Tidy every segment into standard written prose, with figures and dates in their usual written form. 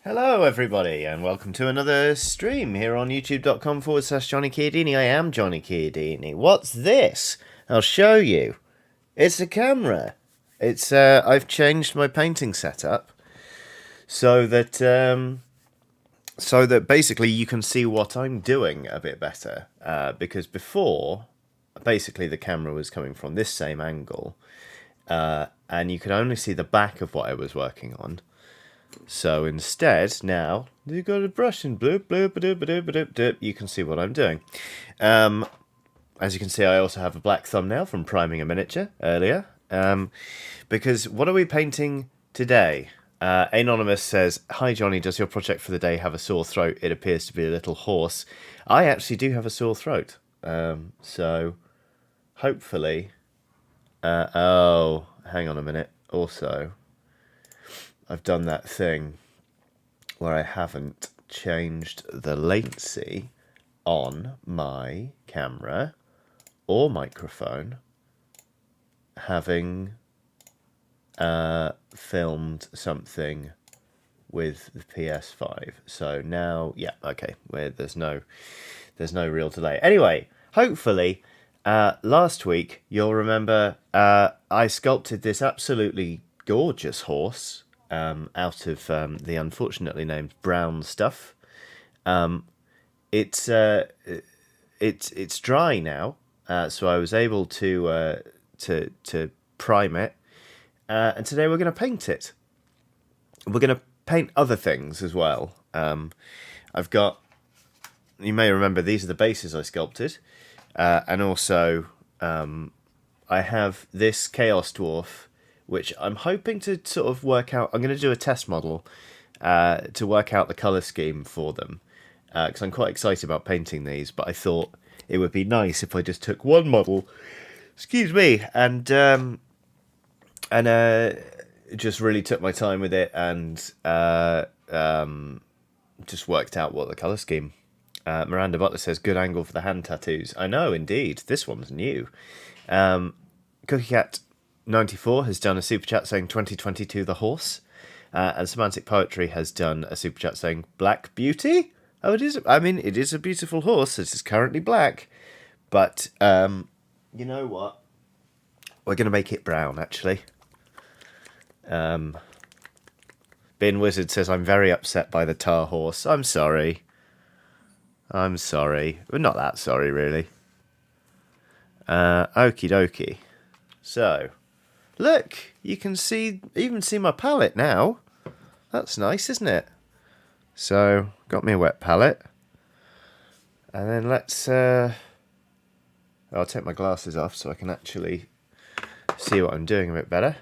Hello, everybody, and welcome to another stream here on youtube.com/Johnny Chiodini. I am Johnny Chiodini. What's this? I'll show you. It's a camera. I've changed my painting setup so that basically you can see what I'm doing a bit better. Because before, basically the camera was coming from this same angle, and you could only see the back of what I was working on. So instead, now you've got a brush and bloop, bloop, bloop, bloop, bloop, bloop, you can see what I'm doing. As you can see, I also have a black thumbnail from priming a miniature earlier. Because what are we painting today? Anonymous says, "Hi Johnny, does your project for the day have a sore throat? It appears to be a little hoarse." I actually do have a sore throat. So hopefully... oh, hang on a minute. Also... I've done that thing where I haven't changed the latency on my camera or microphone, having filmed something with the PS5. So now, yeah, okay, there's no real delay. Anyway, hopefully, last week you'll remember I sculpted this absolutely gorgeous horse. Out of the unfortunately named brown stuff. It's dry now, so I was able to prime it, and today we're going to paint it. We're going to paint other things as well. I've got, you may remember, these are the bases I sculpted, and also I have this Chaos Dwarf, which I'm hoping to sort of work out. I'm going to do a test model to work out the colour scheme for them, because I'm quite excited about painting these, but I thought it would be nice if I just took one model, excuse me, and just really took my time with it and just worked out what the colour scheme. Miranda Butler says, "Good angle for the hand tattoos." I know, indeed. This one's new. Cookie Cat 94 has done a super chat saying 2022 the horse, and Semantic Poetry has done a super chat saying Black Beauty. Oh, it is. I mean, it is a beautiful horse. It is currently black, but you know what? We're going to make it brown, actually. Bin Wizard says, "I'm very upset by the tar horse." I'm sorry. I'm sorry. We're not that sorry, really. Okie dokie. So... look, you can even see my palette now. That's nice, isn't it? So, got me a wet palette. And then let's... I'll take my glasses off so I can actually see what I'm doing a bit better.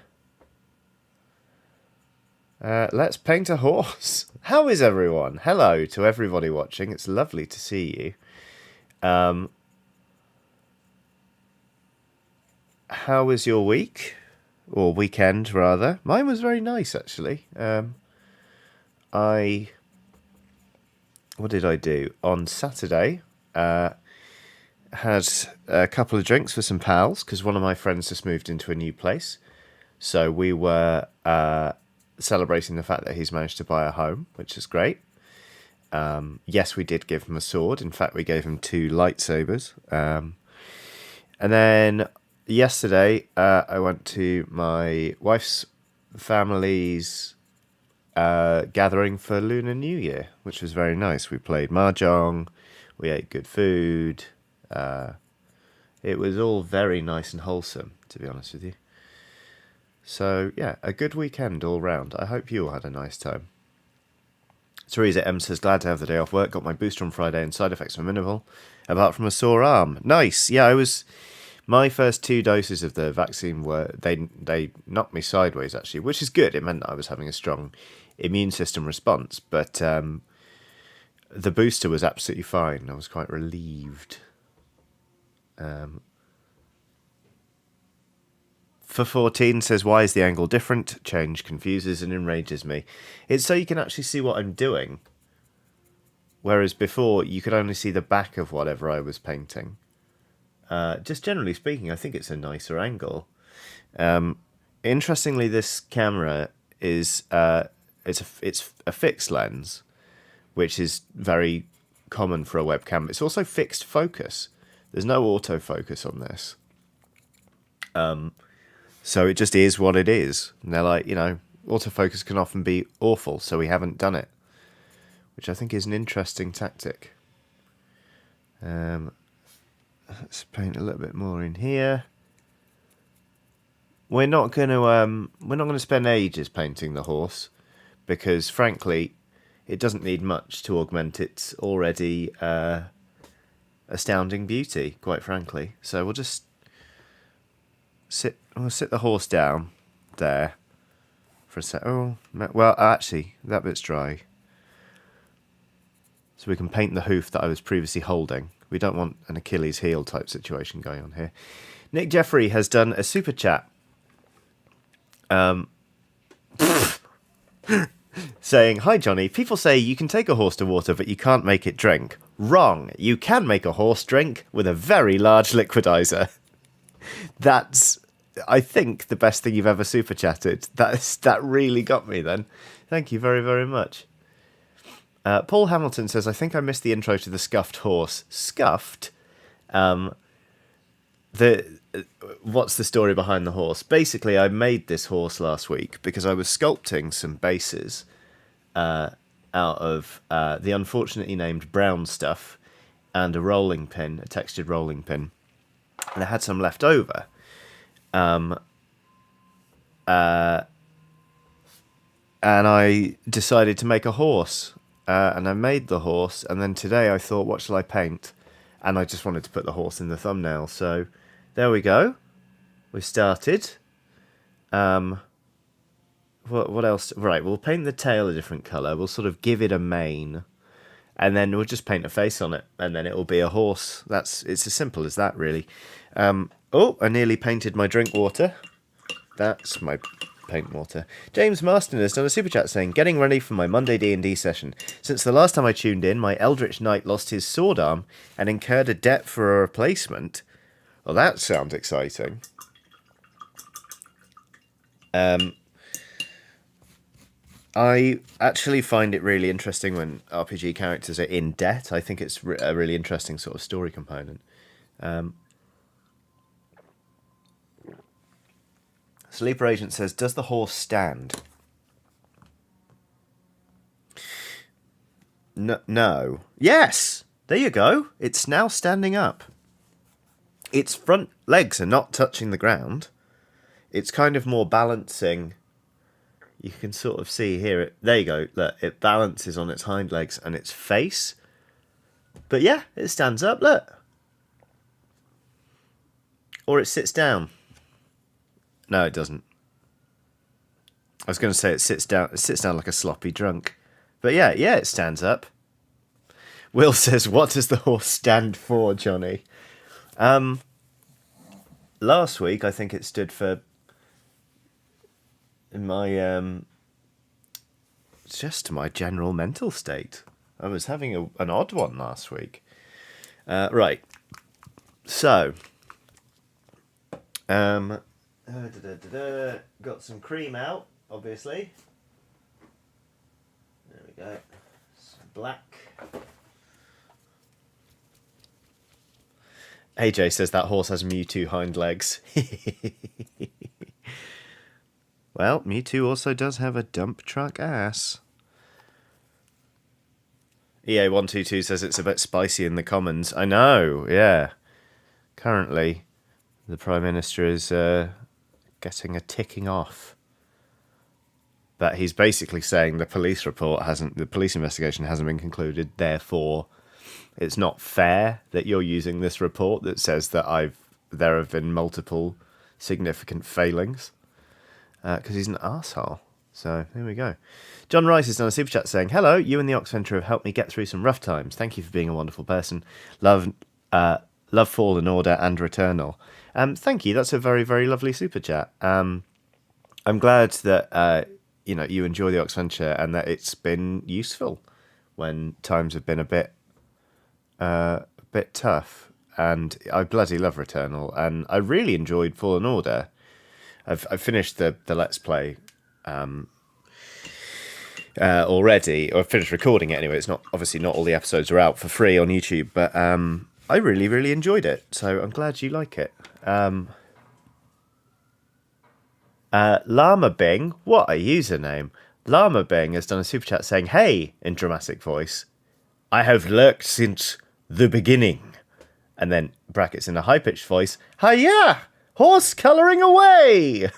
Let's paint a horse. How is everyone? Hello to everybody watching. It's lovely to see you. How was your week? Or weekend, rather. Mine was very nice, actually. What did I do? On Saturday, had a couple of drinks with some pals, because one of my friends just moved into a new place. So we were celebrating the fact that he's managed to buy a home, which is great. Yes, we did give him a sword. In fact, we gave him 2 lightsabers. And then... yesterday, I went to my wife's family's gathering for Lunar New Year, which was very nice. We played mahjong, we ate good food. It was all very nice and wholesome, to be honest with you. So, yeah, a good weekend all round. I hope you all had a nice time. Teresa M says, "Glad to have the day off work. Got my booster on Friday and side effects were minimal, apart from a sore arm." Nice. Yeah, I was... my first 2 doses of the vaccine were, they knocked me sideways, actually, which is good. It meant that I was having a strong immune system response, but the booster was absolutely fine. I was quite relieved. For 14 says, "Why is the angle different? Change confuses and enrages me." It's so you can actually see what I'm doing, whereas before you could only see the back of whatever I was painting. Just generally speaking, I think it's a nicer angle. Interestingly, this camera is it's a fixed lens, which is very common for a webcam. It's also fixed focus. There's no autofocus on this. So it just is what it is. And they're like, autofocus can often be awful, so we haven't done it, which I think is an interesting tactic. Let's paint a little bit more in here. We're not going to spend ages painting the horse, because frankly, it doesn't need much to augment its already astounding beauty, quite frankly. So we'll just sit the horse down there for a sec. Oh, well, actually, that bit's dry. So we can paint the hoof that I was previously holding. We don't want an Achilles heel type situation going on here. Nick Jeffrey has done a super chat. Saying, "Hi Johnny, people say you can take a horse to water but you can't make it drink. Wrong. You can make a horse drink with a very large liquidizer." That's, I think, the best thing you've ever super chatted. That really got me then. Thank you very, very much. Paul Hamilton says, "I think I missed the intro to the scuffed horse." Scuffed? What's the story behind the horse? Basically, I made this horse last week because I was sculpting some bases out of the unfortunately named brown stuff and a rolling pin, a textured rolling pin. And I had some left over. And I decided to make a horse. And I made the horse. And then today I thought, what shall I paint? And I just wanted to put the horse in the thumbnail. So there we go. We started. What else? Right, we'll paint the tail a different colour. We'll sort of give it a mane. And then we'll just paint a face on it. And then it will be a horse. It's as simple as that, really. Oh, I nearly painted my drink water. That's my paint water. James Marston has done a super chat saying, "Getting ready for my Monday D&D session. Since the last time I tuned in, my Eldritch Knight lost his sword arm and incurred a debt for a replacement." Well, that sounds exciting. I actually find it really interesting when RPG characters are in debt. I think it's a really interesting sort of story component. Sleeper Agent says, "Does the horse stand?" No. Yes! There you go. It's now standing up. Its front legs are not touching the ground. It's kind of more balancing. You can sort of see here. There you go. Look, it balances on its hind legs and its face. But yeah, it stands up, look. Or it sits down. No, it doesn't. I was going to say it sits down. It sits down like a sloppy drunk. But yeah, it stands up. Will says, "What does the horse stand for, Johnny?" Last week, I think it stood for just my general mental state. I was having an odd one last week. Right. So, got some cream out, obviously. There we go. Some black. AJ says that horse has Mewtwo hind legs. Well, Mewtwo also does have a dump truck ass. EA122 says it's a bit spicy in the Commons. I know, yeah. Currently, the Prime Minister is getting a ticking off. But he's basically saying the police investigation hasn't been concluded, therefore it's not fair that you're using this report that says that there have been multiple significant failings. Because he's an arsehole. So, there we go. John Rice has done a super chat saying, "Hello, you and the Oxventure have helped me get through some rough times. Thank you for being a wonderful person. Love Fallen Order and Returnal." Thank you. That's a very, very lovely super chat. I'm glad that you enjoy the Oxventure and that it's been useful when times have been a bit tough. And I bloody love Returnal, and I really enjoyed Fallen Order. I've finished the Let's Play already, or finished recording it anyway. It's not obviously not all the episodes are out for free on YouTube, but I really, really enjoyed it. So I'm glad you like it. Llama Bing, what a username! Llama Bing has done a super chat saying, "Hey," in dramatic voice, "I have lurked since the beginning," and then brackets in a high pitched voice, "Hiya, horse colouring away."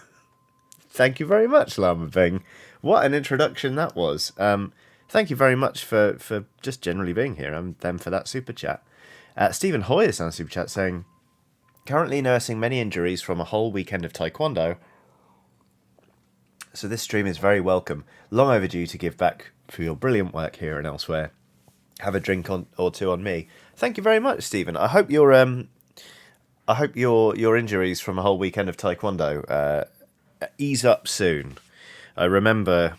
Thank you very much, Llama Bing. What an introduction that was. Thank you very much for just generally being here and then for that super chat. Stephen Hoy has done a super chat saying, "Currently nursing many injuries from a whole weekend of taekwondo. So this stream is very welcome. Long overdue to give back for your brilliant work here and elsewhere. Have a drink or two on me." Thank you very much, Stephen. I hope your injuries from a whole weekend of taekwondo ease up soon. I remember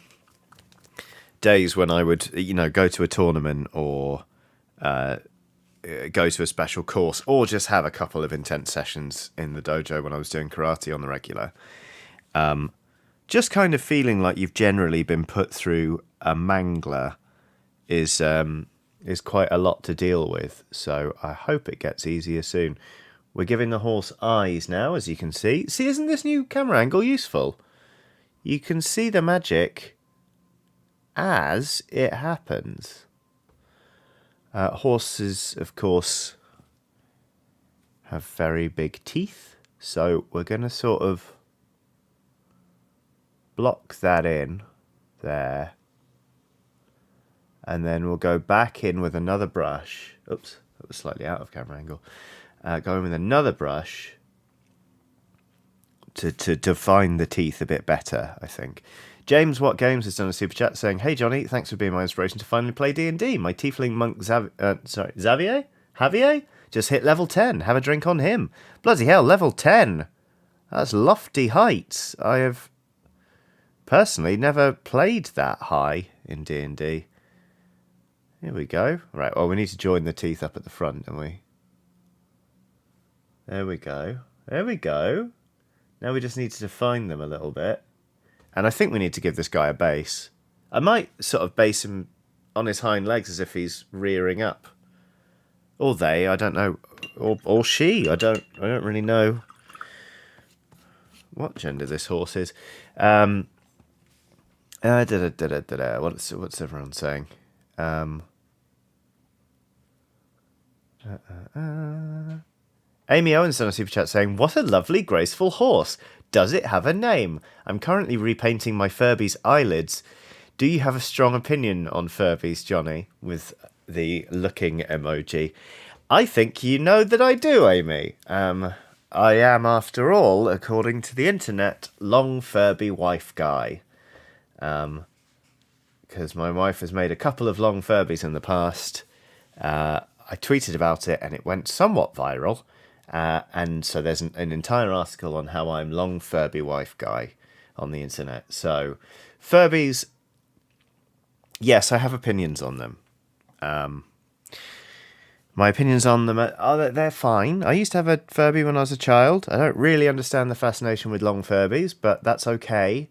days when I would, go to a tournament or go to a special course or just have a couple of intense sessions in the dojo when I was doing karate on the regular. Just kind of feeling like you've generally been put through a mangler is quite a lot to deal with. So I hope it gets easier soon. We're giving the horse eyes now, as you can see. See, isn't this new camera angle useful? You can see the magic as it happens. Horses, of course, have very big teeth. So we're going to sort of block that in there. And then we'll go back in with another brush. Oops, that was slightly out of camera angle. Go in with another brush to define the teeth a bit better, I think. James What Games has done a super chat saying, "Hey Johnny, thanks for being my inspiration to finally play D&D. My tiefling monk Javier just hit level 10. Have a drink on him." Bloody hell, level 10. That's lofty heights. I have personally never played that high in D&D. Here we go. Right, well, we need to join the teeth up at the front, don't we? There we go. There we go. Now we just need to define them a little bit. And I think we need to give this guy a base. I might sort of base him on his hind legs as if he's rearing up. Or they, I don't know. Or she, I don't really know what gender this horse is. What's everyone saying? Amy Owens on a super chat saying, "What a lovely, graceful horse. Does it have a name? I'm currently repainting my Furby's eyelids. Do you have a strong opinion on Furbies, Johnny?" With the looking emoji. I think you know that I do, Amy. I am, after all, according to the internet, long Furby wife guy. Because my wife has made a couple of long Furbies in the past. I tweeted about it and it went somewhat viral. And so there's an entire article on how I'm long Furby wife guy on the internet. So Furbies, yes, I have opinions on them. My opinions on them are they're fine. I used to have a Furby when I was a child. I don't really understand the fascination with long Furbies, but that's okay.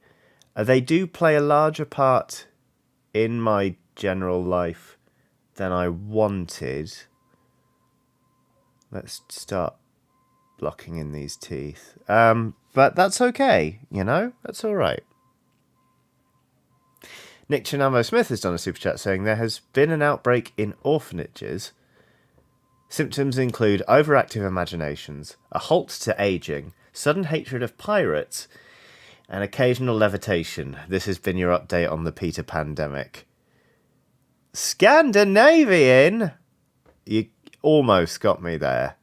They do play a larger part in my general life than I wanted. Let's start blocking in these teeth. But that's okay, that's all right. Nick Chinamo Smith has done a super chat saying, "There has been an outbreak in orphanages. Symptoms include overactive imaginations, a halt to aging, sudden hatred of pirates, and occasional levitation. This has been your update on the Peter pandemic." Scandinavian? You almost got me there.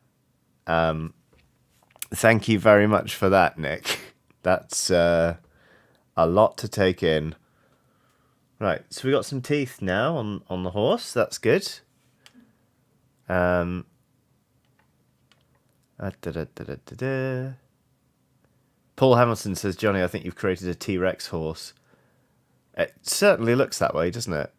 Thank you very much for that, Nick. That's a lot to take in. Right, so we got some teeth now on the horse. That's good. Paul Hamilton says, "Johnny, I think you've created a T-Rex horse." It certainly looks that way, doesn't it?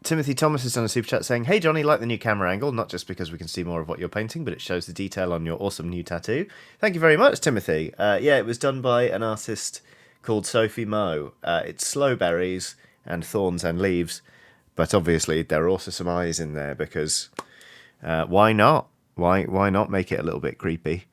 Timothy Thomas has done a super chat saying, "Hey Johnny, like the new camera angle, not just because we can see more of what you're painting, but it shows the detail on your awesome new tattoo." Thank you very much, Timothy. Yeah, it was done by an artist called Sophie Moe. It's slow berries and thorns and leaves, but obviously there are also some eyes in there because why not? Why not make it a little bit creepy?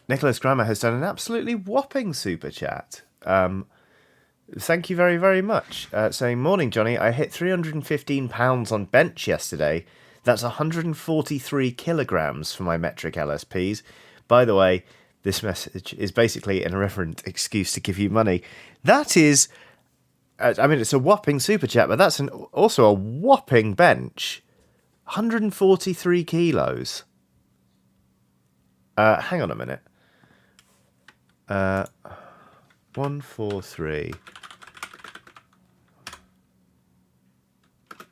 Nicholas Grammer has done an absolutely whopping super chat. Thank you very, very much. Saying, morning, Johnny. I hit £315 on bench yesterday. That's 143 kilograms for my metric LSPs. By the way, this message is basically an irreverent excuse to give you money. That is, I mean, it's a whopping super chat, but that's also a whopping bench. 143 kilos. Hang on a minute. 143.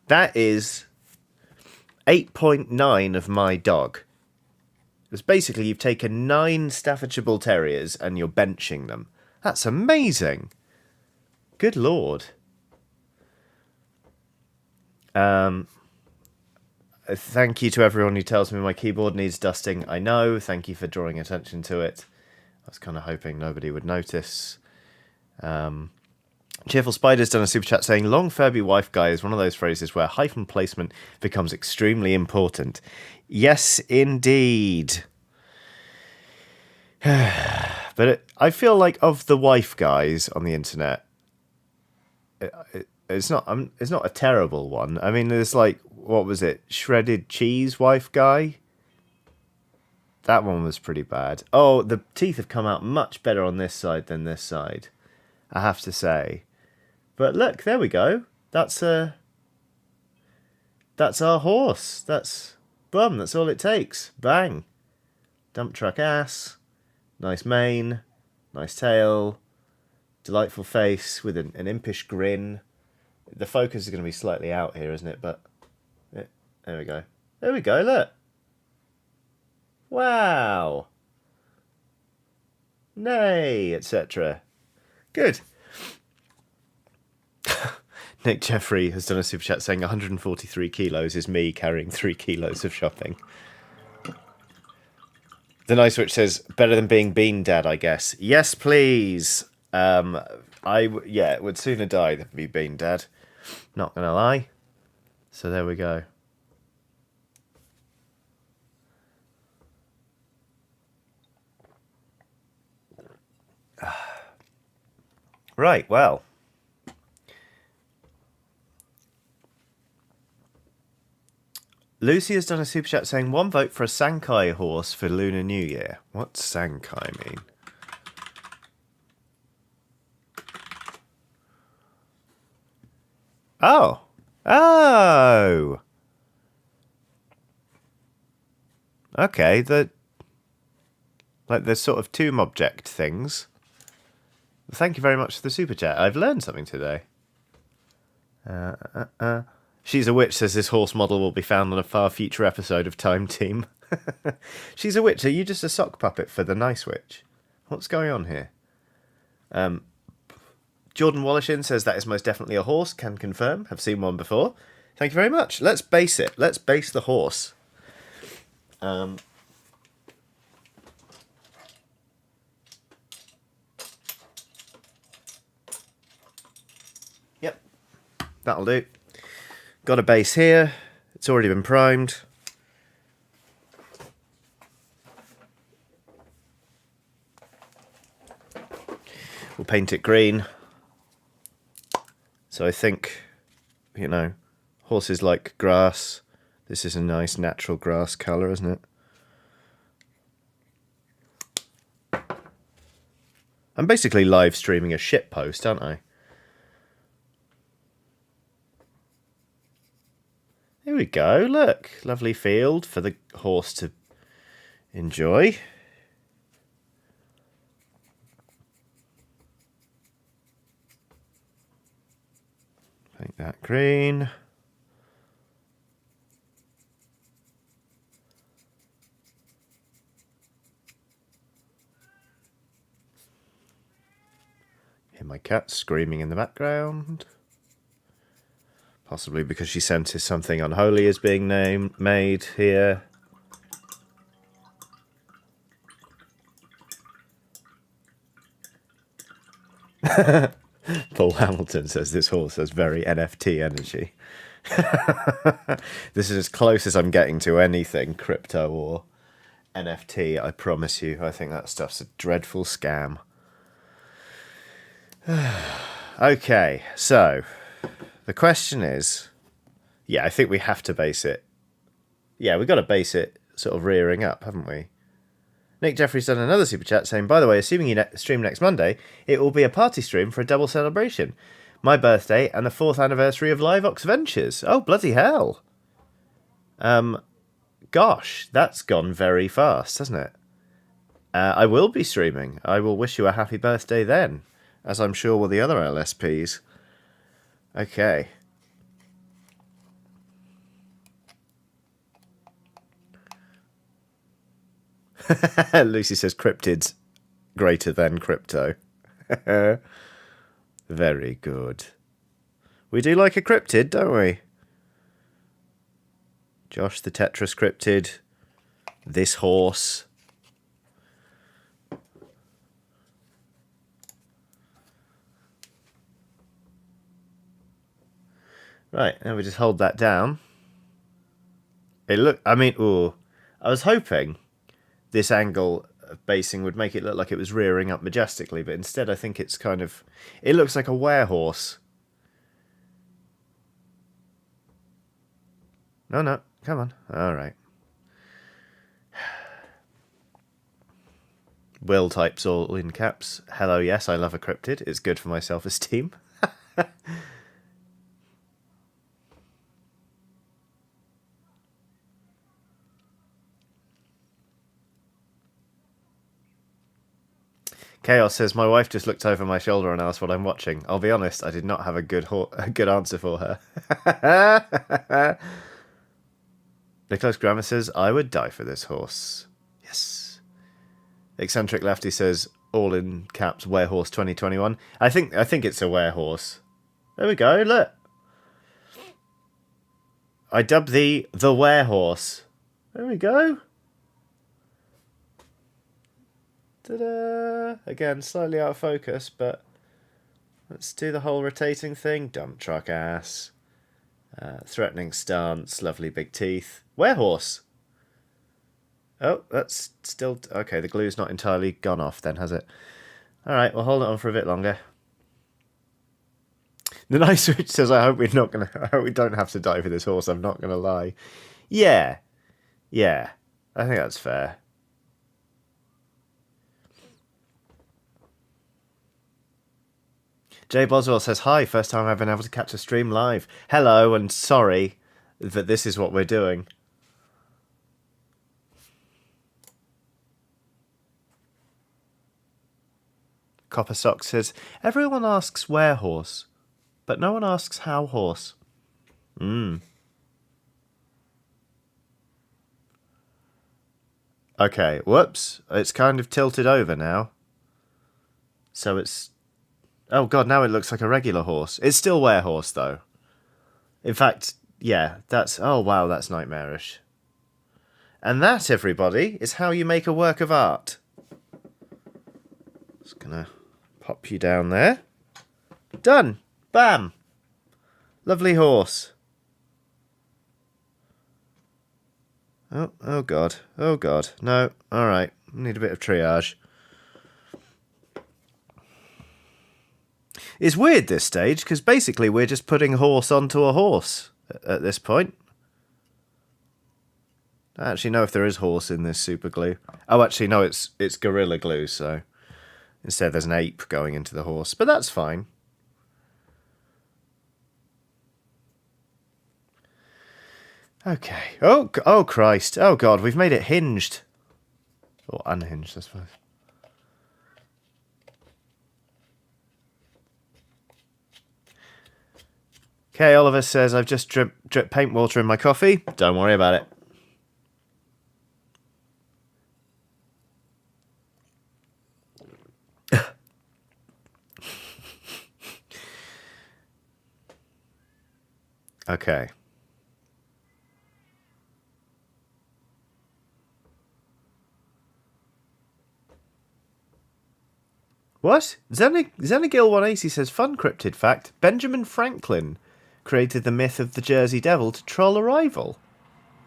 That is 8.9 of my dog. It's basically you've taken 9 Staffordshire Bull Terriers and you're benching them. That's amazing. Good lord. Thank you to everyone who tells me my keyboard needs dusting. I know. Thank you for drawing attention to it. I was kind of hoping nobody would notice. Cheerful Spider's done a super chat saying, long Furby wife guy is one of those phrases where hyphen placement becomes extremely important. Yes, indeed. But I feel like of the wife guys on the internet, it's not a terrible one. I mean, there's like, what was it? Shredded cheese wife guy? That one was pretty bad. Oh, the teeth have come out much better on this side than this side, I have to say. But look, there we go. That's our horse. That's all it takes. Bang. Dump truck ass. Nice mane. Nice tail. Delightful face with an impish grin. The focus is going to be slightly out here, isn't it? But yeah, there we go. There we go, look. Wow. Nay, etc. Good. Nick Jeffrey has done a super chat saying 143 kilos is me carrying 3 kilos of shopping. The Nice Witch says, better than being Bean Dad, I guess. Yes, please. Would sooner die than be Bean Dad. Not going to lie. So there we go. Right, well. Lucy has done a super chat saying, 1 vote for a Sankai horse for Lunar New Year. What's Sankai mean? Oh. Oh. Okay, the sort of tomb object things. Thank you very much for the super chat. I've learned something today. She's a Witch says this horse model will be found on a far future episode of Time Team. She's a Witch. Are you just a sock puppet for the Nice Witch? What's going on here? Jordan Wallishin says that is most definitely a horse. Can confirm. Have seen one before. Thank you very much. Let's base it. Let's base the horse. Yep. That'll do. Got a base here. It's already been primed. We'll paint it green. So I think, horses like grass. This is a nice natural grass colour, isn't it? I'm basically live streaming a shit post, aren't I? Here we go, look. Lovely field for the horse to enjoy. Paint that green. Hear my cat screaming in the background. Possibly because she senses something unholy is being made here. Paul Hamilton says this horse has very NFT energy. This is as close as I'm getting to anything crypto or NFT, I promise you. I think that stuff's a dreadful scam. Okay, so the question is, yeah, I think we have to base it. Yeah, we've got to base it sort of rearing up, haven't we? Nick Jeffrey's done another super chat saying, by the way, assuming you stream next Monday, it will be a party stream for a double celebration. My birthday and the 4th anniversary of Live Ox Ventures. Oh, bloody hell. Gosh, that's gone very fast, hasn't it? I will be streaming. I will wish you a happy birthday then, as I'm sure will the other LSPs. Okay. Lucy says cryptids greater than crypto. Very good. We do like a cryptid, don't we? Josh the Tetris cryptid. This horse. Right, now we just hold that down. I was hoping this angle of basing would make it look like it was rearing up majestically, but instead I think it's kind of... It looks like a werehorse. No, come on. All right. Will types all in caps. Hello, yes, I love a cryptid. It's good for my self-esteem. Chaos says, my wife just looked over my shoulder and asked what I'm watching. I'll be honest, I did not have a good answer for her. Nicholas Grammar says, I would die for this horse. Yes. Eccentric Lefty says, all in caps, Werehorse 2021. I think it's a werehorse. There we go, look. I dubbed the werehorse. There we go. Ta-da! Again, slightly out of focus, but let's do the whole rotating thing. Dump truck ass. Threatening stance. Lovely big teeth. Werehorse. Oh, that's still... Okay, the glue's not entirely gone off then, has it? Alright, we'll hold it on for a bit longer. The nice switch says, I hope we don't have to die for this horse, I'm not going to lie. Yeah. Yeah. I think that's fair. Jay Boswell says, hi, first time I've been able to catch a stream live. Hello, and sorry that this is what we're doing. Copper Sock says, everyone asks where horse, but no one asks how horse. Okay, whoops. It's kind of tilted over now. So it's... Oh god, now it looks like a regular horse. It's still werehorse, though. In fact, yeah, that's... Oh wow, that's nightmarish. And that, everybody, is how you make a work of art. Just gonna pop you down there. Done! Bam! Lovely horse. Oh god. Oh god. No, alright. Need a bit of triage. It's weird, this stage, because basically we're just putting horse onto a horse at this point. I don't actually know if there is horse in this super glue. Oh, actually, no, it's Gorilla Glue, so instead there's an ape going into the horse, but that's fine. Okay. Oh Christ. Oh God, we've made it hinged. Or unhinged, I suppose. Okay, Oliver says, I've just drip paint water in my coffee. Don't worry about it. Okay. What? Xenagil 180 says, fun cryptid fact, Benjamin Franklin created the myth of the Jersey Devil to troll a rival.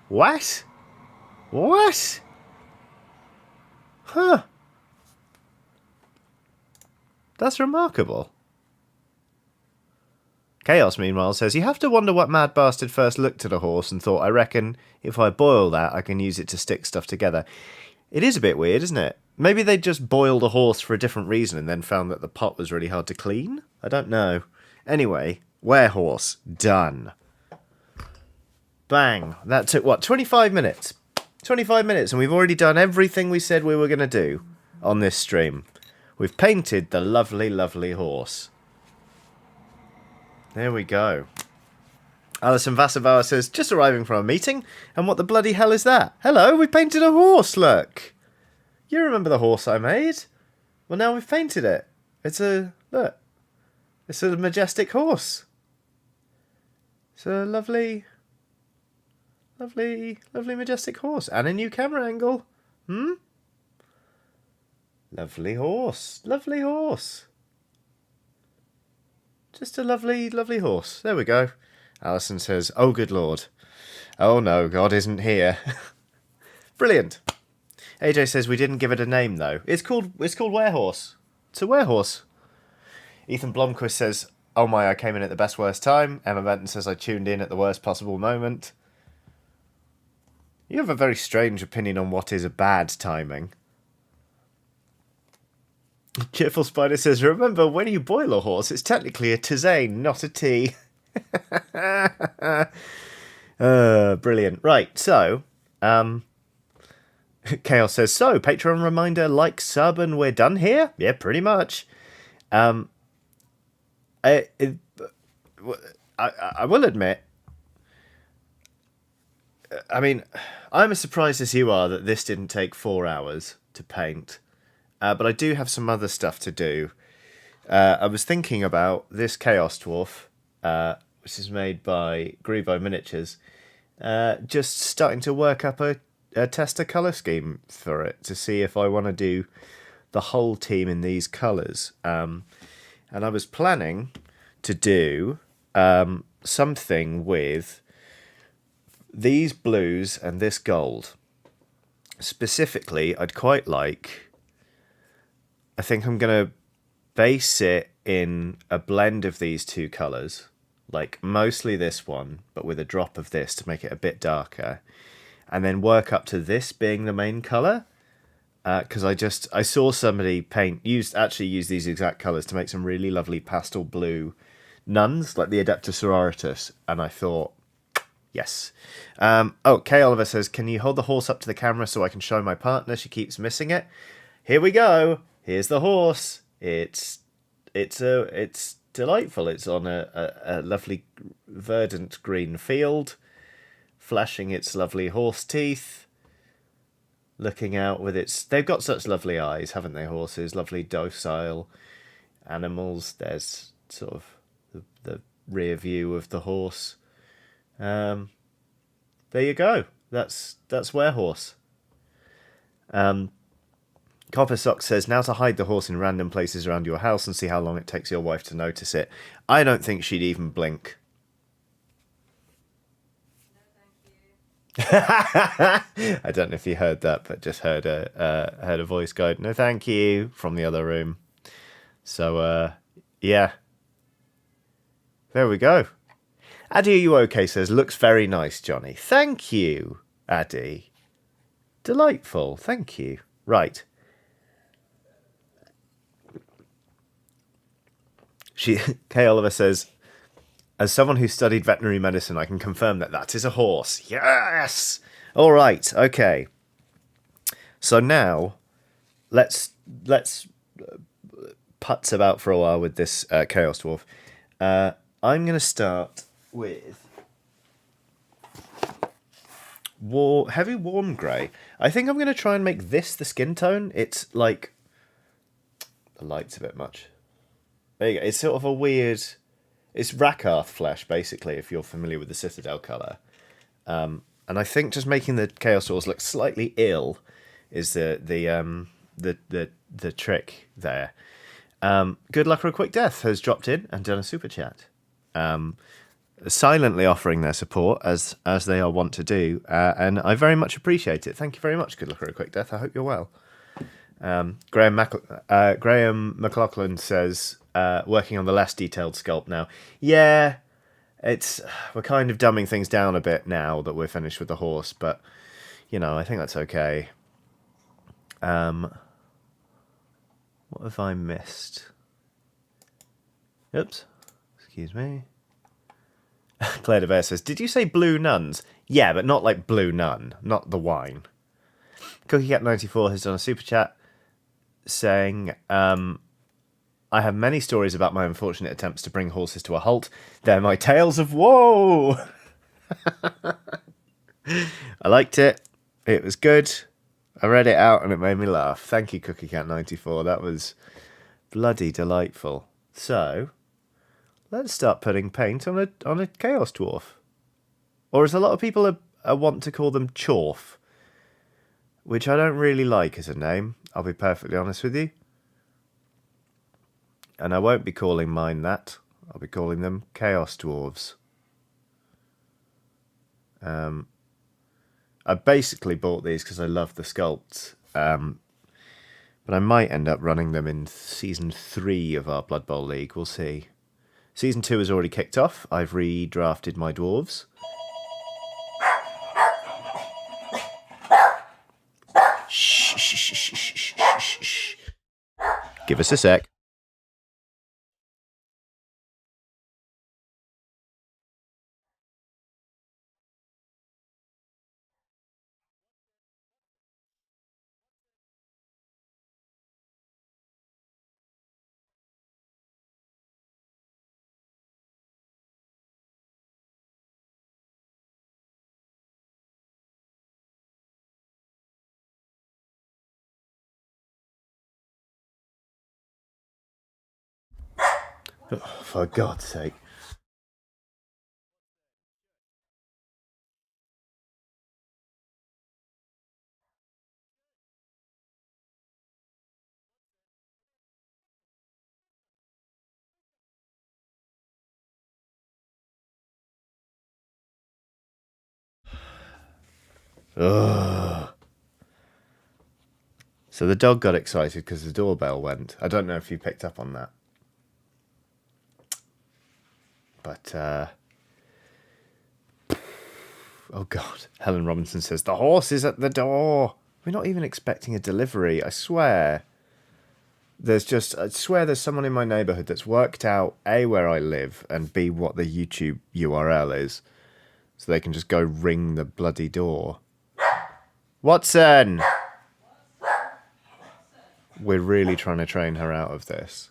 What? What? Huh. That's remarkable. Chaos, meanwhile, says, you have to wonder what mad bastard first looked at a horse and thought, I reckon if I boil that, I can use it to stick stuff together. It is a bit weird, isn't it? Maybe they just boiled a horse for a different reason and then found that the pot was really hard to clean? I don't know. Anyway, werehorse. Done. Bang. That took, what, 25 minutes? 25 minutes, and we've already done everything we said we were going to do on this stream. We've painted the lovely, lovely horse. There we go. Alison Vassavara says, just arriving from a meeting, and what the bloody hell is that? Hello, we painted a horse, look. You remember the horse I made? Well, now we've painted it. Look. It's a majestic horse. It's a lovely, lovely, lovely majestic horse. And a new camera angle. Lovely horse. Lovely horse. Just a lovely, lovely horse. There we go. Alison says, oh, good Lord. Oh, no, God isn't here. Brilliant. AJ says we didn't give it a name, though. It's called Werehorse. It's a werehorse. Ethan Blomquist says, oh my, I came in at the best worst time. Emma Benton says I tuned in at the worst possible moment. You have a very strange opinion on what is a bad timing. Cheerful Spider says, remember, when you boil a horse, it's technically a tisane, not a tea. Brilliant. Right, so, Chaos says, so, Patreon reminder, like, sub, and we're done here? Yeah, pretty much. I will admit, I mean, I'm as surprised as you are that this didn't take 4 hours to paint. But I do have some other stuff to do. I was thinking about this Chaos Dwarf, which is made by Grebo Miniatures, just starting to work up a tester colour scheme for it to see if I want to do the whole team in these colours. And I was planning to do something with these blues and this gold. Specifically, I'd quite like... I think I'm going to base it in a blend of these two colours, like mostly this one, but with a drop of this to make it a bit darker, and then work up to this being the main colour, because I saw somebody use these exact colours to make some really lovely pastel blue nuns, like the Adeptus Sororitas, and I thought, yes. Kay Oliver says, can you hold the horse up to the camera so I can show my partner? She keeps missing it. Here we go. Here's the horse. It's delightful. It's on a lovely verdant green field, flashing its lovely horse teeth, looking out with its... They've got such lovely eyes, haven't they, horses? Lovely docile animals. There's sort of the rear view of the horse. There you go. That's Werehorse. Copper Sock says, now to hide the horse in random places around your house and see how long it takes your wife to notice it. I don't think she'd even blink. No, thank you. I don't know if you heard that, but just heard a voice go, no thank you, from the other room. So, yeah. There we go. Addy, are you okay? Says, looks very nice, Johnny. Thank you, Addy. Delightful. Thank you. Right. Kay Oliver says, as someone who studied veterinary medicine, I can confirm that is a horse. Yes! All right, okay. So now, let's putz about for a while with this Chaos Dwarf. I'm going to start with heavy warm grey. I think I'm going to try and make this the skin tone. It's like... The light's a bit much. There you go. It's sort of a weird... It's Rakarth flesh, basically, if you're familiar with the Citadel colour. And I think just making the Chaos Dwarves look slightly ill is the trick there. Good Luck or a Quick Death has dropped in and done a super chat. Silently offering their support as they are wont to do, and I very much appreciate it. Thank you very much, Good Luck or a Quick Death. I hope you're well. Graham McLaughlin says, working on the less detailed sculpt now. Yeah, we're kind of dumbing things down a bit now that we're finished with the horse, but you know, I think that's okay. What have I missed? Oops, excuse me. Claire de Bear says, did you say blue nuns? Yeah, but not like blue nun, not the wine. CookieCat94 has done a super chat saying, I have many stories about my unfortunate attempts to bring horses to a halt. They're my tales of woe. I liked it. It was good. I read it out and it made me laugh. Thank you, CookieCat94. That was bloody delightful. So, let's start putting paint on a Chaos Dwarf. Or as a lot of people want to call them, Chorf. Which I don't really like as a name, I'll be perfectly honest with you. And I won't be calling mine that. I'll be calling them Chaos Dwarves. I basically bought these because I love the sculpts. But I might end up running them in Season 3 of our Blood Bowl League. We'll see. Season 2 has already kicked off. I've redrafted my dwarves. Shh, shh, shh, shh, shh, shh, shh. Give us a sec. Oh, for God's sake. Ugh. So the dog got excited because the doorbell went. I don't know if you picked up on that. But, oh God. Helen Robinson says, the horse is at the door. We're not even expecting a delivery, I swear. I swear there's someone in my neighbourhood that's worked out, A, where I live, and B, what the YouTube URL is. So they can just go ring the bloody door. Watson! We're really trying to train her out of this.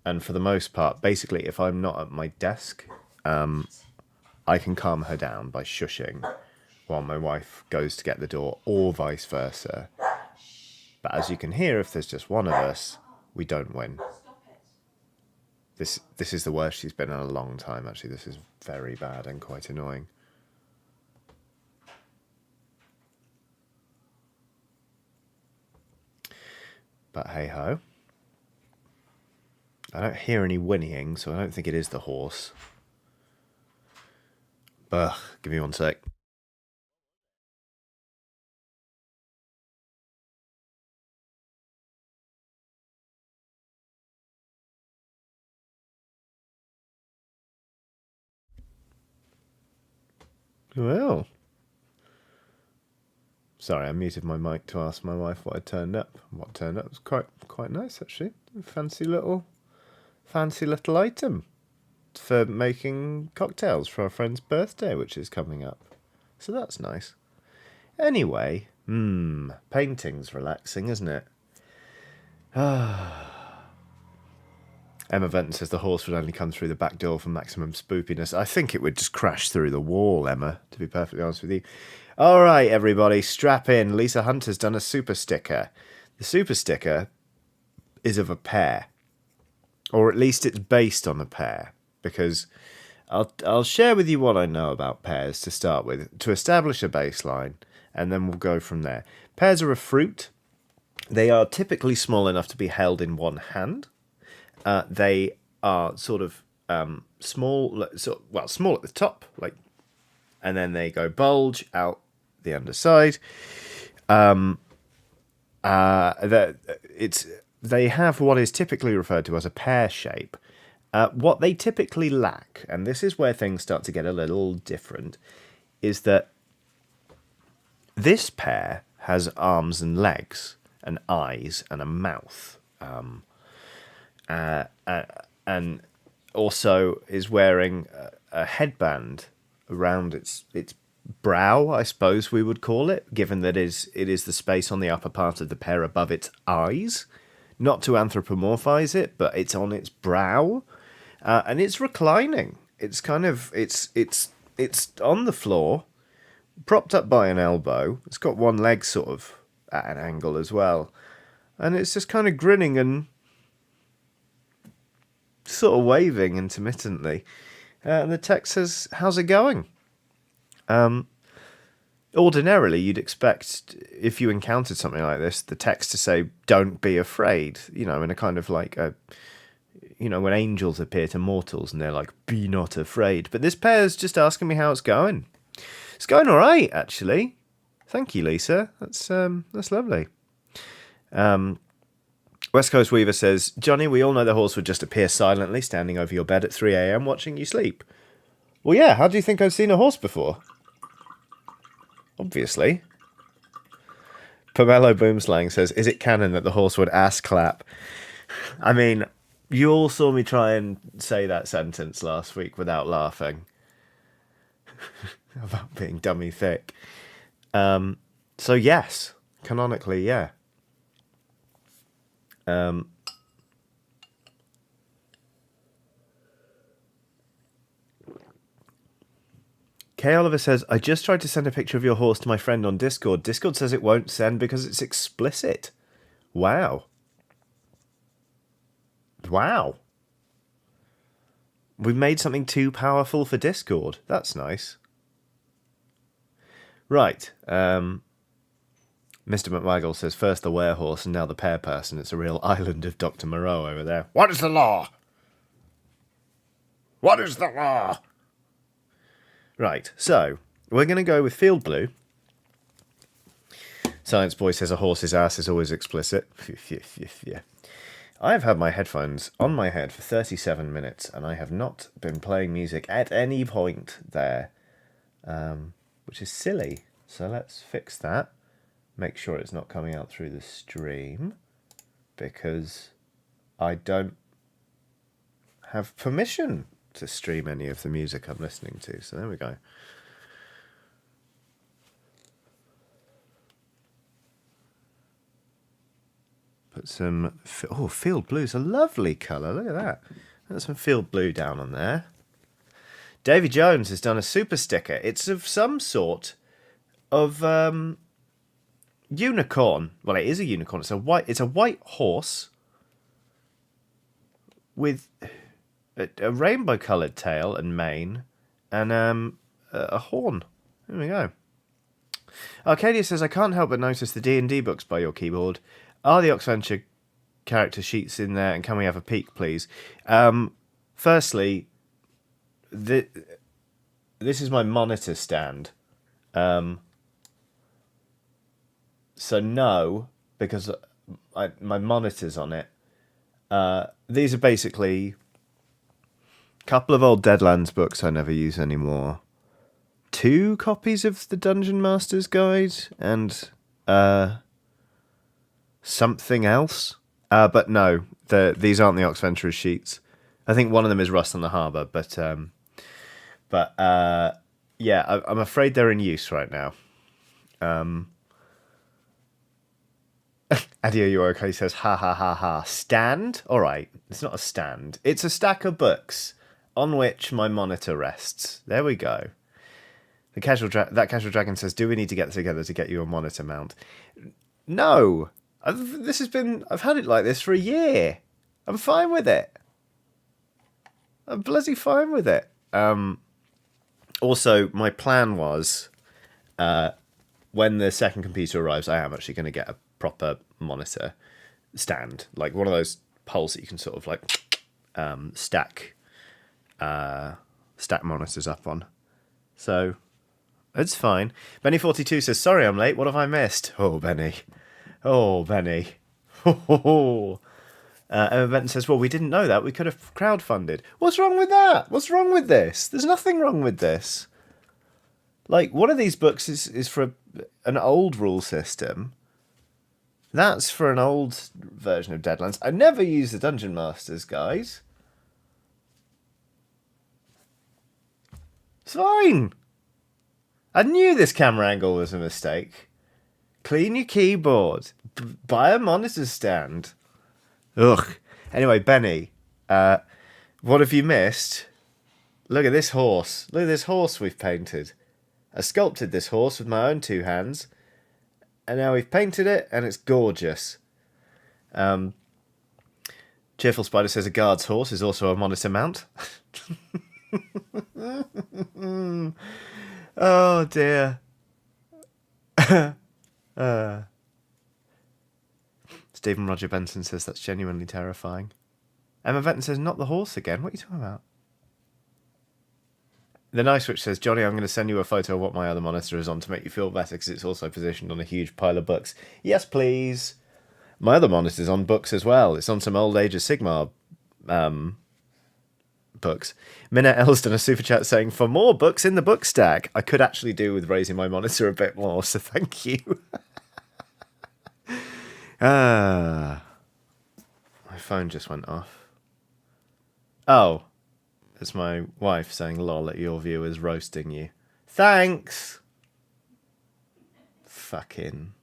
And for the most part, basically, if I'm not at my desk, I can calm her down by shushing while my wife goes to get the door, or vice versa. But as you can hear, if there's just one of us, we don't win. This is the worst she's been in a long time, actually. This is very bad and quite annoying. But hey-ho. I don't hear any whinnying, so I don't think it is the horse. Ugh, give me one sec. Well. Sorry, I muted my mic to ask my wife what had turned up. What turned up was quite nice, actually. Fancy little item for making cocktails for our friend's birthday, which is coming up. So that's nice. Anyway, painting's relaxing, isn't it? Emma Venton says the horse would only come through the back door for maximum spoopiness. I think it would just crash through the wall, Emma, to be perfectly honest with you. All right, everybody, strap in. Lisa Hunter's done a super sticker. The super sticker is of a pear. Or at least it's based on a pear. Because I'll share with you what I know about pears to start with, to establish a baseline, and then we'll go from there. Pears are a fruit. They are typically small enough to be held in one hand. they are sort of small, small at the top, like, and then they go bulge out the underside. They have what is typically referred to as a pear shape. What they typically lack, and this is where things start to get a little different, is that this pear has arms and legs and eyes and a mouth, and also is wearing a headband around its brow, I suppose we would call it, given that it is the space on the upper part of the pear above its eyes. Not to anthropomorphize it, but it's on its brow, and it's reclining. It's kind of it's on the floor, propped up by an elbow. It's got one leg sort of at an angle as well, and it's just kind of grinning and sort of waving intermittently. And the text says, "How's it going?" Ordinarily, you'd expect, if you encountered something like this, the text to say, "Don't be afraid," in a kind of like when angels appear to mortals and they're like, "Be not afraid." But this pair's just asking me how it's going. It's going all right, actually. Thank you, Lisa. That's lovely. West Coast Weaver says, "Johnny, we all know the horse would just appear silently, standing over your bed at 3 a.m. watching you sleep." Well, yeah, how do you think I've seen a horse before? Obviously. Pomelo Boomslang says, "Is it canon that the horse would ass clap?" I mean, you all saw me try and say that sentence last week without laughing. About being dummy thick. So yes, canonically, yeah. Kay Oliver says, "I just tried to send a picture of your horse to my friend on Discord. Discord says it won't send because it's explicit." Wow. Wow. We've made something too powerful for Discord. That's nice. Right. Mr. McMichael says, "First the werehorse and now the pear person. It's a real island of Dr. Moreau over there." What is the law? What is the law? Right, so we're going to go with Field Blue. Science Boy says a horse's ass is always explicit. Yeah. I've had my headphones on my head for 37 minutes, and I have not been playing music at any point there, which is silly. So let's fix that. Make sure it's not coming out through the stream, because I don't have permission to stream any of the music I'm listening to. So there we go. Put some... Oh, Field Blue's a lovely colour. Look at that. Got some Field Blue down on there. Davy Jones has done a super sticker. It's of some sort of unicorn. Well, it is a unicorn. It's a white horse with a rainbow-coloured tail and mane, and a horn. There we go. Arcadia says, "I can't help but notice the D&D books by your keyboard. Are the Oxventure character sheets in there, and can we have a peek, please?" Firstly, this is my monitor stand. So no, because my monitor's on it. These are basically couple of old Deadlands books I never use anymore. 2 copies of the Dungeon Master's Guide and something else. But no, these aren't the Oxventurers sheets. I think one of them is Rust on the Harbour, but yeah, I'm afraid they're in use right now. Adio Yoroko says, "Ha ha ha ha. Stand? Alright, it's not a stand. It's a stack of books on which my monitor rests." There we go. That casual dragon says, "Do we need to get together to get you a monitor mount?" No. I've had it like this for a year. I'm fine with it. I'm bloody fine with it. Also, my plan was, when the second computer arrives, I am actually going to get a proper monitor stand, like one of those poles that you can sort of like stack monitors up on. So it's fine. Benny42 says, sorry I'm late, what have I missed? Oh, Benny. Oh, Benny. Emma Benton says, well, we didn't know that. We could have crowdfunded. What's wrong with that? What's wrong with this? There's nothing wrong with this. Like, one of these books is for an old rule system. That's for an old version of Deadlands. I never use the Dungeon Masters, guys. It's fine. I knew this camera angle was a mistake. Clean your keyboard. Buy a monitor stand. Ugh. Anyway, Benny, what have you missed? Look at this horse. Look at this horse we've painted. I sculpted this horse with my own 2 hands, and now we've painted it, and it's gorgeous. Cheerful Spider says a guard's horse is also a monitor mount. Oh, dear. Stephen Roger Benson says that's genuinely terrifying. Emma Benton says, not the horse again. What are you talking about? The Nice Witch says, Johnny, I'm going to send you a photo of what my other monitor is on to make you feel better because it's also positioned on a huge pile of books. Yes, please. My other monitor's on books as well. It's on some old Age of Sigmar books. Minna Elston, a super chat saying, for more books in the book stack. I could actually do with raising my monitor a bit more, so thank you. My phone just went off. Oh, it's my wife saying, lol, at your viewers roasting you. Thanks! Fucking.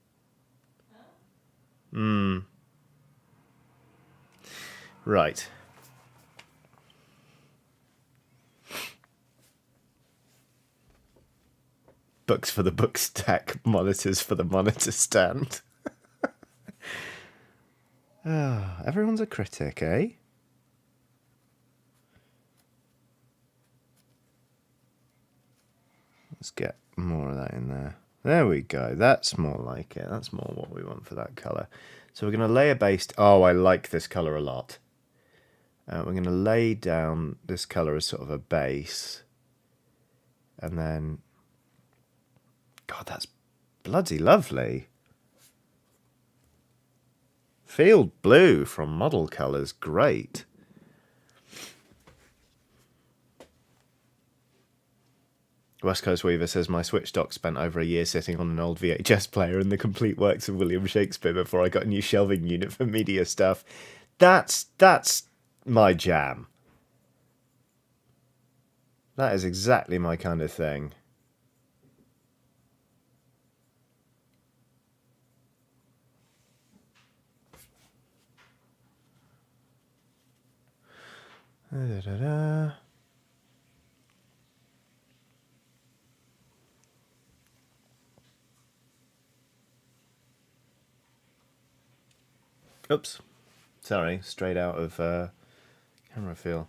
Right. Books for the book stack, monitors for the monitor stand. Oh, everyone's a critic, eh? Let's get more of that in there. There we go. That's more like it. That's more what we want for that colour. So we're going to lay a base... Oh, I like this colour a lot. We're going to lay down this colour as sort of a base. And then... God, that's bloody lovely. Field blue from Model Colours. Great. West Coast Weaver says, my Switch dock spent over a year sitting on an old VHS player and the complete works of William Shakespeare before I got a new shelving unit for media stuff. That's my jam. That is exactly my kind of thing. Oops. Sorry, straight out of camera feel.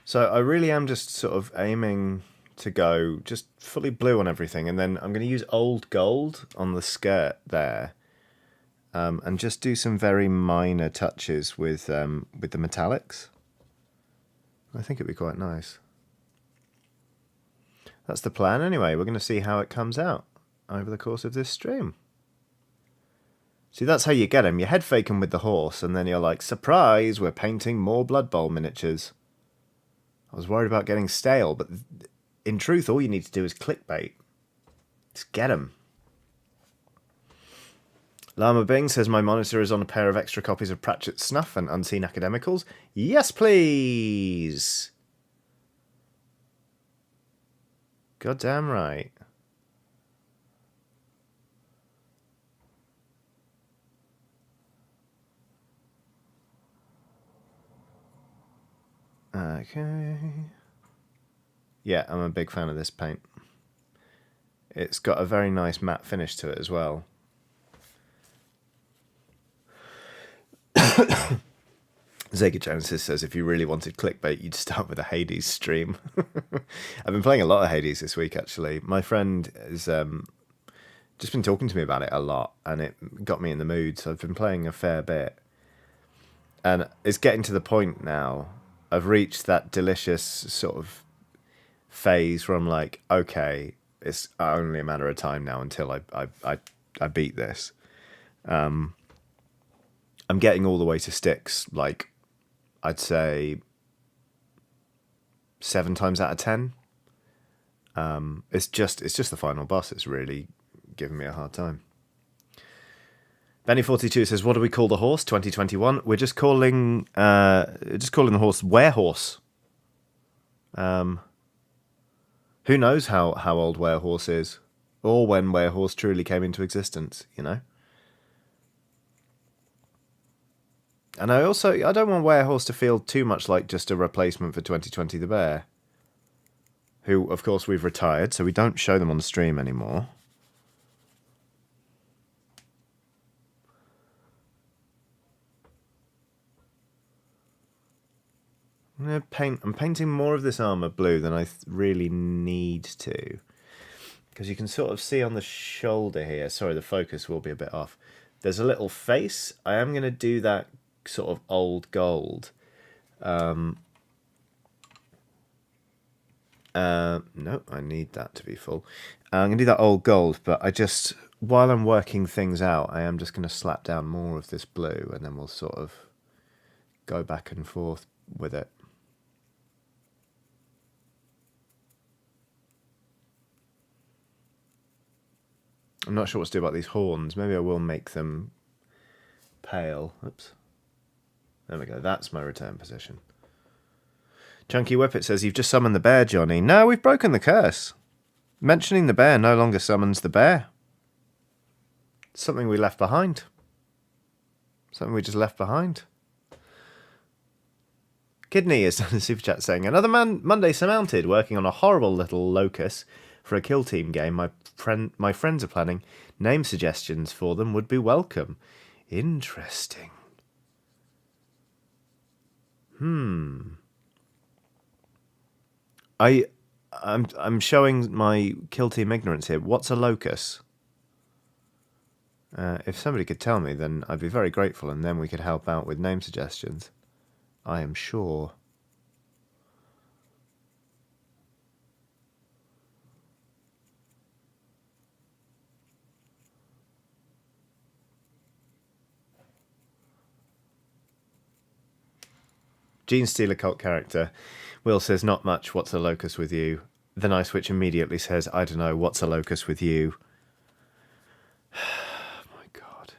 So I really am just sort of aiming to go just fully blue on everything, and then I'm going to use old gold on the skirt there, and just do some very minor touches with the metallics. I think it'd be quite nice. That's the plan anyway. We're going to see how it comes out over the course of this stream. See, that's how you get them. You head fake them with the horse, and then you're like, surprise, we're painting more Blood Bowl miniatures. I was worried about getting stale, but in truth, all you need to do is clickbait. Just get them. Llama Bing says, my monitor is on a pair of extra copies of Pratchett's Snuff and Unseen Academicals. Yes, please! Goddamn right. Okay. Yeah, I'm a big fan of this paint. It's got a very nice matte finish to it as well. Zega Genesis says, if you really wanted clickbait, you'd start with a Hades stream. I've been playing a lot of Hades this week, actually. My friend is just been talking to me about it a lot, and it got me in the mood. So I've been playing a fair bit, and it's getting to the point now. I've reached that delicious sort of phase where I'm like, okay, it's only a matter of time now until I beat this. I'm getting all the way to sticks, like I'd say 7 times out of 10. It's just the final boss. It's really giving me a hard time. Benny42 says, "What do we call the horse? 2021. We're just calling the horse Werehorse. Who knows how old Werehorse is, or when Werehorse truly came into existence? You know." And I don't want Werehorse to feel too much like just a replacement for 2020 the Bear, who, of course, we've retired, so we don't show them on stream anymore. I'm painting more of this armor blue than I really need to, because you can sort of see on the shoulder here. Sorry, the focus will be a bit off. There's a little face. I am going to do that sort of old gold. No, I need that to be full. I'm going to do that old gold, but while I'm working things out, I am just going to slap down more of this blue, and then we'll sort of go back and forth with it. I'm not sure what to do about these horns. Maybe I will make them pale. Oops. There we go. That's my return position. Chunky Whippet says, "You've just summoned the bear, Johnny." No, we've broken the curse. Mentioning the bear no longer summons the bear. It's something we left behind. Something we just left behind. Kidney is on the super chat saying, "Another Monday surmounted, working on a horrible little locus for a kill team game. My friends are planning. Name suggestions for them would be welcome." Interesting. I'm showing my kill team ignorance here. What's a locus? If somebody could tell me, then I'd be very grateful, and then we could help out with name suggestions. I am sure. Gene Stealer cult character. Will says, "Not much. What's a locus with you?" The Nice Witch immediately says, "I don't know. What's a locus with you?" My God.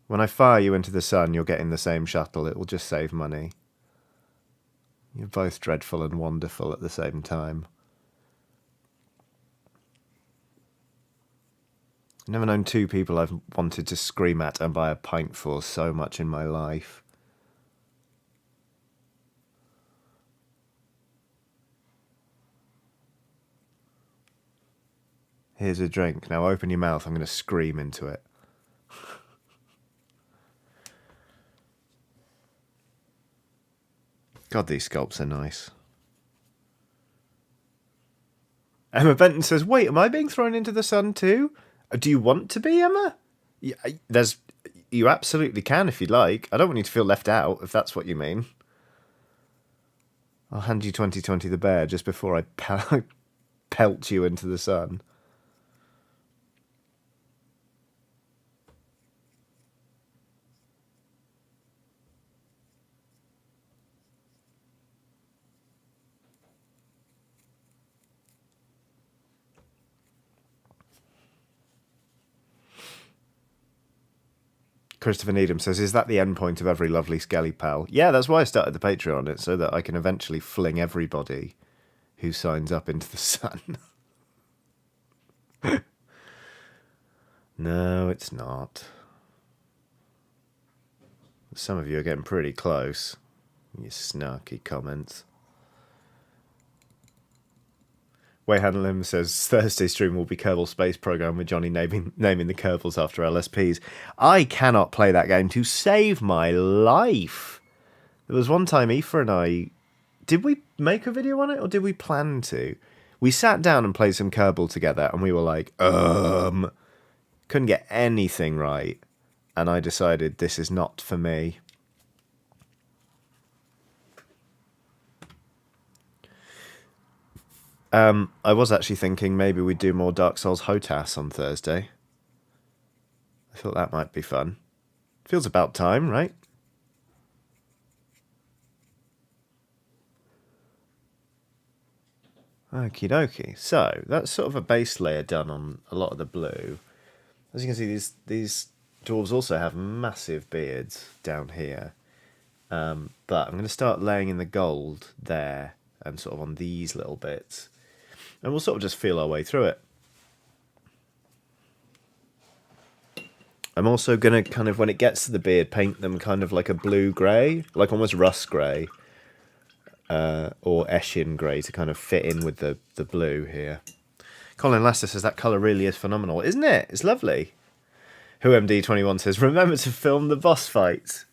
When I fire you into the sun, you're getting the same shuttle. It will just save money. You're both dreadful and wonderful at the same time. I've never known two people I've wanted to scream at and buy a pint for so much in my life. Here's a drink. Now open your mouth. I'm going to scream into it. God, these sculpts are nice. Emma Benton says, "Wait, am I being thrown into the sun too? Do you want to be, Emma? You absolutely can if you'd like. I don't want you to feel left out, if that's what you mean. I'll hand you 2020 the bear just before I pelt you into the sun." Christopher Needham says, "Is that the end point of every lovely skelly pal?" Yeah, that's why I started the Patreon on it, so that I can eventually fling everybody who signs up into the sun. No, it's not. Some of you are getting pretty close. You snarky comments. Wayhan Lim says, "Thursday stream will be Kerbal Space Program with Johnny naming the Kerbals after LSPs. I cannot play that game to save my life. There was one time Aoife and I... Did we make a video on it, or did we plan to? We sat down and played some Kerbal together, and we were like, couldn't get anything right. And I decided this is not for me. I was actually thinking maybe we'd do more Dark Souls HOTAS on Thursday. I thought that might be fun. Feels about time, right? Okie dokie. So, that's sort of a base layer done on a lot of the blue. As you can see, these dwarves also have massive beards down here. But I'm going to start laying in the gold there and sort of on these little bits. And we'll sort of just feel our way through it. I'm also going to kind of, when it gets to the beard, paint them kind of like a blue-grey, like almost rust-grey. Or Eshin grey to kind of fit in with the blue here. Colin Lester says that colour really is phenomenal, isn't it? It's lovely. WhoMD21 says, remember to film the boss fights.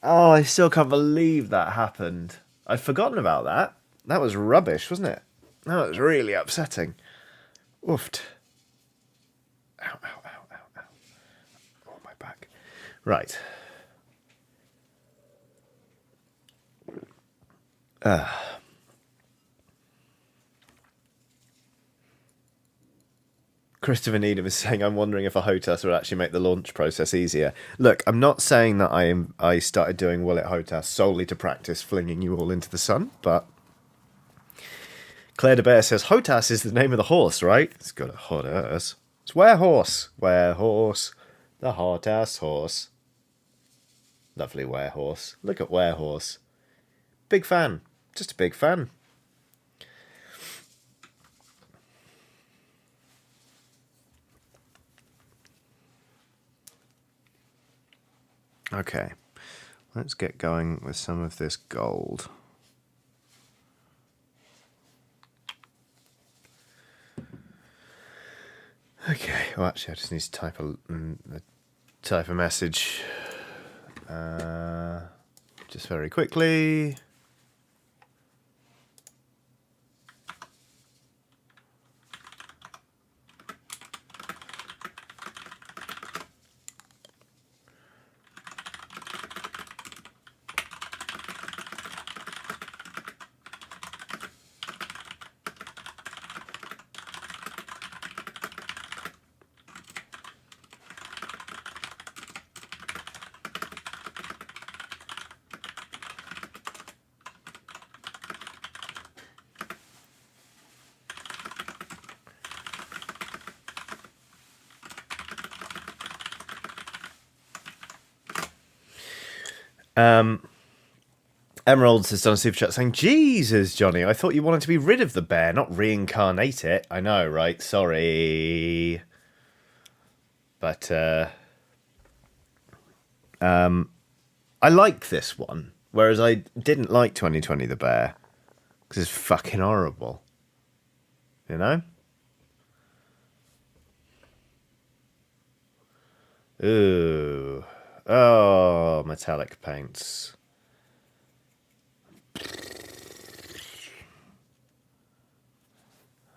Oh, I still can't believe that happened. I'd forgotten about that. That was rubbish, wasn't it? That was really upsetting. Oofed. Ow, ow, ow, ow, ow. Oh, my back. Right. Christopher Needham is saying, I'm wondering if a HOTAS would actually make the launch process easier. Look, I'm not saying that I started doing Will It HOTAS solely to practice flinging you all into the sun, but Claire de Bear says, HOTAS is the name of the horse, right? It's got a hot ass. It's Werehorse. Werehorse. The hot-ass horse. Lovely Werehorse. Look at Werehorse. Big fan. Just a big fan. Okay. Let's get going with some of this gold. Okay. Well, actually, I just need to type a message. Just very quickly. Emeralds has done a super chat saying, Jesus, Johnny, I thought you wanted to be rid of the bear, not reincarnate it. I know, right? Sorry. But, I like this one, whereas I didn't like 2020 the bear, because it's fucking horrible. You know? Ooh. Oh, metallic paints.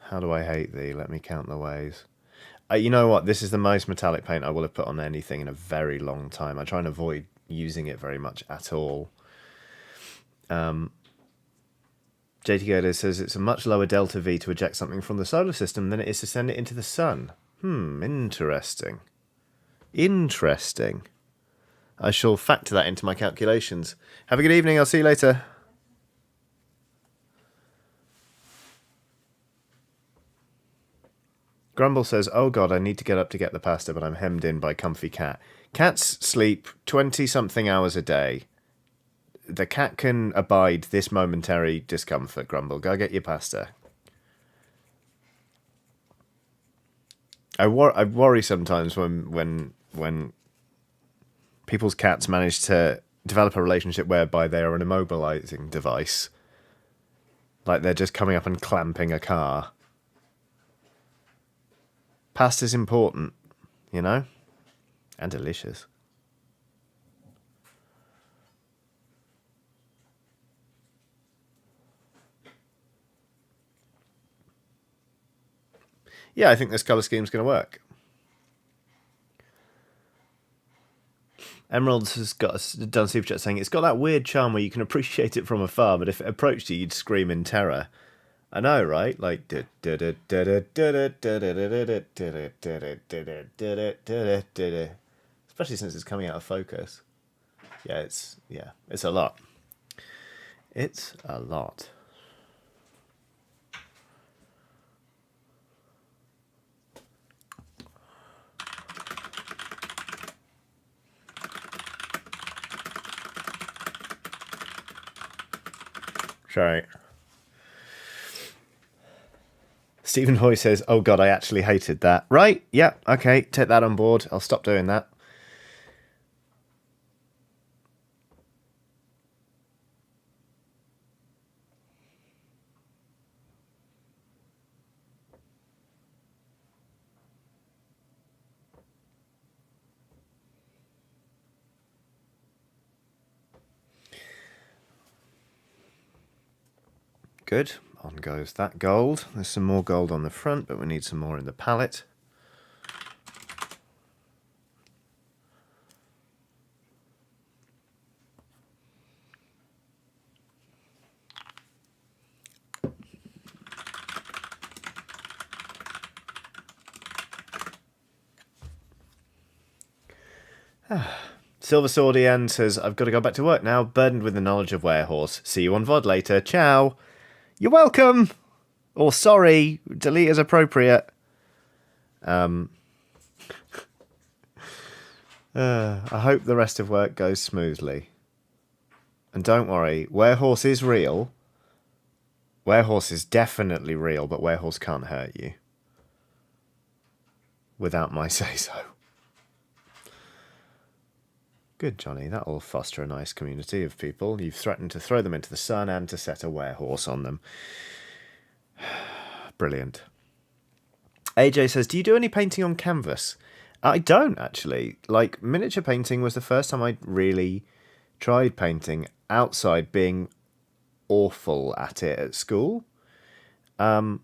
How do I hate thee? Let me count the ways. You know what? This is the most metallic paint I will have put on anything in a very long time. I try and avoid using it very much at all. JT Gerda says it's a much lower delta V to eject something from the solar system than it is to send it into the sun. Interesting. Interesting. I shall factor that into my calculations. Have a good evening. I'll see you later. Grumble says, oh God, I need to get up to get the pasta, but I'm hemmed in by comfy cat. Cats sleep 20-something hours a day. The cat can abide this momentary discomfort, Grumble. Go get your pasta. I worry sometimes when people's cats manage to develop a relationship whereby they are an immobilizing device. Like they're just coming up and clamping a car. Pasta's important, you know? And delicious. Yeah, I think this colour scheme's going to work. Emeralds has done super chat saying it's got that weird charm where you can appreciate it from afar, but if it approached you, you'd scream in terror. I know, right? Like, especially since it's coming out of focus. Yeah, it's a lot. It's a lot. Sorry. Stephen Hoy says, "Oh God, I actually hated that." Right? Yeah. Okay. Take that on board. I'll stop doing that. Good. On goes that gold. There's some more gold on the front, but we need some more in the palette. Silver Sword Ian says, "I've got to go back to work now, burdened with the knowledge of Werehorse. See you on VOD later. Ciao." You're welcome. Or sorry. Delete as appropriate. I hope the rest of work goes smoothly. And don't worry, Werehorse is real. Werehorse is definitely real, but Werehorse can't hurt you. Without my say-so. Good, Johnny. That'll foster a nice community of people. You've threatened to throw them into the sun and to set a Werehorse on them. Brilliant. AJ says, "Do you do any painting on canvas?" I don't, actually. Like, miniature painting was the first time I really tried painting outside, being awful at it at school. And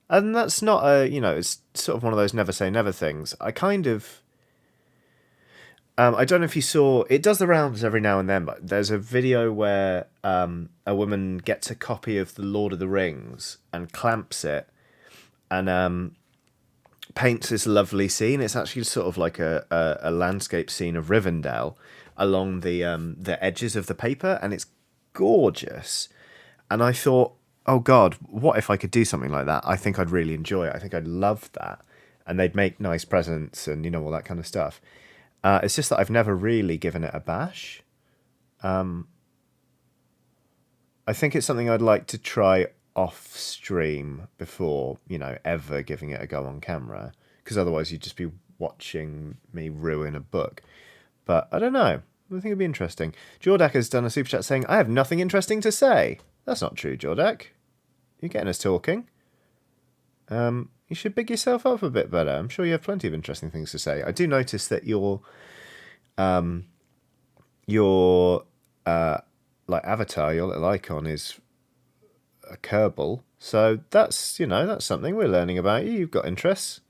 that's not it's sort of one of those never say never things. I kind of... I don't know if you saw... It does the rounds every now and then, but there's a video where a woman gets a copy of The Lord of the Rings and clamps it and paints this lovely scene. It's actually sort of like a landscape scene of Rivendell along the edges of the paper, and it's gorgeous. And I thought, oh God, what if I could do something like that? I think I'd really enjoy it. I think I'd love that. And they'd make nice presents and, all that kind of stuff. It's just that I've never really given it a bash. I think it's something I'd like to try off stream before, ever giving it a go on camera. Because otherwise you'd just be watching me ruin a book. But I don't know. I think it'd be interesting. Jordak has done a super chat saying, "I have nothing interesting to say." That's not true, Jordak. You're getting us talking. You should big yourself up a bit better. I'm sure you have plenty of interesting things to say. I do notice that your avatar, your little icon, is a Kerbal. So that's something we're learning about you. You've got interests.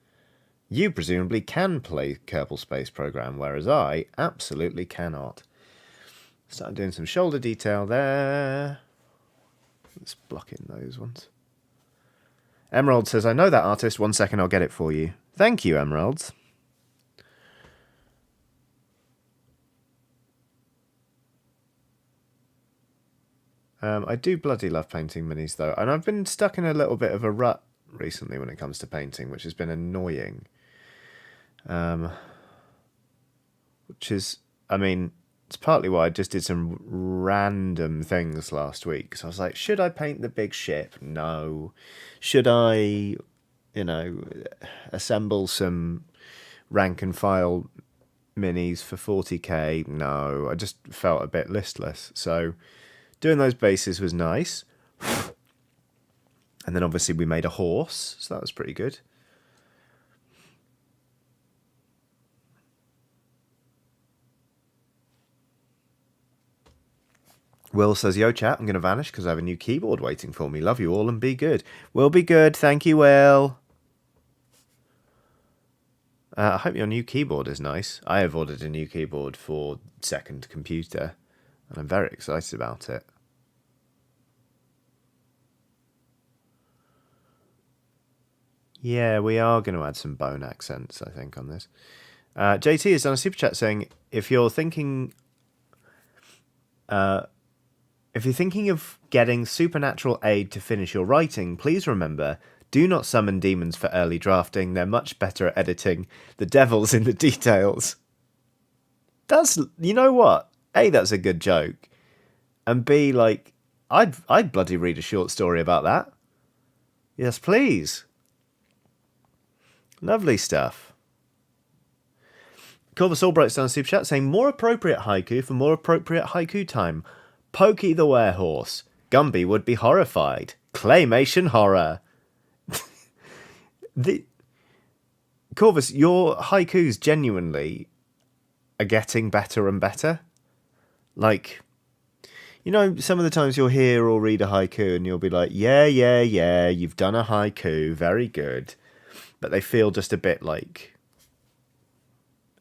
You presumably can play Kerbal Space Program, whereas I absolutely cannot. Start doing some shoulder detail there. Let's block in those ones. Emerald says, "I know that artist. 1 second, I'll get it for you." Thank you, Emeralds. I do bloody love painting minis, though. And I've been stuck in a little bit of a rut recently when it comes to painting, which has been annoying. Which is, it's partly why I just did some random things last week. So I was like, should I paint the big ship? No. Should I, assemble some rank and file minis for 40k? No. I just felt a bit listless. So doing those bases was nice. And then obviously we made a horse. So that was pretty good. Will says, "Yo, chat, I'm going to vanish because I have a new keyboard waiting for me. Love you all and be good." We'll be good. Thank you, Will. I hope your new keyboard is nice. I have ordered a new keyboard for second computer, and I'm very excited about it. Yeah, we are going to add some bone accents, I think, on this. JT has done a super chat saying, if you're thinking of getting supernatural aid to finish your writing, please remember, do not summon demons for early drafting. They're much better at editing. The devil's in the details. That's, you know what? A, that's a good joke. And B, like, I'd bloody read a short story about that. Yes, please. Lovely stuff. Corvus Albright's done a super chat saying, more appropriate haiku for more appropriate haiku time. Pokey the werehorse. Gumby would be horrified. Claymation horror. Corvus, your haikus genuinely are getting better and better. Like, you know, some of the times you'll hear or read a haiku and you'll be like, yeah, you've done a haiku, very good. But they feel just a bit like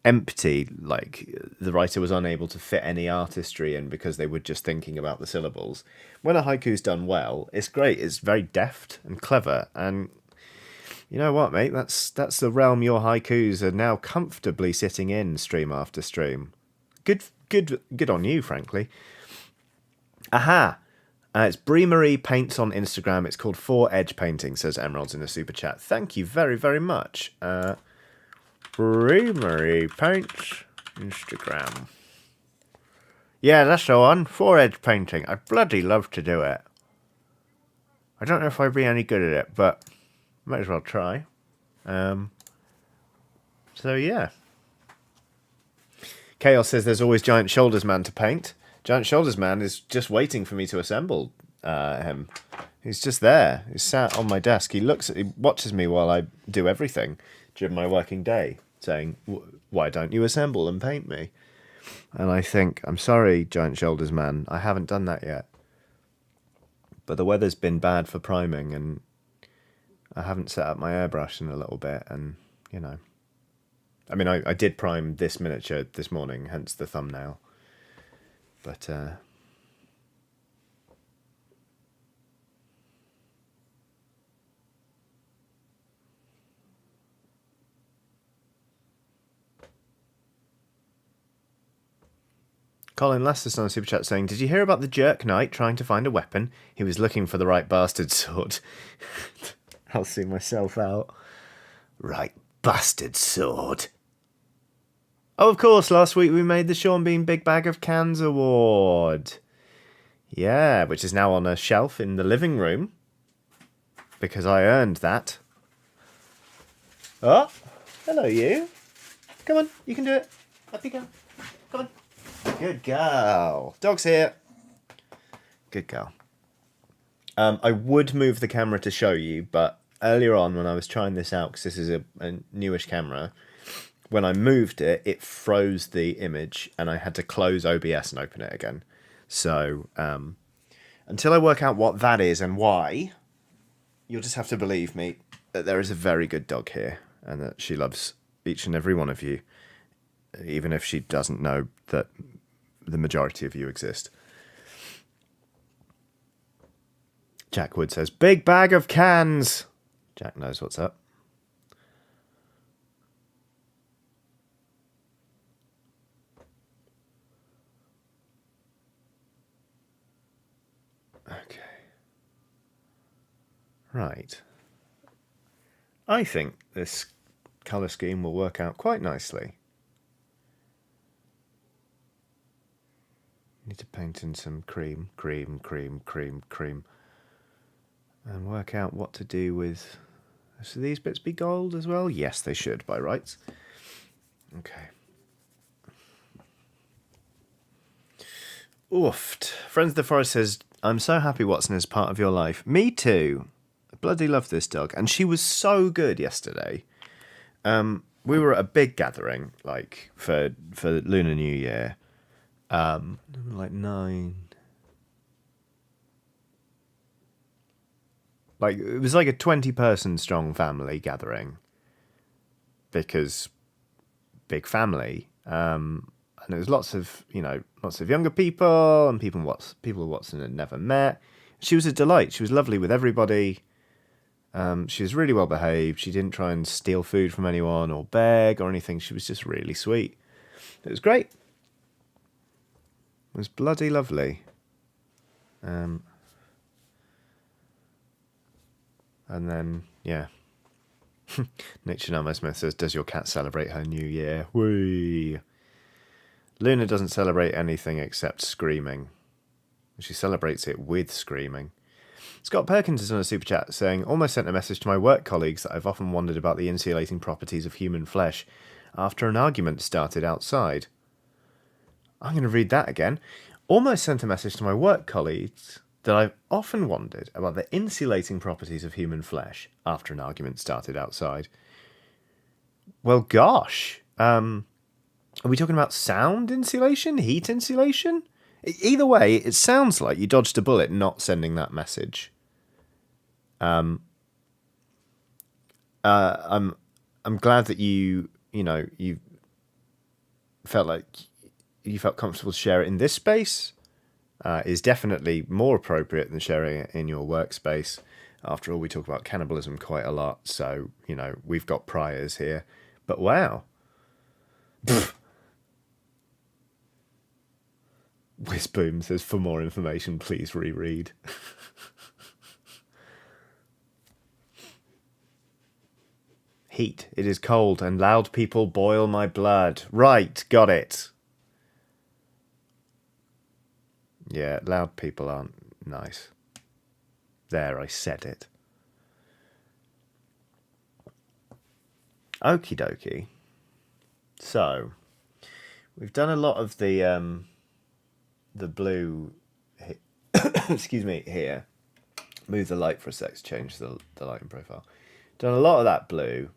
empty, like the writer was unable to fit any artistry in because they were just thinking about the syllables. When a haiku's done well, it's great. It's very deft and clever, and you know what, mate? That's the realm your haikus are now comfortably sitting in, stream after stream. Good on you, frankly. Aha! It's Brie Marie Paints on Instagram. It's called 4 Edge Painting, says Emeralds in a super chat. Thank you very, very much. Brie Marie Paints Instagram. Yeah, that's the one. 4 Edge Painting. I'd bloody love to do it. I don't know if I'd be any good at it, but might as well try. So, yeah. Chaos says there's always Giant Shoulders Man to paint. Giant Shoulders Man is just waiting for me to assemble him. He's just there. He's sat on my desk. He watches me while I do everything during my working day, saying, why don't you assemble and paint me? And I think, I'm sorry, Giant Shoulders Man, I haven't done that yet. But the weather's been bad for priming, and I haven't set up my airbrush in a little bit, and, you know. I mean, I did prime this miniature this morning, hence the thumbnail. But, Colin Lester's on a super chat saying, did you hear about the jerk knight trying to find a weapon? He was looking for the right bastard sword. I'll see myself out. Right bastard sword. Oh, of course, last week we made the Sean Bean Big Bag of Cans Award. Yeah, which is now on a shelf in the living room. Because I earned that. Oh, hello you. Come on, you can do it. Up you go. Come on. Good girl. Dog's here. Good girl. I would move the camera to show you, but earlier on when I was trying this out, because this is a newish camera, when I moved it, it froze the image and I had to close OBS and open it again. So until I work out what that is and why, you'll just have to believe me that there is a very good dog here and that she loves each and every one of you, even if she doesn't know that the majority of you exist. Jack Wood says, big bag of cans. Jack knows what's up. Okay. Right. I think this colour scheme will work out quite nicely. Need to paint in some cream, and work out what to do with... Should these bits be gold as well? Yes, they should, by rights. Okay. Oofed. Friends of the Forest says, I'm so happy Watson is part of your life. Me too. I bloody love this dog. And she was so good yesterday. We were at a big gathering, like, for Lunar New Year. Like 9... Like, it was like a 20-person strong family gathering. Because big family, and there was lots of younger people and people Watson had never met. She was a delight. She was lovely with everybody. She was really well behaved. She didn't try and steal food from anyone or beg or anything. She was just really sweet. It was great. It was bloody lovely. And then, yeah. Nick Shinama Smith says, does your cat celebrate her new year? Whee! Luna doesn't celebrate anything except screaming. She celebrates it with screaming. Scott Perkins is on a super chat saying, almost sent a message to my work colleagues that I've often wondered about the insulating properties of human flesh after an argument started outside. I'm going to read that again. Almost sent a message to my work colleagues that I've often wondered about the insulating properties of human flesh after an argument started outside. Well, gosh. Are we talking about sound insulation? Heat insulation? Either way, it sounds like you dodged a bullet not sending that message. I'm glad that you felt like you felt comfortable to share it in this space. Is definitely more appropriate than sharing it in your workspace. After all, we talk about cannibalism quite a lot, so, we've got priors here. But wow. Whizboom says, for more information, please reread. Heat. It is cold, and loud people boil my blood. Right, got it. Yeah, loud people aren't nice. There, I said it. Okie dokie. So, we've done a lot of the blue, excuse me, here. Move the light for a sec to change the lighting profile. Done a lot of that blue.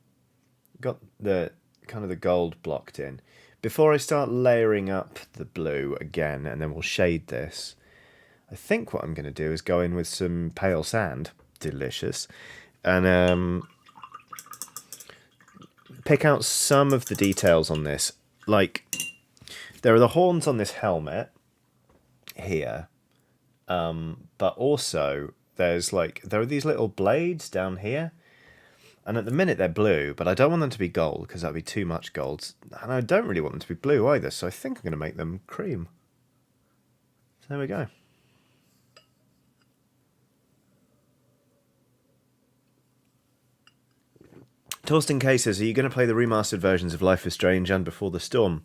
Got the kind of the gold blocked in. Before I start layering up the blue again, and then we'll shade this, I think what I'm going to do is go in with some pale sand. Delicious. And pick out some of the details on this. Like, there are the horns on this helmet here. But also, there are these little blades down here. And at the minute they're blue, but I don't want them to be gold because that'd be too much gold. And I don't really want them to be blue either, so I think I'm going to make them cream. So there we go. Torsten K says, are you going to play the remastered versions of Life is Strange and Before the Storm?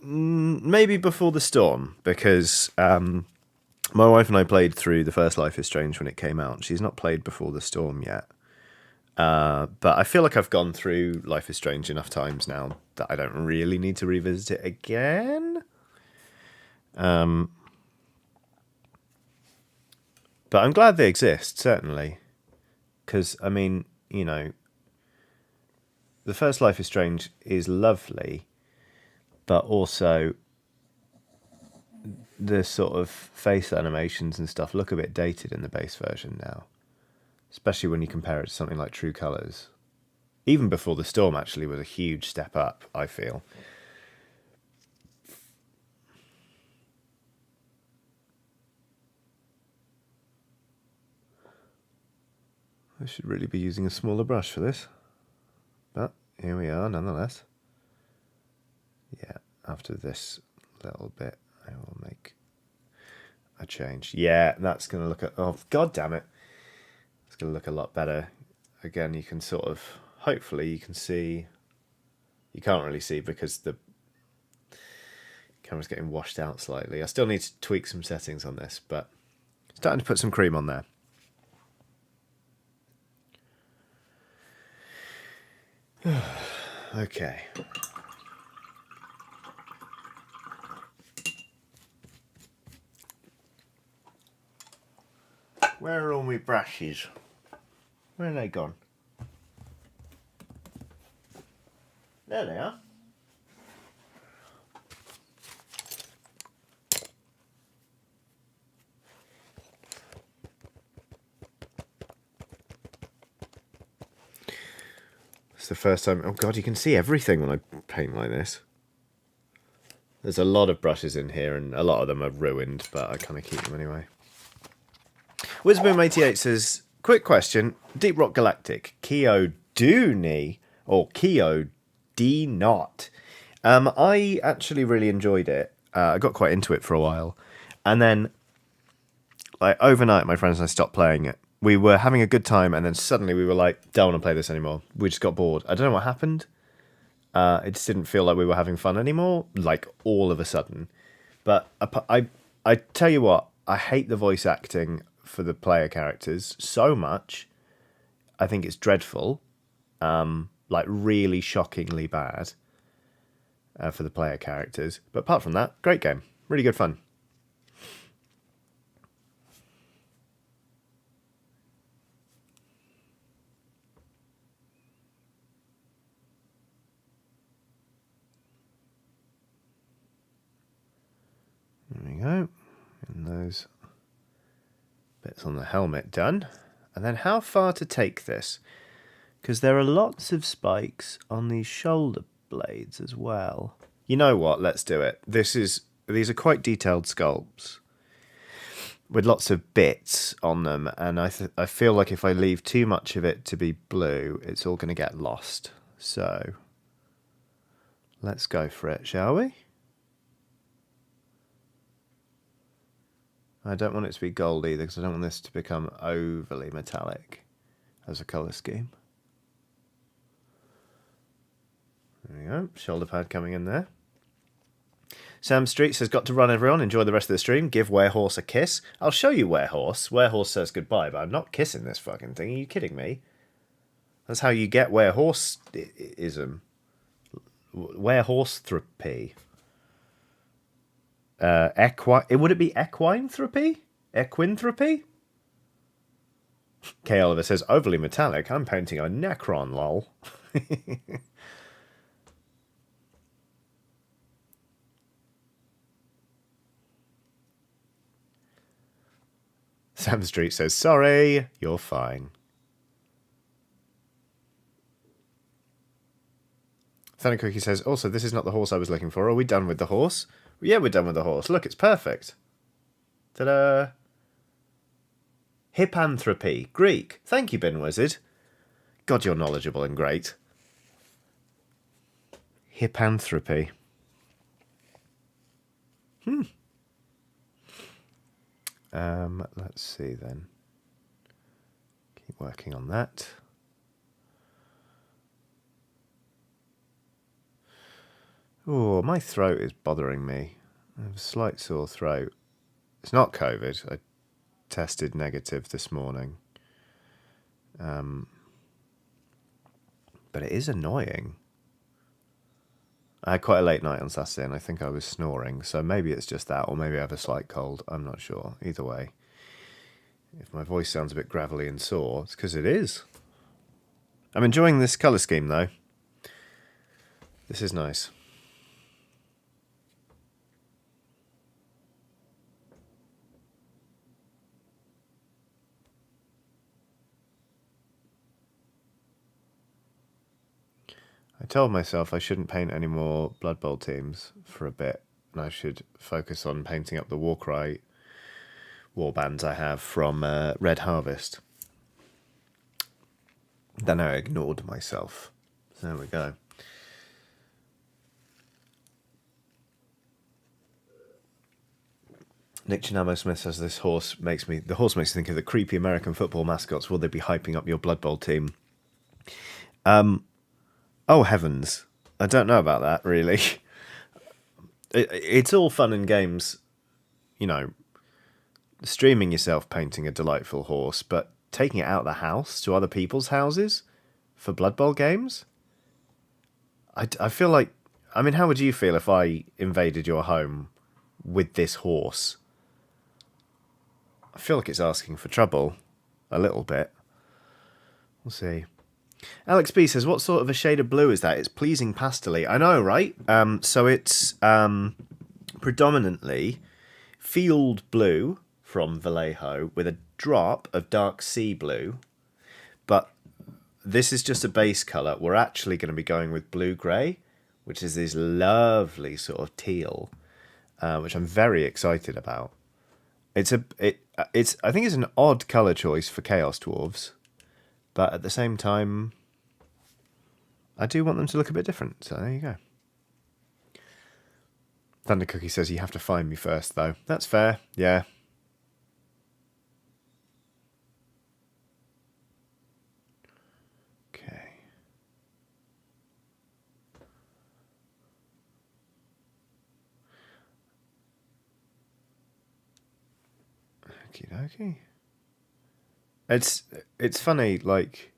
Maybe Before the Storm, because my wife and I played through the first Life is Strange when it came out. She's not played Before the Storm yet. But I feel like I've gone through Life is Strange enough times now that I don't really need to revisit it again. But I'm glad they exist, certainly. Because, I mean, the first Life is Strange is lovely, but also the sort of face animations and stuff look a bit dated in the base version now. Especially when you compare it to something like True Colours. Even Before the Storm actually was a huge step up, I feel. I should really be using a smaller brush for this. But here we are nonetheless. Yeah, after this little bit, I will make a change. Yeah, that's going to look... Oh, God damn it. It's going to look a lot better. Again, you can sort of... Hopefully you can see... You can't really see because the camera's getting washed out slightly. I still need to tweak some settings on this, but starting to put some cream on there. Okay. Where are all my brushes? Where are they gone? There they are. It's the first time... Oh, God, you can see everything when I paint like this. There's a lot of brushes in here, and a lot of them are ruined, but I kind of keep them anyway. Wisboom88 says, quick question. Deep Rock Galactic, Kyo Dooney, or Kyo D Not. I actually really enjoyed it. I got quite into it for a while. And then, like, overnight, my friends and I stopped playing it. We were having a good time, and then suddenly we were like, don't want to play this anymore. We just got bored. I don't know what happened. It just didn't feel like we were having fun anymore, like, all of a sudden. But I tell you what, I hate the voice acting for the player characters so much. I think it's dreadful. Like, really shockingly bad for the player characters. But apart from that, great game. Really good fun. There we go. And those bits on the helmet done. And then how far to take this? Because there are lots of spikes on these shoulder blades as well. You know what? Let's do it. These are quite detailed sculpts with lots of bits on them, and I feel like if I leave too much of it to be blue, it's all going to get lost. So let's go for it, shall we? I don't want it to be gold either, because I don't want this to become overly metallic as a colour scheme. There we go, shoulder pad coming in there. Sam Street says, got to run everyone, enjoy the rest of the stream, give Werehorse a kiss. I'll show you Werehorse. Werehorse says goodbye, but I'm not kissing this fucking thing. Are you kidding me? That's how you get Werehorse-ism. Werehorse-therapy. Would it be equine-therapy? Equine-therapy? K. Oliver says, overly metallic. I'm painting a Necron, lol. Sam Street says, sorry, you're fine. Thana Cookie says, also, this is not the horse I was looking for. Are we done with the horse? Well, yeah, we're done with the horse. Look, it's perfect. Ta-da! Hipanthropy, Greek. Thank you, Bin Wizard. God, you're knowledgeable and great. Hipanthropy. Let's see then. Keep working on that. Oh, my throat is bothering me. I have a slight sore throat. It's not COVID. I tested negative this morning. But it is annoying. I had quite a late night on Saturday and I think I was snoring, so maybe it's just that, or maybe I have a slight cold. I'm not sure. Either way, if my voice sounds a bit gravelly and sore, it's because it is. I'm enjoying this colour scheme, though. This is nice. I told myself I shouldn't paint any more Blood Bowl teams for a bit, and I should focus on painting up the Warcry warbands I have from Red Harvest. Then I ignored myself. There we go. Nick Chinamo Smith says the horse makes me think of the creepy American football mascots. Will they be hyping up your Blood Bowl team? Oh, heavens. I don't know about that, really. It's all fun and games, you know, streaming yourself painting a delightful horse, but taking it out of the house to other people's houses for Blood Bowl games? I feel like... I mean, how would you feel if I invaded your home with this horse? I feel like it's asking for trouble. A little bit. We'll see. Alex B says, what sort of a shade of blue is that? It's pleasing pastely. I know, right? So it's predominantly field blue from Vallejo with a drop of dark sea blue. But this is just a base colour. We're actually going to be going with blue-grey, which is this lovely sort of teal, which I'm very excited about. I think it's an odd colour choice for Chaos Dwarves, but at the same time, I do want them to look a bit different, so there you go. Thunder Cookie says you have to find me first, though. That's fair, yeah. Okay. Okie dokie. It's funny, like,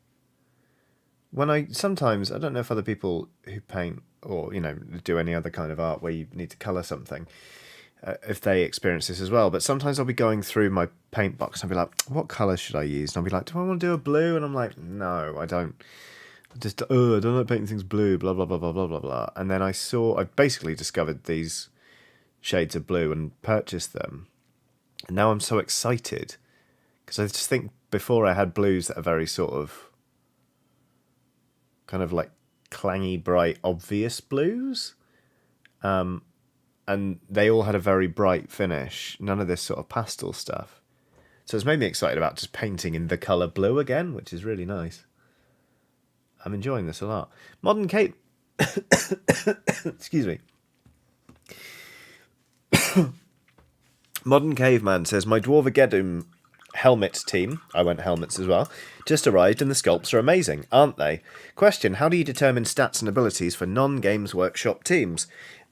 when sometimes, I don't know if other people who paint or, do any other kind of art where you need to colour something, if they experience this as well, but sometimes I'll be going through my paint box and I'll be like, what colour should I use? And I'll be like, do I want to do a blue? And I'm like, no, I don't. I don't like painting things blue, blah, blah, blah, blah, blah, blah, blah. And then I basically discovered these shades of blue and purchased them. And now I'm so excited because I just think before I had blues that are very sort of kind of like clangy, bright, obvious blues. And they all had a very bright finish. None of this sort of pastel stuff. So it's made me excited about just painting in the colour blue again, which is really nice. I'm enjoying this a lot. Modern Cape... Excuse me. Modern Caveman says, my Dwarvageddon helmet team, I went helmets as well, just arrived and the sculpts are amazing, aren't they? Question, how do you determine stats and abilities for non-Games Workshop teams?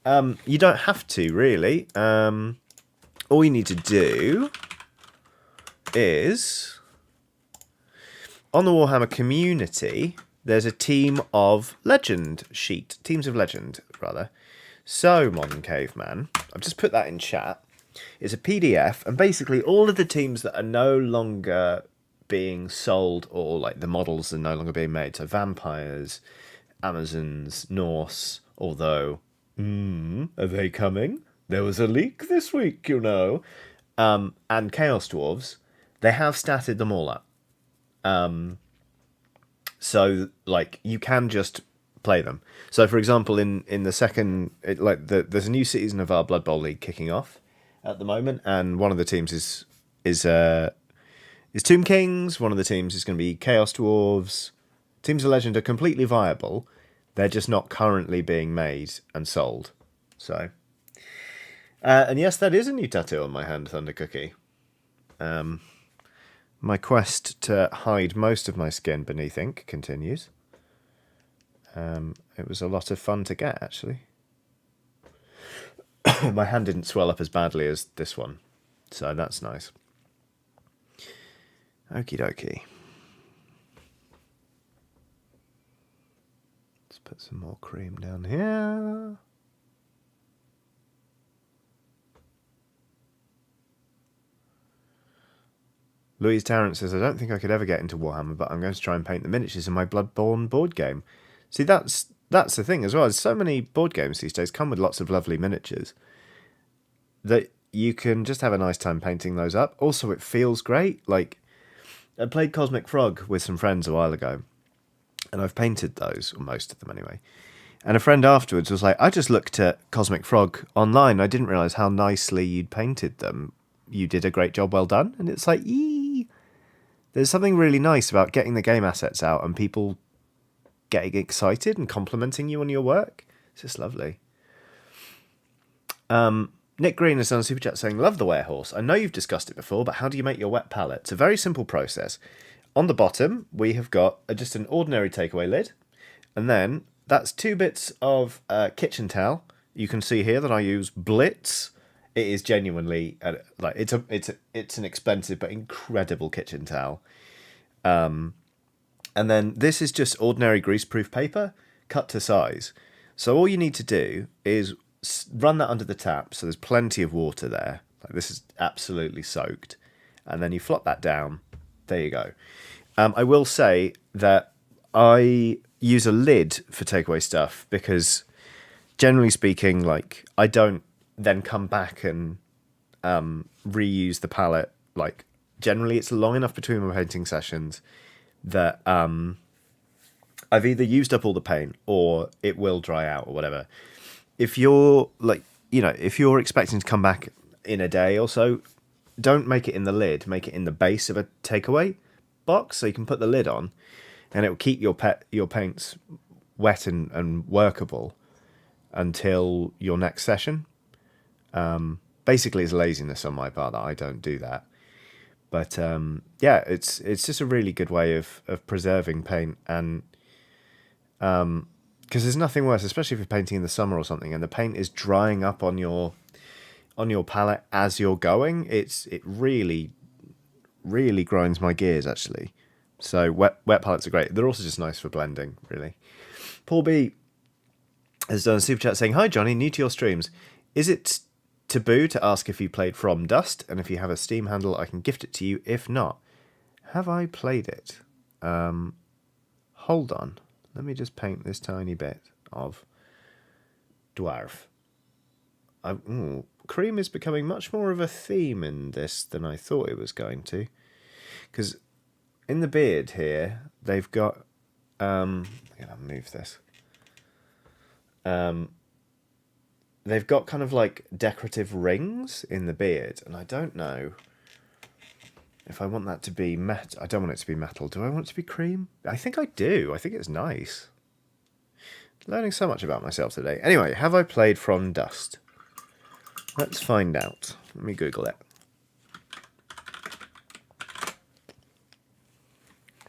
You don't have to, really. All you need to do is, on the Warhammer community, there's a team of legend sheet. Teams of legend, rather. So, Modern Caveman, I've just put that in chat. It's a PDF, and basically all of the teams that are no longer being sold, or like the models are no longer being made, so vampires, Amazons, Norse, although, are they coming? There was a leak this week, and Chaos Dwarves, they have statted them all up. So, like, you can just play them. So, for example, in the second, there's a new season of our Blood Bowl League kicking off at the moment, and one of the teams is Tomb Kings. One of the teams is going to be Chaos Dwarves. Teams of Legend are completely viable. They're just not currently being made and sold. So, and yes, that is a new tattoo on my hand, Thunder Cookie. My quest to hide most of my skin beneath ink continues. It was a lot of fun to get, actually. My hand didn't swell up as badly as this one, so that's nice. Okie dokie. Let's put some more cream down here. Louise Tarrant says, I don't think I could ever get into Warhammer, but I'm going to try and paint the miniatures in my Bloodborne board game. See, that's the thing as well. There's so many board games these days come with lots of lovely miniatures that you can just have a nice time painting those up. Also, it feels great. Like, I played Cosmic Frog with some friends a while ago, and I've painted those, or most of them anyway. And a friend afterwards was like, I just looked at Cosmic Frog online. I didn't realise how nicely you'd painted them. You did a great job, well done. And it's like, there's something really nice about getting the game assets out and people getting excited and complimenting you on your work. It's just lovely. Nick Green has done a super chat saying, love the Werehorse. I know you've discussed it before, but how do you make your wet palette? It's a very simple process. On the bottom, we have got just an ordinary takeaway lid. And then that's 2 bits of kitchen towel. You can see here that I use Blitz. It is genuinely, it's an expensive but incredible kitchen towel. And then this is just ordinary greaseproof paper, cut to size. So all you need to do is run that under the tap, so there's plenty of water there. Like, this is absolutely soaked. And then you flop that down. There you go. I will say that I use a lid for takeaway stuff because, generally speaking, like, I don't then come back and reuse the palette. Like, generally it's long enough between my painting sessions that I've either used up all the paint or it will dry out or whatever. If you're like, if you're expecting to come back in a day or so, don't make it in the lid. Make it in the base of a takeaway box so you can put the lid on, and it will keep your paints wet and workable until your next session. Basically, it's laziness on my part that I don't do that. But yeah, it's just a really good way of preserving paint, and because there's nothing worse, especially if you're painting in the summer or something, and the paint is drying up on your palette as you're going. It really grinds my gears actually. So wet palettes are great. They're also just nice for blending, really. Paul B has done a super chat saying, "Hi Johnny, new to your streams. Is it taboo to ask if you played From Dust? And if you have a Steam handle, I can gift it to you. If not, have I played it? Hold on. Let me just paint this tiny bit of dwarf. Cream is becoming much more of a theme in this than I thought it was going to. Because in the beard here, they've got... I'm going to move this. They've got kind of like decorative rings in the beard, and I don't know if I want that to be metal. I don't want it to be metal. Do I want it to be cream? I think I do. I think it's nice. Learning so much about myself today. Anyway, have I played From Dust? Let's find out. Let me Google it.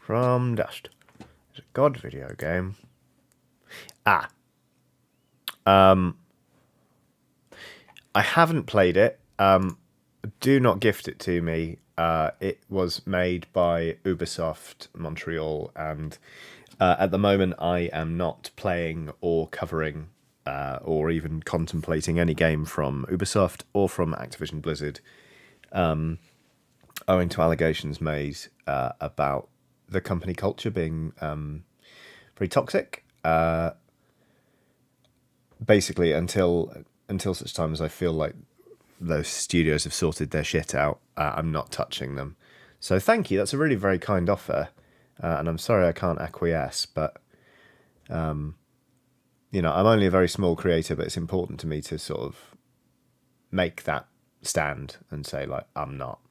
From Dust. It's a God video game. I haven't played it. Do not gift it to me. It was made by Ubisoft Montreal, and at the moment I am not playing or covering or even contemplating any game from Ubisoft or from Activision Blizzard, owing to allegations made about the company culture being very toxic. Basically, until such time as I feel like those studios have sorted their shit out, I'm not touching them. So thank you. That's a really very kind offer, and I'm sorry I can't acquiesce. But I'm only a very small creator, but it's important to me to sort of make that stand and say, like, I'm not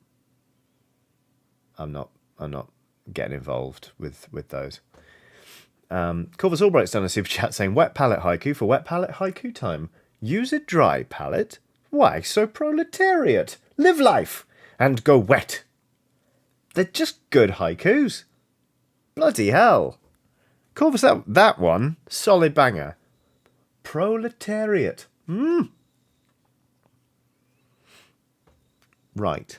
getting involved with those. Corvus Albright's done a super chat saying, "Wet palette haiku for wet palette haiku time. Use a dry palette? Why so proletariat? Live life and go wet." They're just good haikus. Bloody hell. Corvus, that one, solid banger. Proletariat. Right.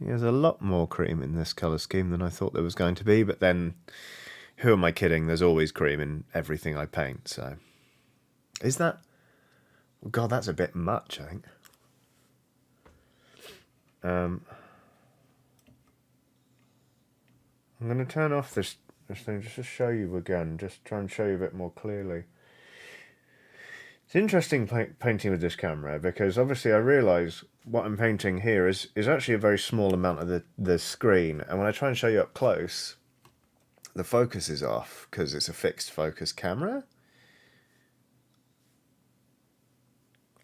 There's a lot more cream in this colour scheme than I thought there was going to be, but then, who am I kidding? There's always cream in everything I paint, so... Is that... Oh God, that's a bit much, I think. I'm going to turn off this thing just to show you again, just try and show you a bit more clearly. It's interesting painting with this camera, because obviously I realise what I'm painting here is actually a very small amount of the screen, and when I try and show you up close, the focus is off because it's a fixed focus camera.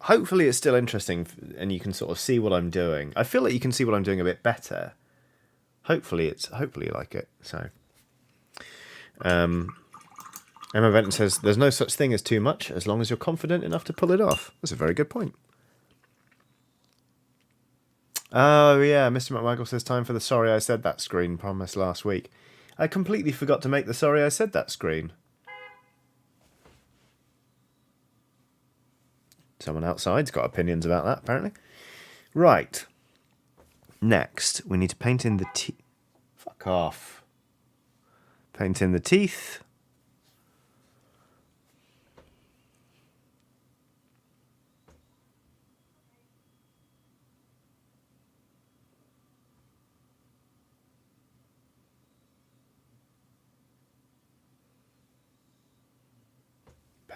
Hopefully it's still interesting and you can sort of see what I'm doing. I feel like you can see what I'm doing a bit better. Hopefully you like it. So Emma Benton says, "There's no such thing as too much as long as you're confident enough to pull it off." That's a very good point. Oh yeah, Mr. McMichael says, "Time for the sorry I said that screen promised last week." I completely forgot to make the sorry I said that screen. Someone outside's got opinions about that, apparently. Right. Next, we need to paint in the teeth. Fuck off. Paint in the teeth.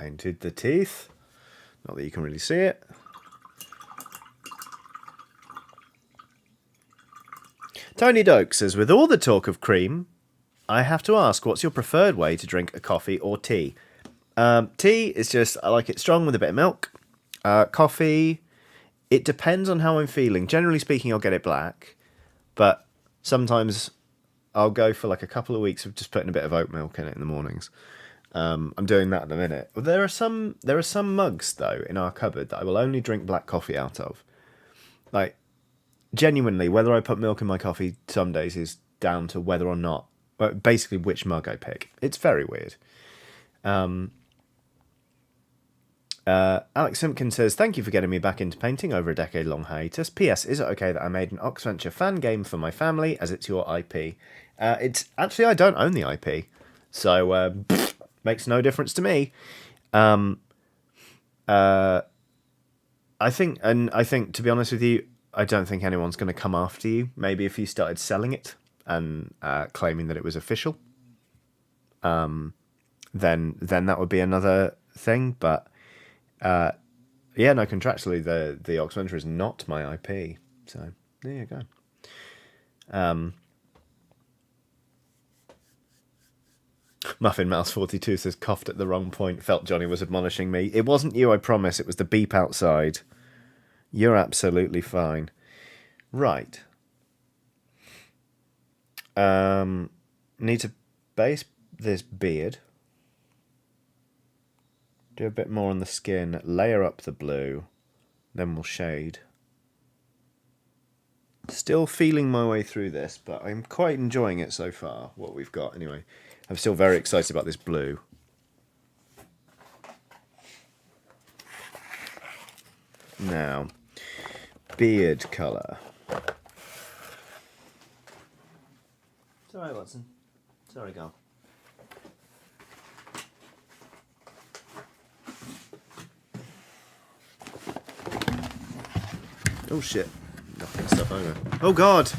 painted the teeth. Not that you can really see it. Tony Doak says, with all the talk of cream, I have to ask, what's your preferred way to drink a coffee or tea? Tea is just, I like it strong with a bit of milk. Coffee, it depends on how I'm feeling. Generally speaking, I'll get it black. But sometimes I'll go for like a couple of weeks of just putting a bit of oat milk in it in the mornings. I'm doing that in a minute. There are some mugs, though, in our cupboard that I will only drink black coffee out of. Like, genuinely, whether I put milk in my coffee some days is down to whether or not, but basically which mug I pick. It's very weird. Alex Simpkins says, thank you for getting me back into painting over a decade-long hiatus. P.S. Is it okay that I made an Oxventure fan game for my family as it's your IP? It's actually, I don't own the IP, so makes no difference to me. I think, to be honest with you, I don't think anyone's going to come after you. Maybe if you started selling it and claiming that it was official, then that would be another thing. But yeah, no, contractually, the Oxventure is not my IP. So there you go. Muffin Mouse 42 says, coughed at the wrong point, felt Johnny was admonishing me. It wasn't you, I promise. It was the beep outside. You're absolutely fine. Right. Need to base this beard. Do a bit more on the skin. Layer up the blue. Then we'll shade. Still feeling my way through this, but I'm quite enjoying it so far, what we've got anyway. I'm still very excited about this blue. Now, beard colour. It's alright, Watson. Sorry, girl. Oh shit. Knocking stuff over. Oh god!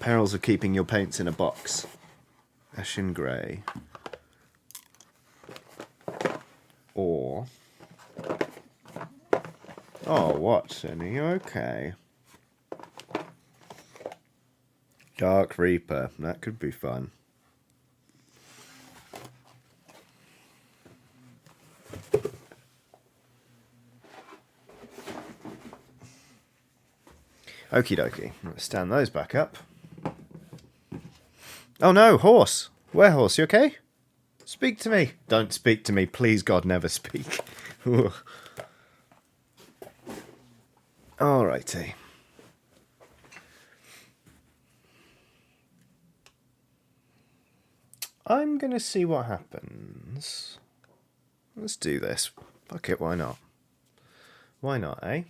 Perils of keeping your paints in a box. Ashen grey. Or... oh, Watson, are you okay? Dark Reaper. That could be fun. Okie dokie. Let's stand those back up. Oh no, horse. Where, horse? You okay? Speak to me. Don't speak to me. Please, God, never speak. Alrighty. I'm going to see what happens. Let's do this. Fuck it, why not? Why not, eh?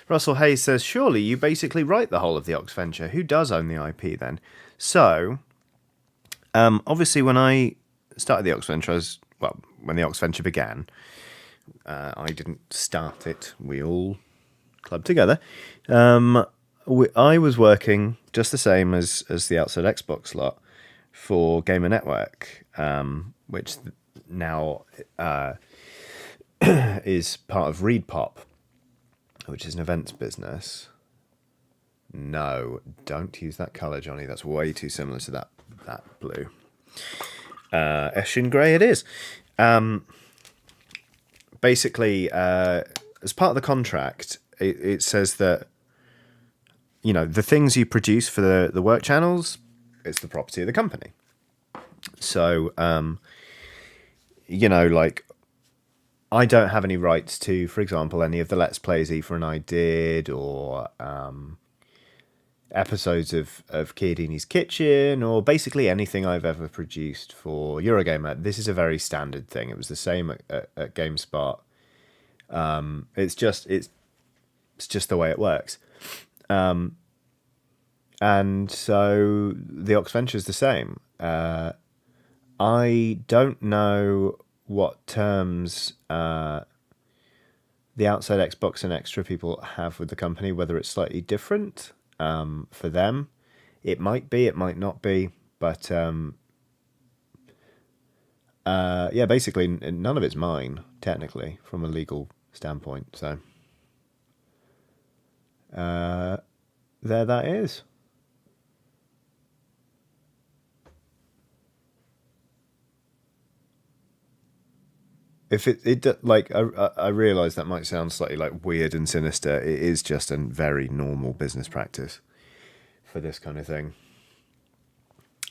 Russell Hayes says, surely you basically write the whole of the Oxventure. Who does own the IP then? So, obviously when I started the Oxventure, when the Oxventure began, I didn't start it. We all clubbed together. I was working just the same as the Outside Xbox lot for Gamer Network, which now is part of ReadPop, which is an events business. No, don't use that colour, Johnny. That's way too similar to that blue. Ashen grey it is. Basically, as part of the contract, it says that, you know, the things you produce for the work channels, it's the property of the company. So, you know, like, I don't have any rights to, for example, any of the Let's Plays Aoife and I did, or episodes of Chiodini's Kitchen, or basically anything I've ever produced for Eurogamer. This is a very standard thing. It was the same at GameSpot. It's just the way it works. And so the Oxventure is the same. I don't know what terms the Outside Xbox and Extra people have with the company, whether it's slightly different. for them. It might be, it might not be, but yeah, basically none of it's mine, technically, from a legal standpoint. So there that is. If it like, I realise that might sound slightly like weird and sinister. It is just a very normal business practice for this kind of thing.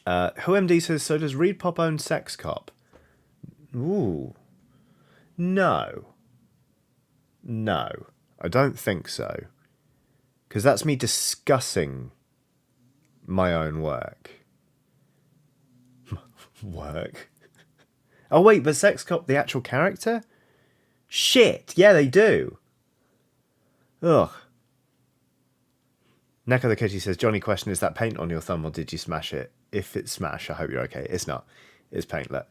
WhoMD says, so does Reed Pop own Sex Cop? Ooh. No. No. I don't think so. Because that's me discussing my own work. Work? Oh, wait, but Sex Cop, the actual character? Shit, yeah, they do. Ugh. Neko the Kitty says, Johnny question, is that paint on your thumb or did you smash it? If it's smash, I hope you're okay. It's not. It's paintlet.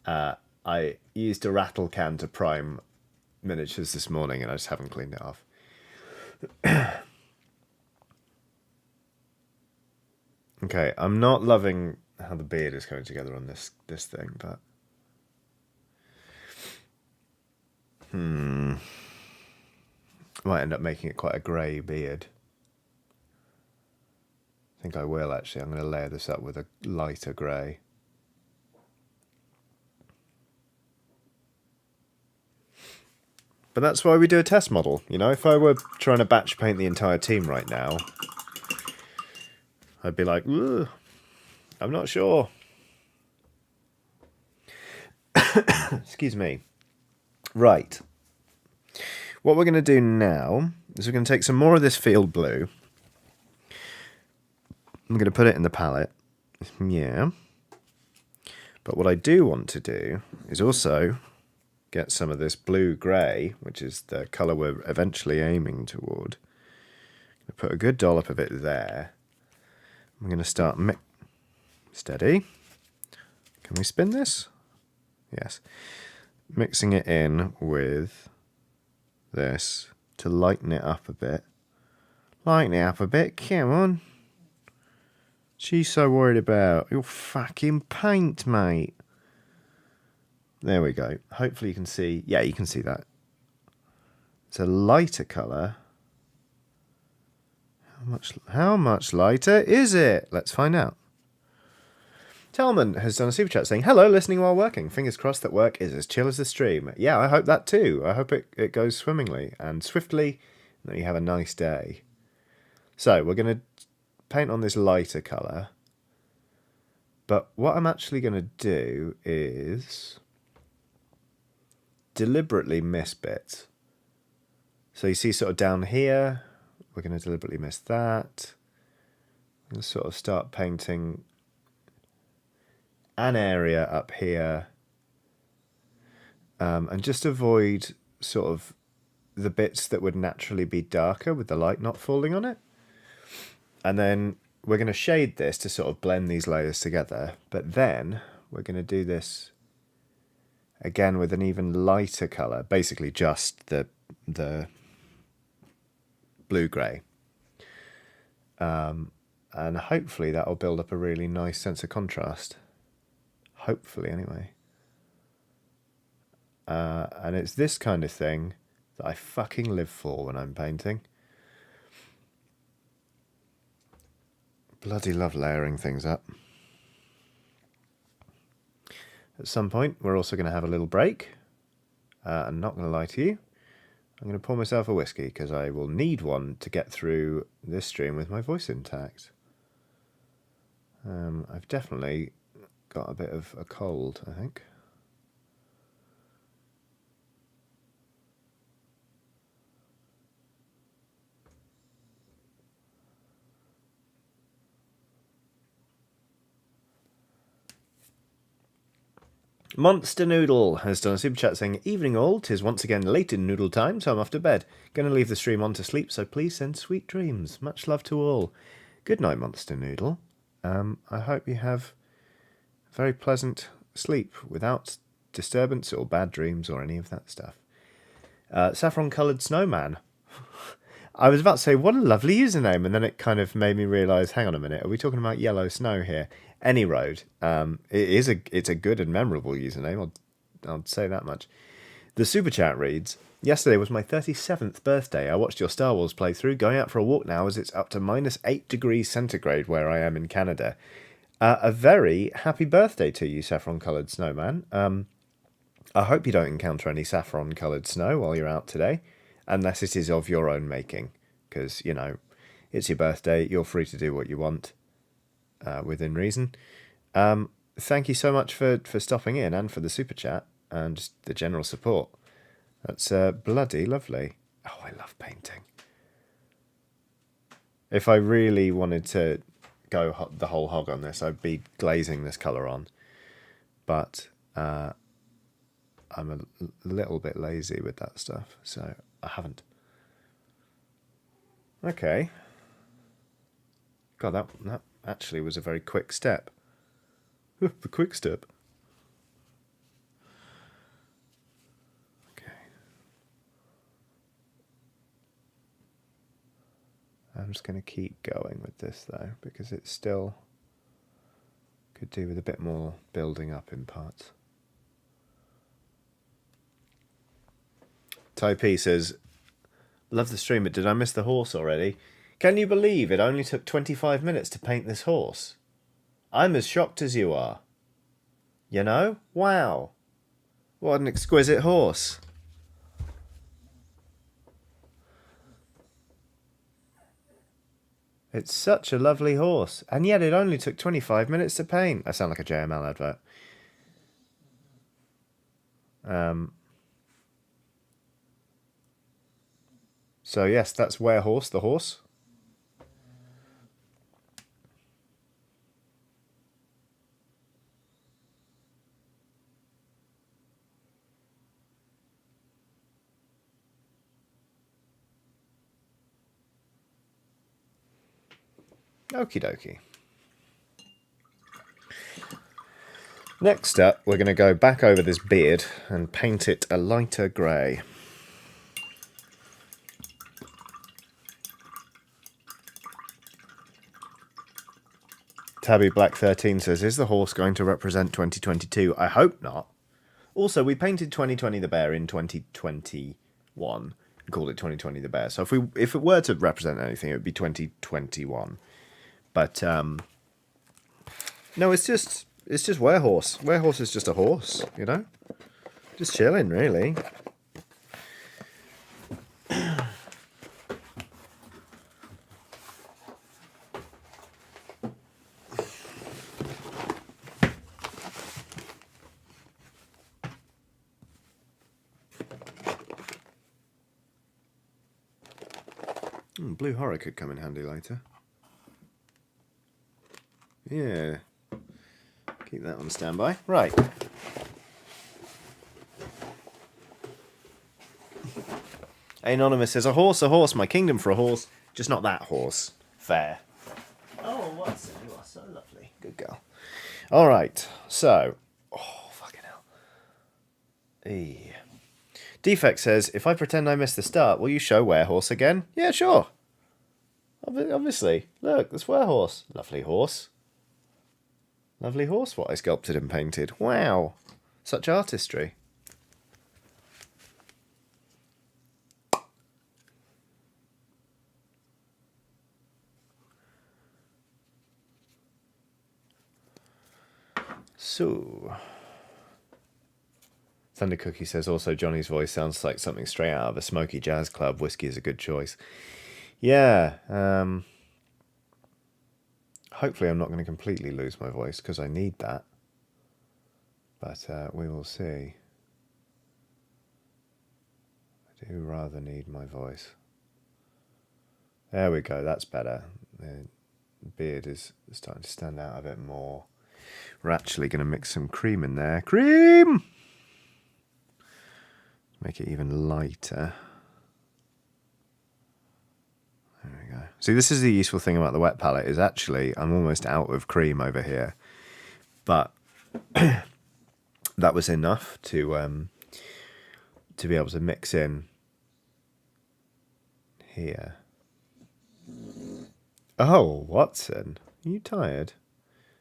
I used a rattle can to prime miniatures this morning and I just haven't cleaned it off. Okay, I'm not loving how the beard is coming together on this thing, but... Might end up making it quite a grey beard. I think I will, actually. I'm going to layer this up with a lighter grey. But that's why we do a test model. You know, if I were trying to batch paint the entire team right now, I'd be like, ugh, I'm not sure. Excuse me. Right. What we're going to do now is we're going to take some more of this field blue. I'm going to put it in the palette. Yeah. But what I do want to do is also get some of this blue-grey, which is the colour we're eventually aiming toward. Put a good dollop of it there. I'm going to start steady. Can we spin this? Yes. Mixing it in with this to lighten it up a bit. Lighten it up a bit, come on. She's so worried about your fucking paint, mate. There we go. Hopefully you can see. Yeah, you can see that. It's a lighter colour. How much lighter is it? Let's find out. Telman has done a super chat saying, hello, listening while working. Fingers crossed that work is as chill as the stream. Yeah, I hope that too. I hope it goes swimmingly and swiftly, and that you have a nice day. So, we're going to paint on this lighter colour. But what I'm actually going to do is deliberately miss bits. So you see sort of down here, we're going to deliberately miss that. And sort of start painting an area up here. And just avoid sort of the bits that would naturally be darker with the light not falling on it. And then we're going to shade this to sort of blend these layers together. But then we're going to do this again with an even lighter colour. Basically just the blue-grey. And hopefully that will build up a really nice sense of contrast. Hopefully, anyway. And it's this kind of thing that I fucking live for when I'm painting. Bloody love layering things up. At some point, we're also going to have a little break. I'm not going to lie to you. I'm going to pour myself a whiskey because I will need one to get through this stream with my voice intact. I've definitely got a bit of a cold, I think. Monster Noodle has done a super chat saying, evening all, 'tis once again late in noodle time, so I'm off to bed. Gonna leave the stream on to sleep, so please send sweet dreams. Much love to all. Good night, Monster Noodle. I hope you have a very pleasant sleep without disturbance or bad dreams or any of that stuff. Saffron-coloured snowman. I was about to say, what a lovely username, and then it kind of made me realise, hang on a minute, are we talking about yellow snow here? Any road. It's a good and memorable username, I'll say that much. The super chat reads, yesterday was my 37th birthday. I watched your Star Wars playthrough. Going out for a walk now as it's up to -8 degrees centigrade where I am in Canada. A very happy birthday to you, saffron-coloured snowman. I hope you don't encounter any saffron-coloured snow while you're out today, unless it is of your own making, because, you know, it's your birthday. You're free to do what you want within reason. Thank you so much for stopping in and for the super chat and just the general support. That's bloody lovely. Oh, I love painting. If I really wanted to go the whole hog on this, I'd be glazing this colour on. But I'm a little bit lazy with that stuff, so I haven't. Okay. God, that actually was a very quick step. The quick step. Okay. I'm just going to keep going with this, though, because it still could do with a bit more building up in parts. Type says, love the stream, but did I miss the horse already? Can you believe it only took 25 minutes to paint this horse? I'm as shocked as you are. You know? Wow. What an exquisite horse. It's such a lovely horse, and yet it only took 25 minutes to paint. I sound like a JML advert. So yes, that's Werehorse, the horse. Okie dokie. Next up, we're going to go back over this beard and paint it a lighter grey. Tabby Black 13 says, is the horse going to represent 2022? I hope not. Also, we painted 2020 the bear in 2021 and called it 2020 the bear. So if it were to represent anything, it would be 2021. But no, it's just Werehorse. Werehorse is just a horse, you know? Just chilling, really. Blue Horror could come in handy later. Yeah. Keep that on standby. Right. Anonymous says, a horse, my kingdom for a horse. Just not that horse. Fair. Oh, what's you are so lovely. Good girl. All right. So. Oh, fucking hell. Eee. Defect says, if I pretend I missed the start, will you show Werehorse again? Yeah, sure. Obviously. Look, that's Werehorse. Lovely horse. Lovely horse, what I sculpted and painted. Wow. Such artistry. So. Thunder Cookie says, also Johnny's voice sounds like something straight out of a smoky jazz club. Whiskey is a good choice. Yeah. Hopefully I'm not going to completely lose my voice because I need that. But we will see. I do rather need my voice. There we go, that's better. The beard is starting to stand out a bit more. We're actually going to mix some cream in there. Cream! Make it even lighter. There we go. See, this is the useful thing about the wet palette, is actually I'm almost out of cream over here. But that was enough to be able to mix in here. Oh, Watson, are you tired?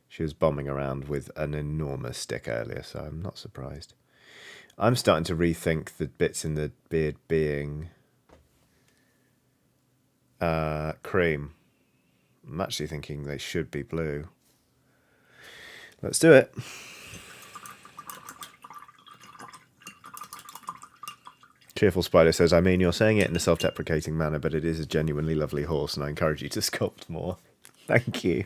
She was bombing around with an enormous stick earlier, so I'm not surprised. I'm starting to rethink the bits in the beard being cream. I'm actually thinking they should be blue. Let's do it. Cheerful Spider says, I mean, you're saying it in a self-deprecating manner, but it is a genuinely lovely horse, and I encourage you to sculpt more. Thank you.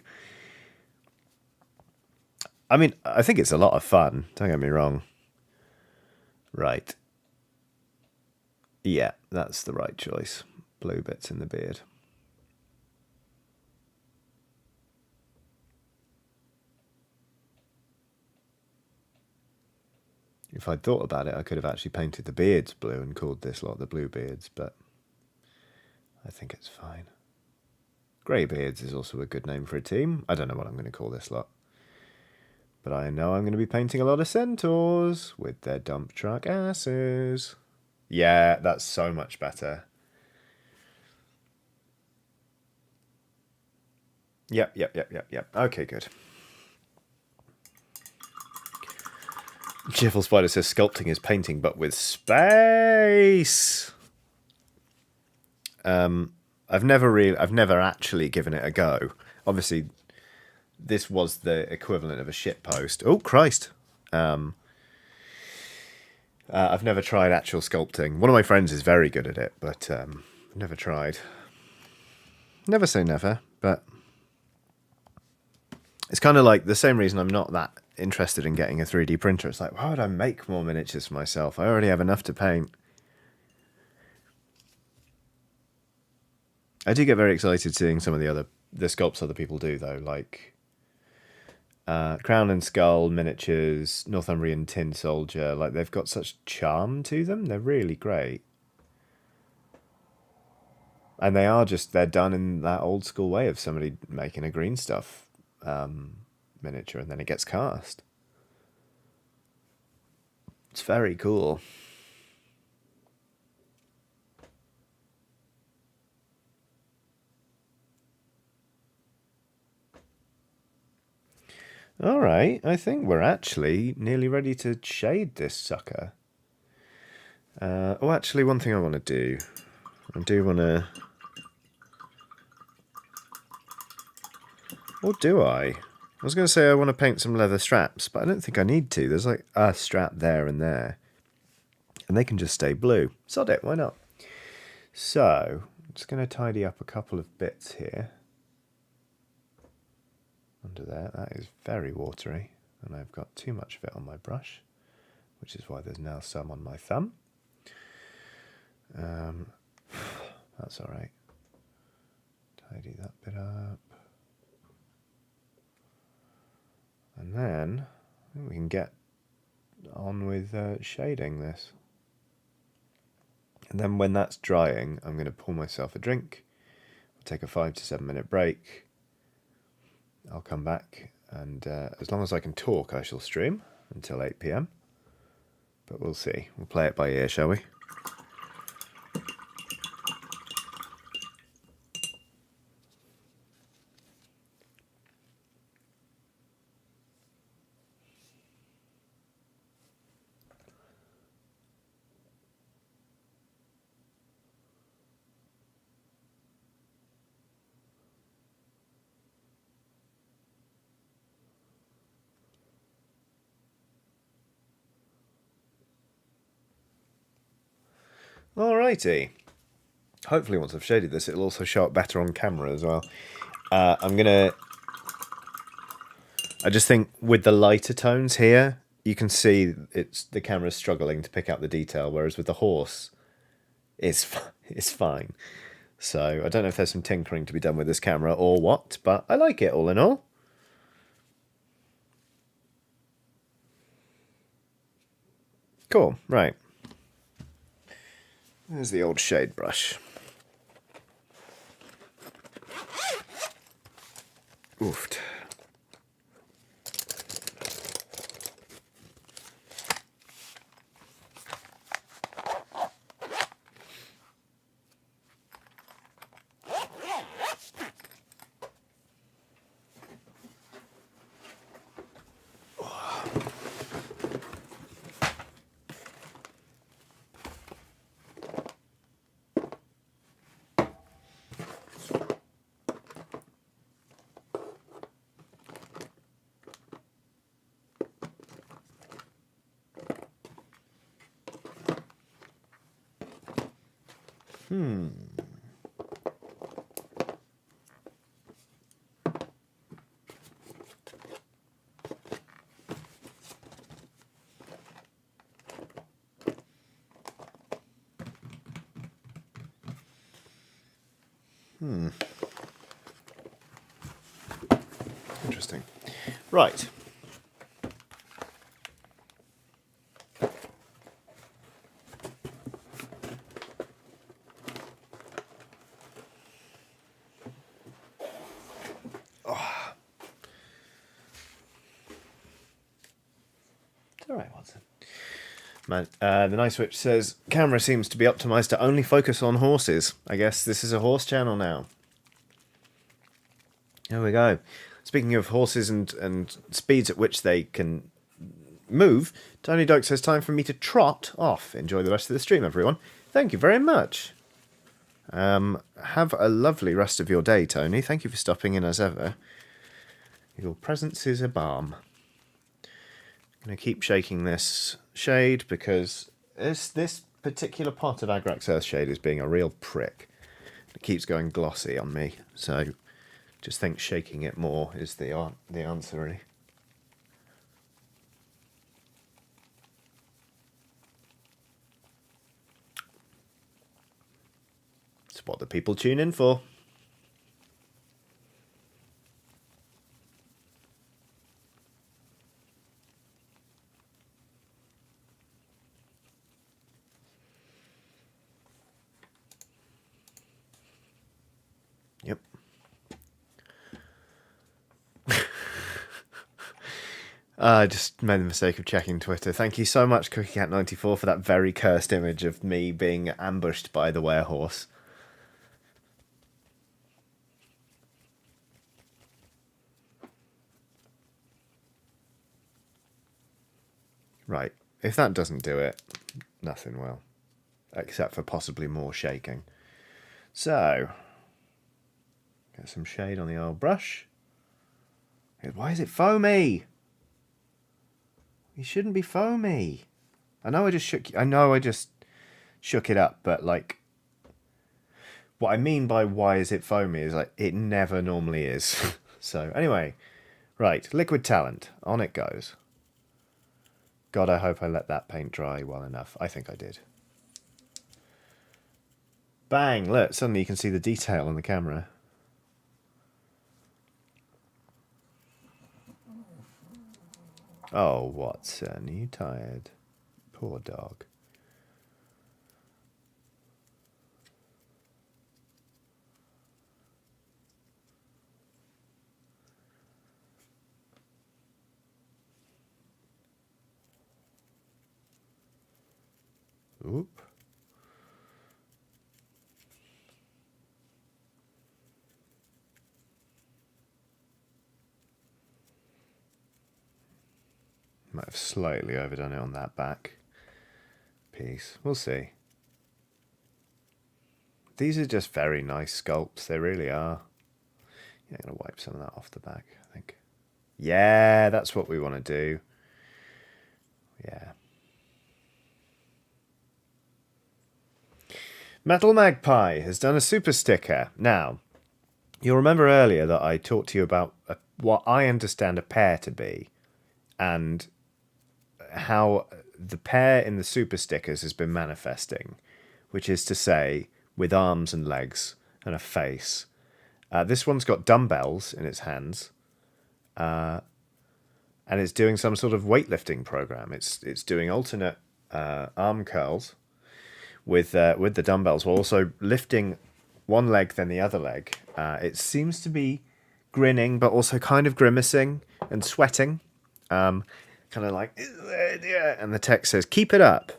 I mean, I think it's a lot of fun. Don't get me wrong. Right. Yeah, that's the right choice. Blue bits in the beard. If I'd thought about it, I could have actually painted the beards blue and called this lot the blue beards, but I think it's fine. Grey beards is also a good name for a team. I don't know what I'm going to call this lot. But I know I'm going to be painting a lot of centaurs with their dump truck asses. Yeah, that's so much better. Yep. Okay, good. Cheerful Spider says sculpting is painting, but with space. I've never actually given it a go. Obviously, this was the equivalent of a shit post. Oh, Christ. I've never tried actual sculpting. One of my friends is very good at it, but never tried. Never say never, but it's kind of like the same reason I'm not that interested in getting a 3D printer. It's like, why would I make more miniatures for myself? I already have enough to paint. I do get very excited seeing some of the sculpts other people do, though, like Crown and Skull miniatures, Northumbrian Tin Soldier. Like, they've got such charm to them. They're really great. And they're done in that old school way of somebody making a green stuff miniature and then it gets cast. It's very cool. All right, I think we're actually nearly ready to shade this sucker. Actually, one thing I want to do, I do want to... Or do I? I was going to say I want to paint some leather straps, but I don't think I need to. There's like a strap there and there. And they can just stay blue. Sod it, why not? So, I'm just going to tidy up a couple of bits here. Under there, that is very watery. And I've got too much of it on my brush, which is why there's now some on my thumb. That's alright. Tidy that bit up. And then we can get on with shading this. And then when that's drying, I'm going to pour myself a drink. I'll take a 5 to 7 minute break. I'll come back, and as long as I can talk, I shall stream until 8 PM. But we'll see. We'll play it by ear, shall we? Alrighty. Hopefully once I've shaded this, it'll also show up better on camera as well. I just think with the lighter tones here, you can see the camera's struggling to pick out the detail, whereas with the horse, it's fine. So I don't know if there's some tinkering to be done with this camera or what, but I like it all in all. Cool, right. There's the old shade brush. Oofed. Interesting. Right. It's all right, Watson. Man, the Night Switch says, camera seems to be optimized to only focus on horses. I guess this is a horse channel now. There we go. Speaking of horses and speeds at which they can move, Tony Doak says, time for me to trot off. Enjoy the rest of the stream, everyone. Thank you very much. Have a lovely rest of your day, Tony. Thank you for stopping in as ever. Your presence is a balm. I'm going to keep shaking this shade because this particular part of Agrax Earthshade is being a real prick. It keeps going glossy on me, so just think shaking it more is the answer, really. It's what the people tune in for. Yep. I just made the mistake of checking Twitter. Thank you so much, CookieCat94, for that very cursed image of me being ambushed by the werehorse. Right. If that doesn't do it, nothing will. Except for possibly more shaking. So, get some shade on the old brush. Why is it foamy? You shouldn't be foamy. I know I just shook it up, but like, what I mean by why is it foamy is like it never normally is. So anyway, right, liquid talent, on it goes. God, I hope I let that paint dry well enough. I think I did. Bang! Look, suddenly you can see the detail on the camera. Oh, Watson, are you tired? Poor dog. Oop. Might have slightly overdone it on that back piece. We'll see. These are just very nice sculpts. They really are. Yeah, I'm going to wipe some of that off the back, I think. Yeah, that's what we want to do. Yeah. Metal Magpie has done a super sticker. Now, you'll remember earlier that I talked to you about what I understand a pear to be, and how the pear in the super stickers has been manifesting, which is to say, with arms and legs and a face. This one's got dumbbells in its hands, and it's doing some sort of weightlifting program. It's doing alternate arm curls with the dumbbells, while also lifting one leg then the other leg. It seems to be grinning, but also kind of grimacing and sweating, kind of like, and the text says, "Keep it up,"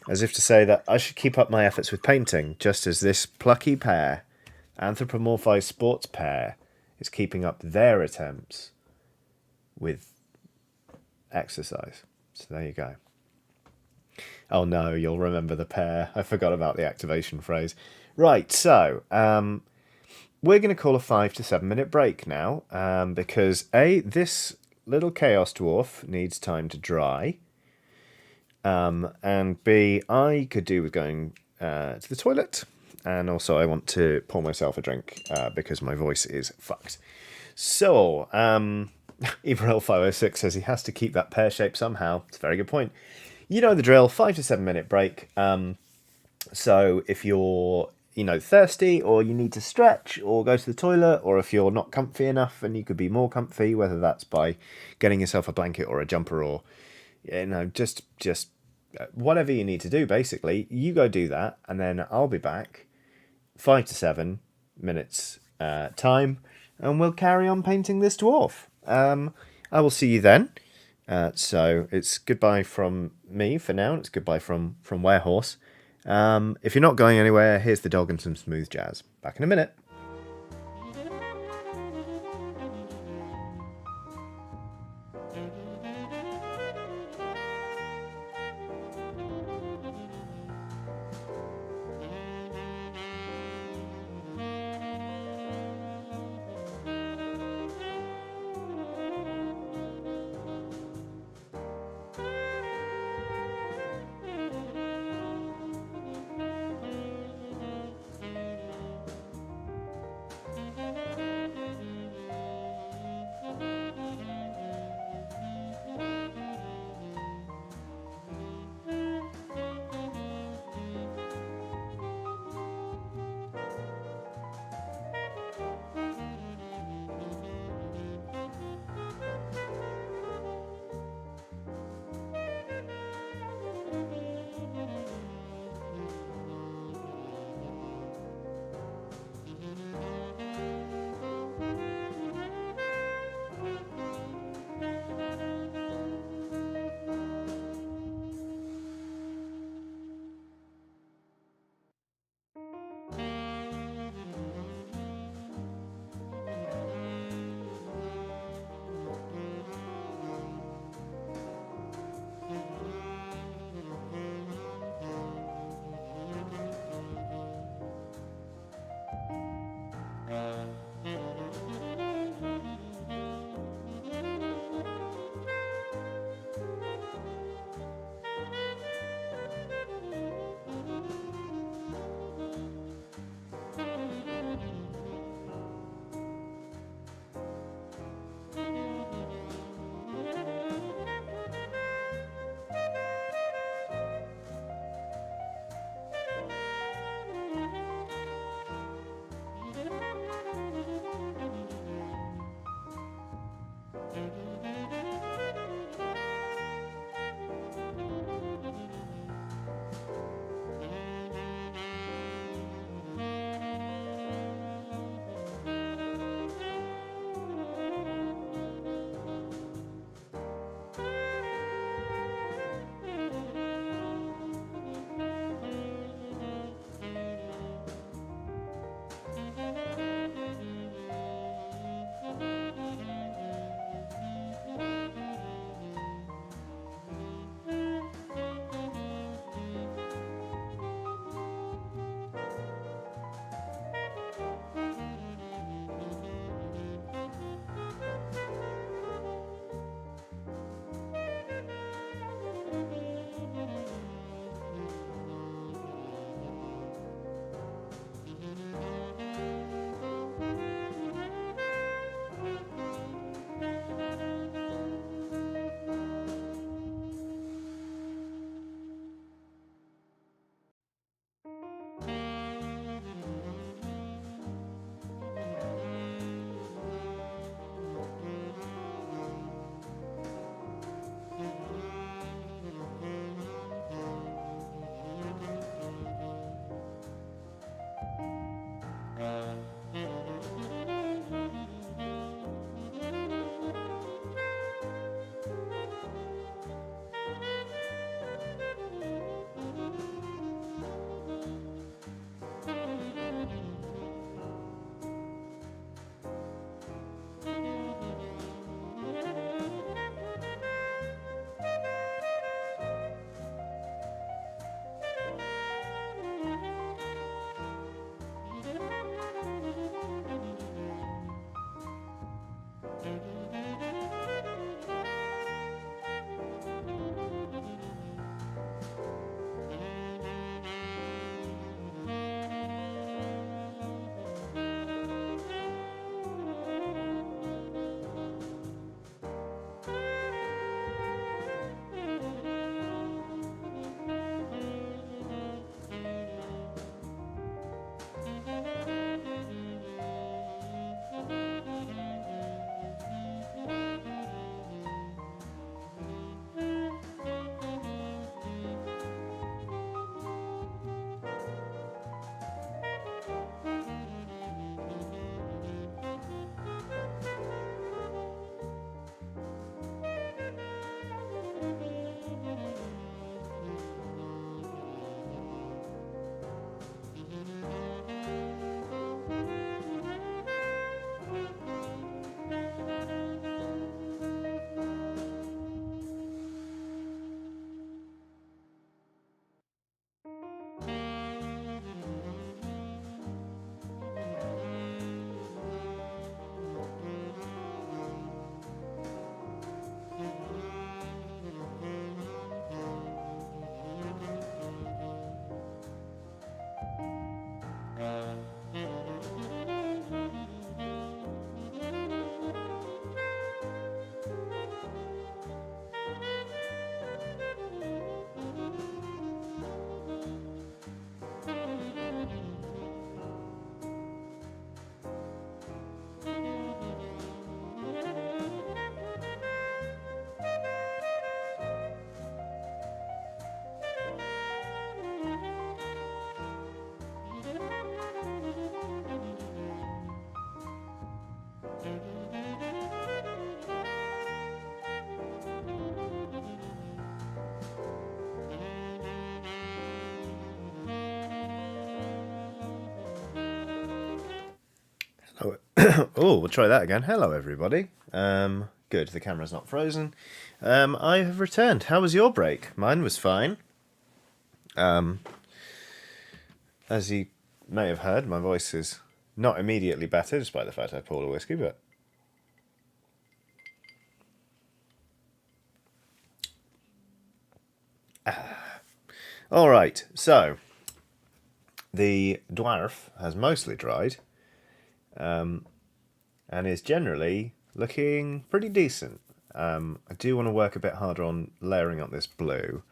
as if to say that I should keep up my efforts with painting, just as this plucky pair, anthropomorphized sports pair, is keeping up their attempts with exercise. So there you go. Oh no, you'll remember the pair. I forgot about the activation phrase. Right, so we're going to call a 5 to 7 minute break now, because A, this little chaos dwarf needs time to dry, and B, I could do with going to the toilet, And also I want to pour myself a drink because my voice is fucked. So, Eberl506 says he has to keep that pear shape somehow. It's a very good point. You know the drill, 5 to 7 minute break. So if you're, thirsty, or you need to stretch or go to the toilet, or if you're not comfy enough and you could be more comfy, whether that's by getting yourself a blanket or a jumper, or just whatever you need to do, basically, you go do that, and then I'll be back 5 to 7 minutes time, and we'll carry on painting this dwarf. I will see you then. So it's goodbye from me for now. It's goodbye from Warehorse. If you're not going anywhere, here's the dog and some smooth jazz. Back in a minute. Oh, we'll try that again. Hello, everybody. Good, the camera's not frozen. I have returned. How was your break? Mine was fine. As you may have heard, my voice is not immediately better, despite the fact I poured a whiskey, but... Alright, so... The dwarf has mostly dried, and is generally looking pretty decent. I do want to work a bit harder on layering up this blue.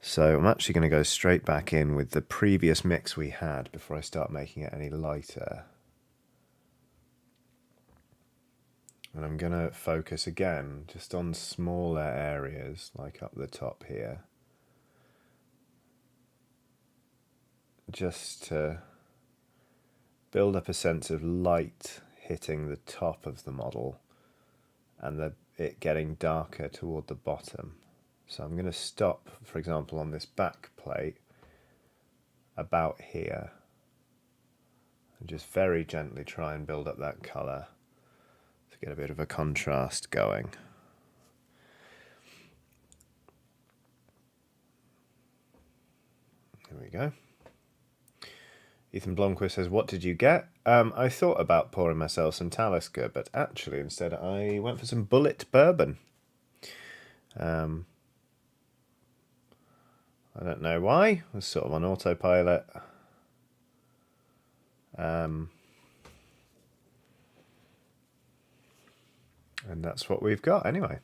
So I'm actually going to go straight back in with the previous mix we had before I start making it any lighter. And I'm going to focus again just on smaller areas, like up the top here. Just to build up a sense of light hitting the top of the model and it getting darker toward the bottom. So I'm going to stop, for example, on this back plate about here and just very gently try and build up that colour to get a bit of a contrast going. There we go. Ethan Blomquist says, what did you get? I thought about pouring myself some Talisker, but actually instead I went for some Bullet Bourbon. I don't know why. It was sort of on autopilot. And that's what we've got anyway.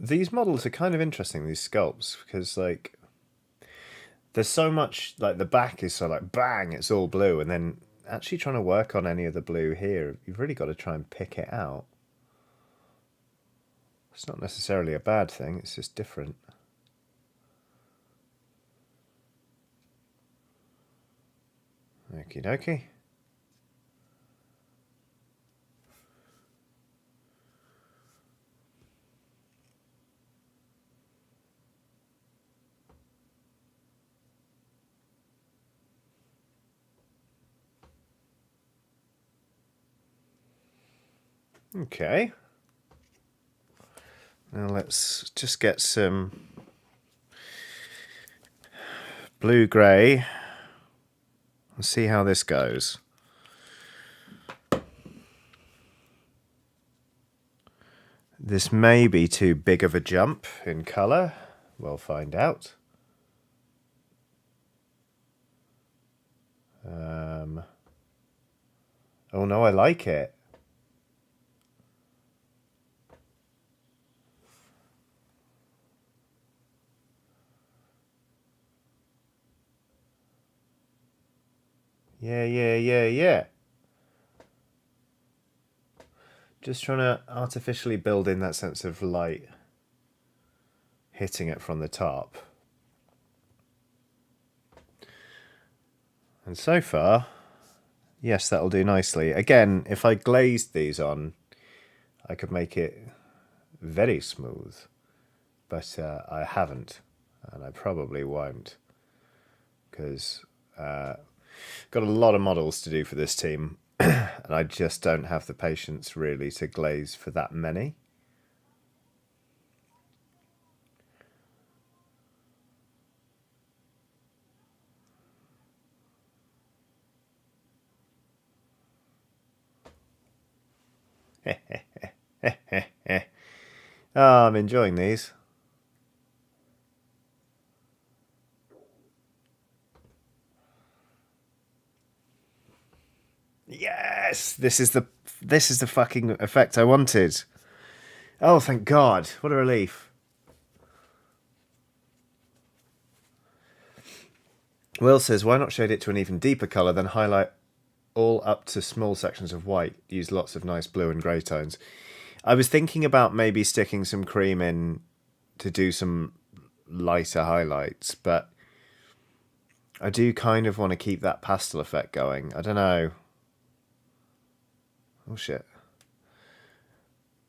These models are kind of interesting, these sculpts, because like there's so much, like the back is so like bang, it's all blue, and then actually trying to work on any of the blue here, you've really got to try and pick it out. It's not necessarily a bad thing, it's just different. Okie dokie. Okay. Now let's just get some blue-grey and see how this goes. This may be too big of a jump in colour. We'll find out. Oh no, I like it. Yeah. Just trying to artificially build in that sense of light hitting it from the top. And so far, yes, that'll do nicely. Again, if I glazed these on, I could make it very smooth. But I haven't, and I probably won't, because got a lot of models to do for this team, and I just don't have the patience really to glaze for that many. Oh, I'm enjoying these. Yes, this is the fucking effect I wanted. Oh, thank God! What a relief. Will says, why not shade it to an even deeper colour, then highlight all up to small sections of white? Use lots of nice blue and grey tones. I was thinking about maybe sticking some cream in to do some lighter highlights, but I do kind of want to keep that pastel effect going. I don't know. Oh shit.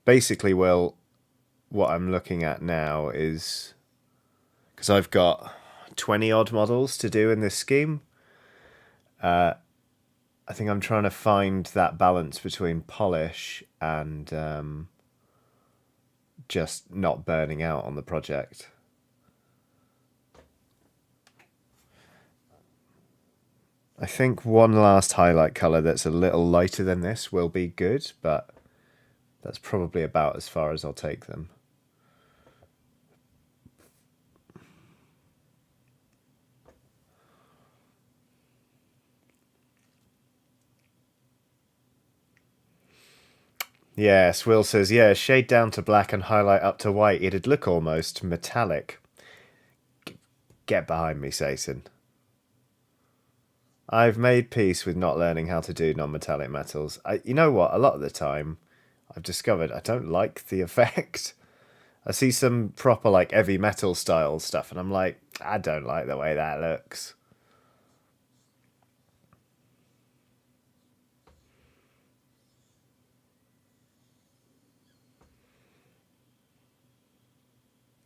basically, well, what I'm looking at now is, because I've got 20 odd models to do in this scheme, I think I'm trying to find that balance between polish and just not burning out on the project. I think one last highlight colour that's a little lighter than this will be good, but that's probably about as far as I'll take them. Yes, Will says, yeah, shade down to black and highlight up to white. It'd look almost metallic. Get behind me, Satan. I've made peace with not learning how to do non-metallic metals. You know what? A lot of the time, I've discovered I don't like the effect. I see some proper, like, heavy metal style stuff, and I'm like, I don't like the way that looks.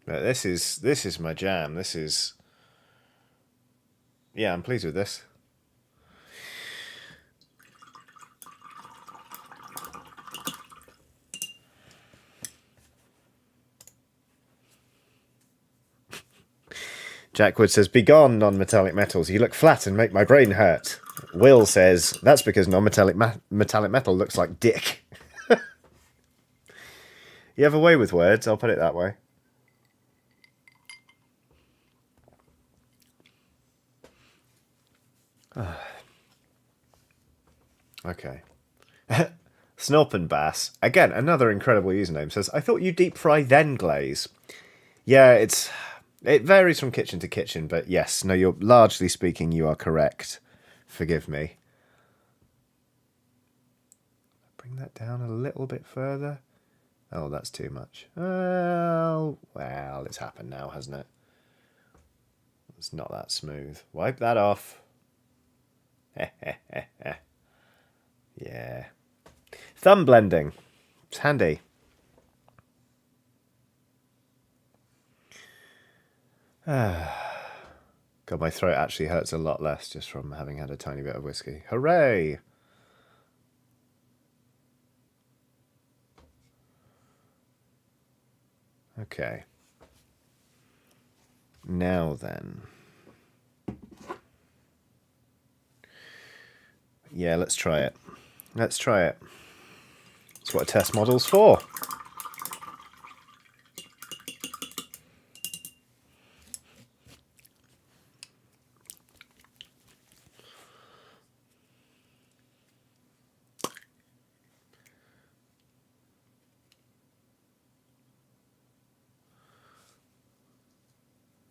But this is my jam. This is... Yeah, I'm pleased with this. Jackwood says, begone, non-metallic metals. You look flat and make my brain hurt. Will says, that's because non-metallic metallic metal looks like dick. You have a way with words, I'll put it that way. Okay. Snorpen Bass, again, another incredible username, says, I thought you deep fry then glaze. Yeah, it varies from kitchen to kitchen, but yes, no, you're largely speaking, you are correct. Forgive me. Bring that down a little bit further. Oh, that's too much. Oh, well, it's happened now, hasn't it? It's not that smooth. Wipe that off. Yeah. Thumb blending. It's handy. God, my throat actually hurts a lot less just from having had a tiny bit of whiskey. Hooray! Okay. Now then. Yeah, let's try it. Let's try it. That's what a test model's for.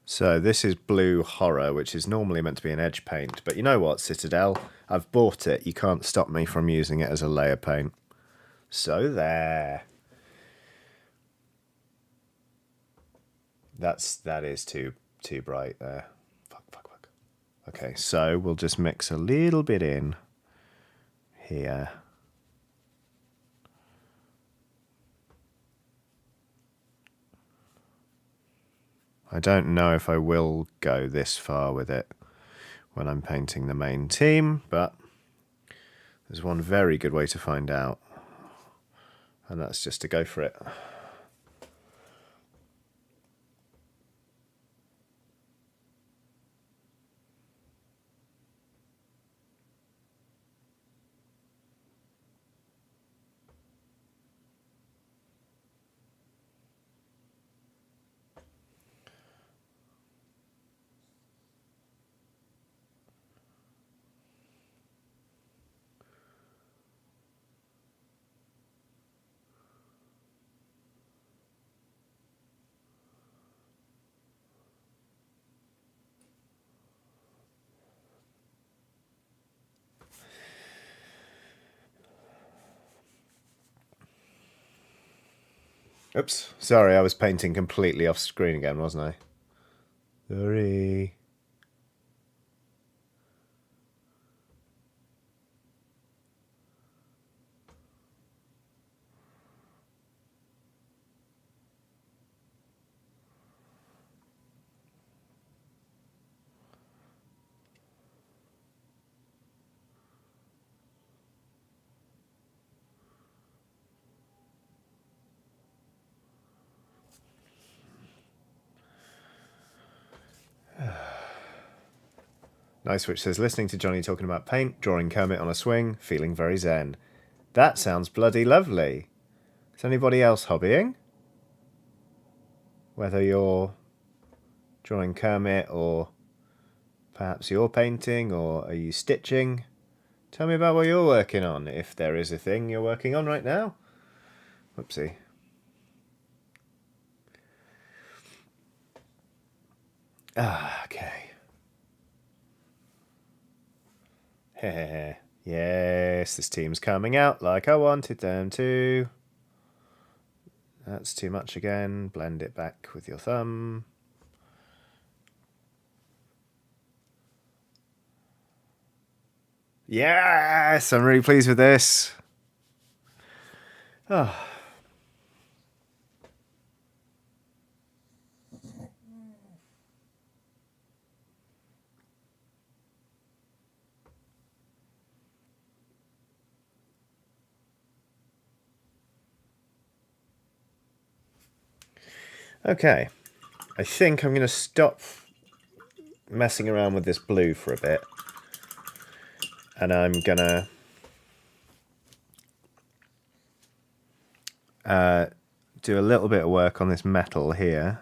So this is Blue Horror, which is normally meant to be an edge paint. But you know what, Citadel? I've bought it. You can't stop me from using it as a layer paint. So there. That is too bright there. Fuck. Okay, so we'll just mix a little bit in here. I don't know if I will go this far with it when I'm painting the main team, but there's one very good way to find out, and that's just to go for it. Oops, sorry, I was painting completely off screen again, wasn't I? Sorry. Nice Switch says, listening to Johnny talking about paint, drawing Kermit on a swing, feeling very zen. That sounds bloody lovely. Is anybody else hobbying? Whether you're drawing Kermit or perhaps you're painting or are you stitching? Tell me about what you're working on, if there is a thing you're working on right now. Whoopsie. Okay. Yes, this team's coming out like I wanted them to. That's too much again. Blend it back with your thumb. Yes, I'm really pleased with this. Oh. Okay, I think I'm going to stop messing around with this blue for a bit. And I'm going to do a little bit of work on this metal here.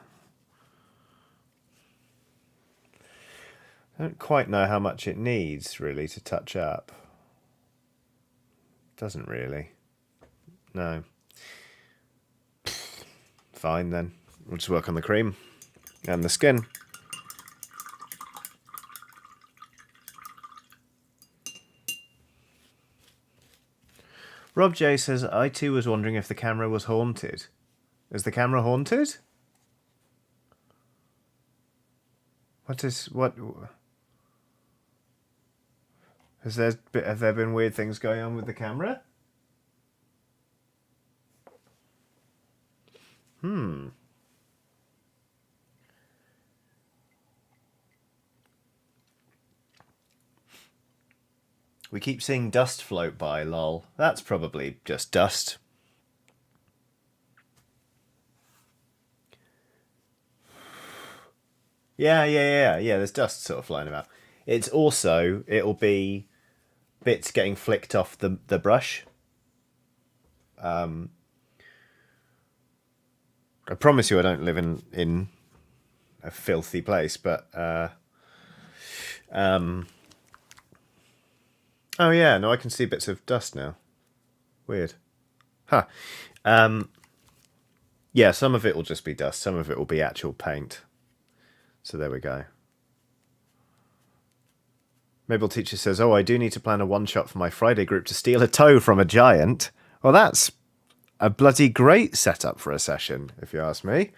I don't quite know how much it needs, really, to touch up. Doesn't really. No. Fine, then. We'll just work on the cream and the skin. Rob J says, I too was wondering if the camera was haunted. Is the camera haunted? What? Have there been weird things going on with the camera? We keep seeing dust float by, lol. That's probably just dust. Yeah, there's dust sort of flying about. It's also, it'll be bits getting flicked off the brush. I promise you I don't live in a filthy place, but oh yeah, no, I can see bits of dust now. Weird. Huh. Yeah, some of it will just be dust, some of it will be actual paint. So there we go. Mabel Teacher says, oh, I do need to plan a one-shot for my Friday group to steal a toe from a giant. Well, that's a bloody great setup for a session, if you ask me.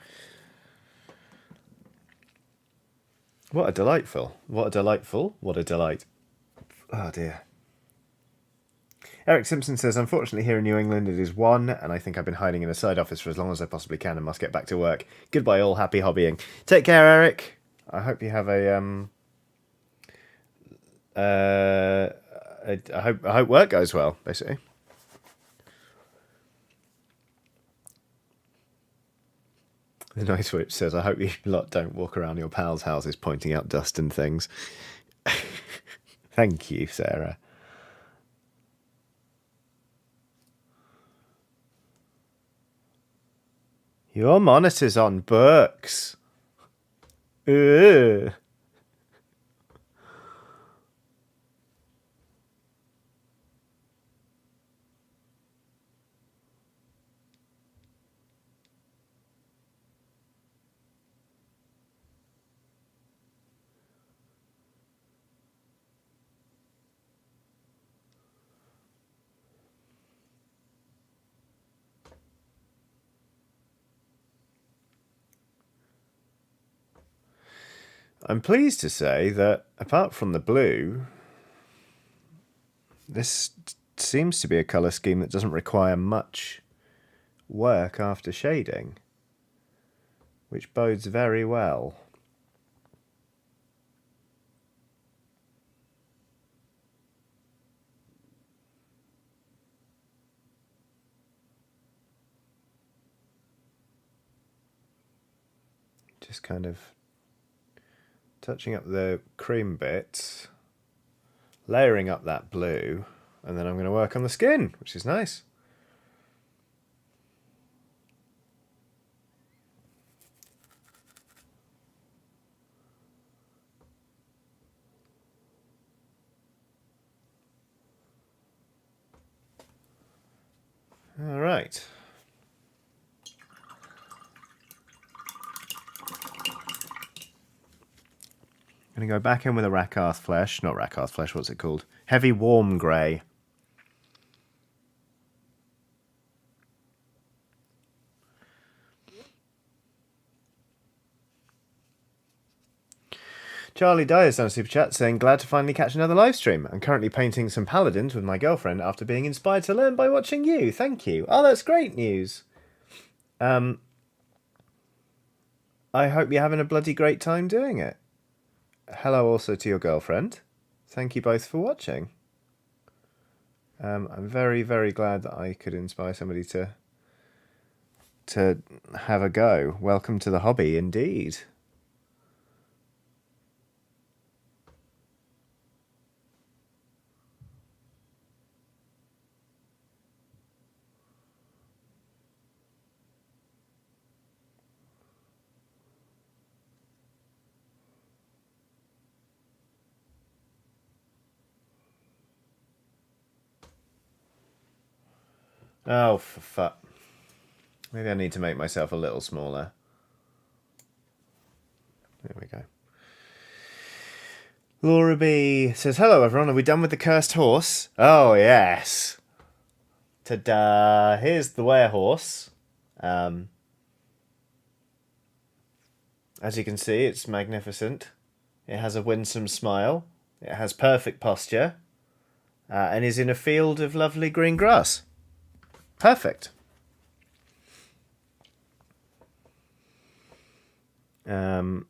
What a delightful. What a delightful. What a delight. Oh, dear. Eric Simpson says, unfortunately here in New England it is 1, and I think I've been hiding in a side office for as long as I possibly can and must get back to work. Goodbye all, happy hobbying. Take care, Eric. I hope you have a I hope work goes well, basically. The Nice Witch says, I hope you lot don't walk around your pals' houses pointing out dust and things. Thank you, Sarah. Your monitor's on books. Ugh. I'm pleased to say that, apart from the blue, this seems to be a colour scheme that doesn't require much work after shading, which bodes very well. Just kind of touching up the cream bits. layering up that blue, and then I'm going to work on the skin, which is nice. All right. I'm going to go back in with a Rakarth flesh. Not Rakarth flesh, what's it called? Heavy warm grey. Charlie Dyer's done a super chat saying, glad to finally catch another live stream. I'm currently painting some paladins with my girlfriend after being inspired to learn by watching you. Thank you. Oh, that's great news. I hope you're having a bloody great time doing it. Hello also to your girlfriend. Thank you both for watching. I'm very, very glad that I could inspire somebody to have a go. Welcome to the hobby, indeed. Oh, for fuck. Maybe I need to make myself a little smaller. There we go. Laura B says, hello everyone, are we done with the cursed horse? Oh, yes. Ta-da! Here's the werehorse. As you can see, it's magnificent. It has a winsome smile. It has perfect posture. And is in a field of lovely green grass. Perfect. Oh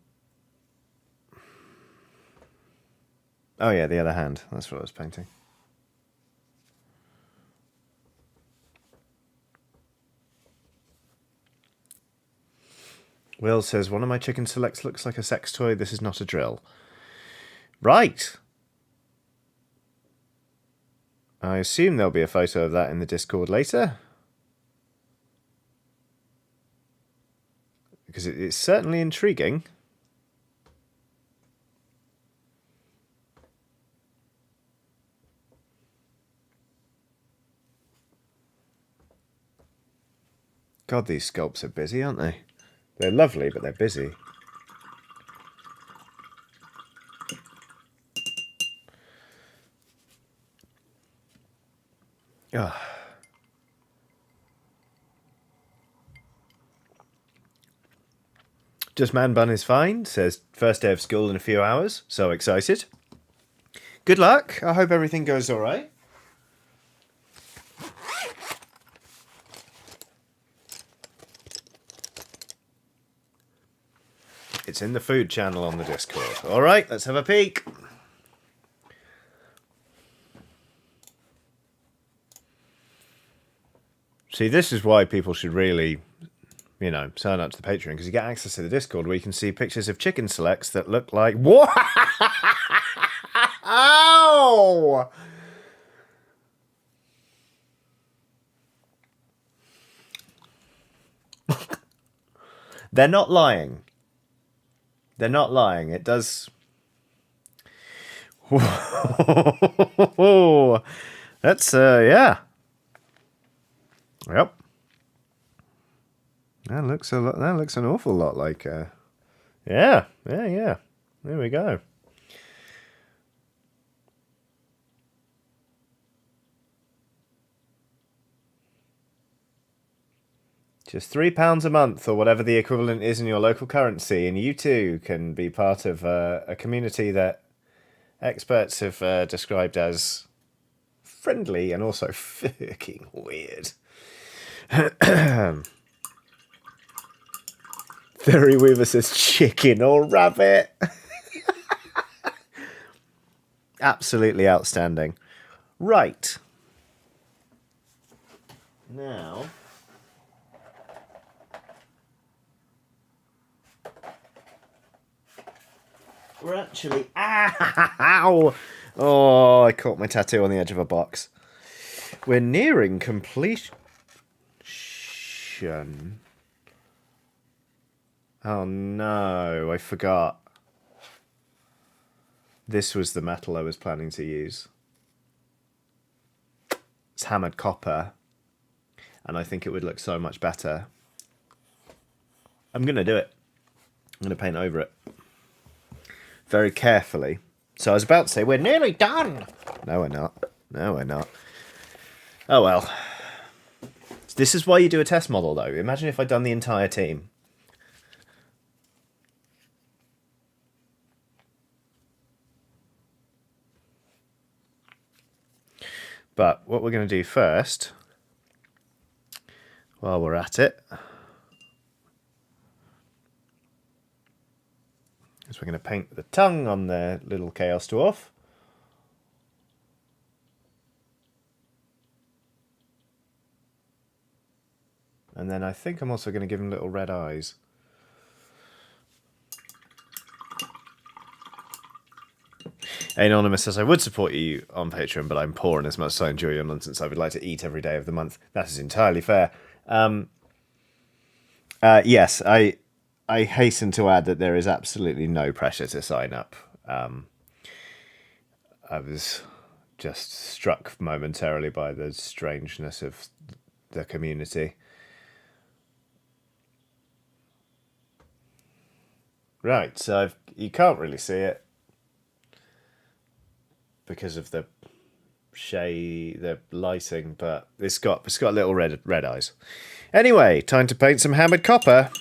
yeah, the other hand. That's what I was painting. Will says, one of my chicken selects looks like a sex toy. This is not a drill. Right. I assume there'll be a photo of that in the Discord later. Because it's certainly intriguing. God, these sculpts are busy, aren't they? They're lovely, but they're busy. Oh. Just Man Bun is fine, says first day of school in a few hours. So excited. Good luck. I hope everything goes all right. It's in the food channel on the Discord. All right, let's have a peek. See, this is why people should really, you know, sign up to the Patreon, because you get access to the Discord where you can see pictures of chicken selects that look like... What? Ow! They're not lying. They're not lying. It does... That's, yeah. Yep. That looks a lot. That looks an awful lot like. Yeah. There we go. Just £3 a month, or whatever the equivalent is in your local currency, and you too can be part of a community that experts have described as friendly and also fucking weird. Theory Weaver says chicken or rabbit. Absolutely outstanding. Right. Now... we're actually... Ow! Oh, I caught my tattoo on the edge of a box. We're nearing completion. Oh no, I forgot. This was the metal I was planning to use. It's hammered copper, and I think it would look so much better. I'm going to do it. I'm going to paint over it very carefully. So I was about to say, we're nearly done. No, we're not. No, we're not. Oh, well. This is why you do a test model, though. Imagine if I'd done the entire team. But what we're going to do first, while we're at it, is we're going to paint the tongue on the little Chaos Dwarf. And then I think I'm also going to give him little red eyes. Anonymous says, I would support you on Patreon, but I'm poor, and as much as I enjoy your nonsense, I would like to eat every day of the month. That is entirely fair. Yes, I hasten to add that there is absolutely no pressure to sign up. I was just struck momentarily by the strangeness of the community. Right, so you can't really see it because of the shade, the lighting, but it's got little red eyes. Anyway, time to paint some hammered copper.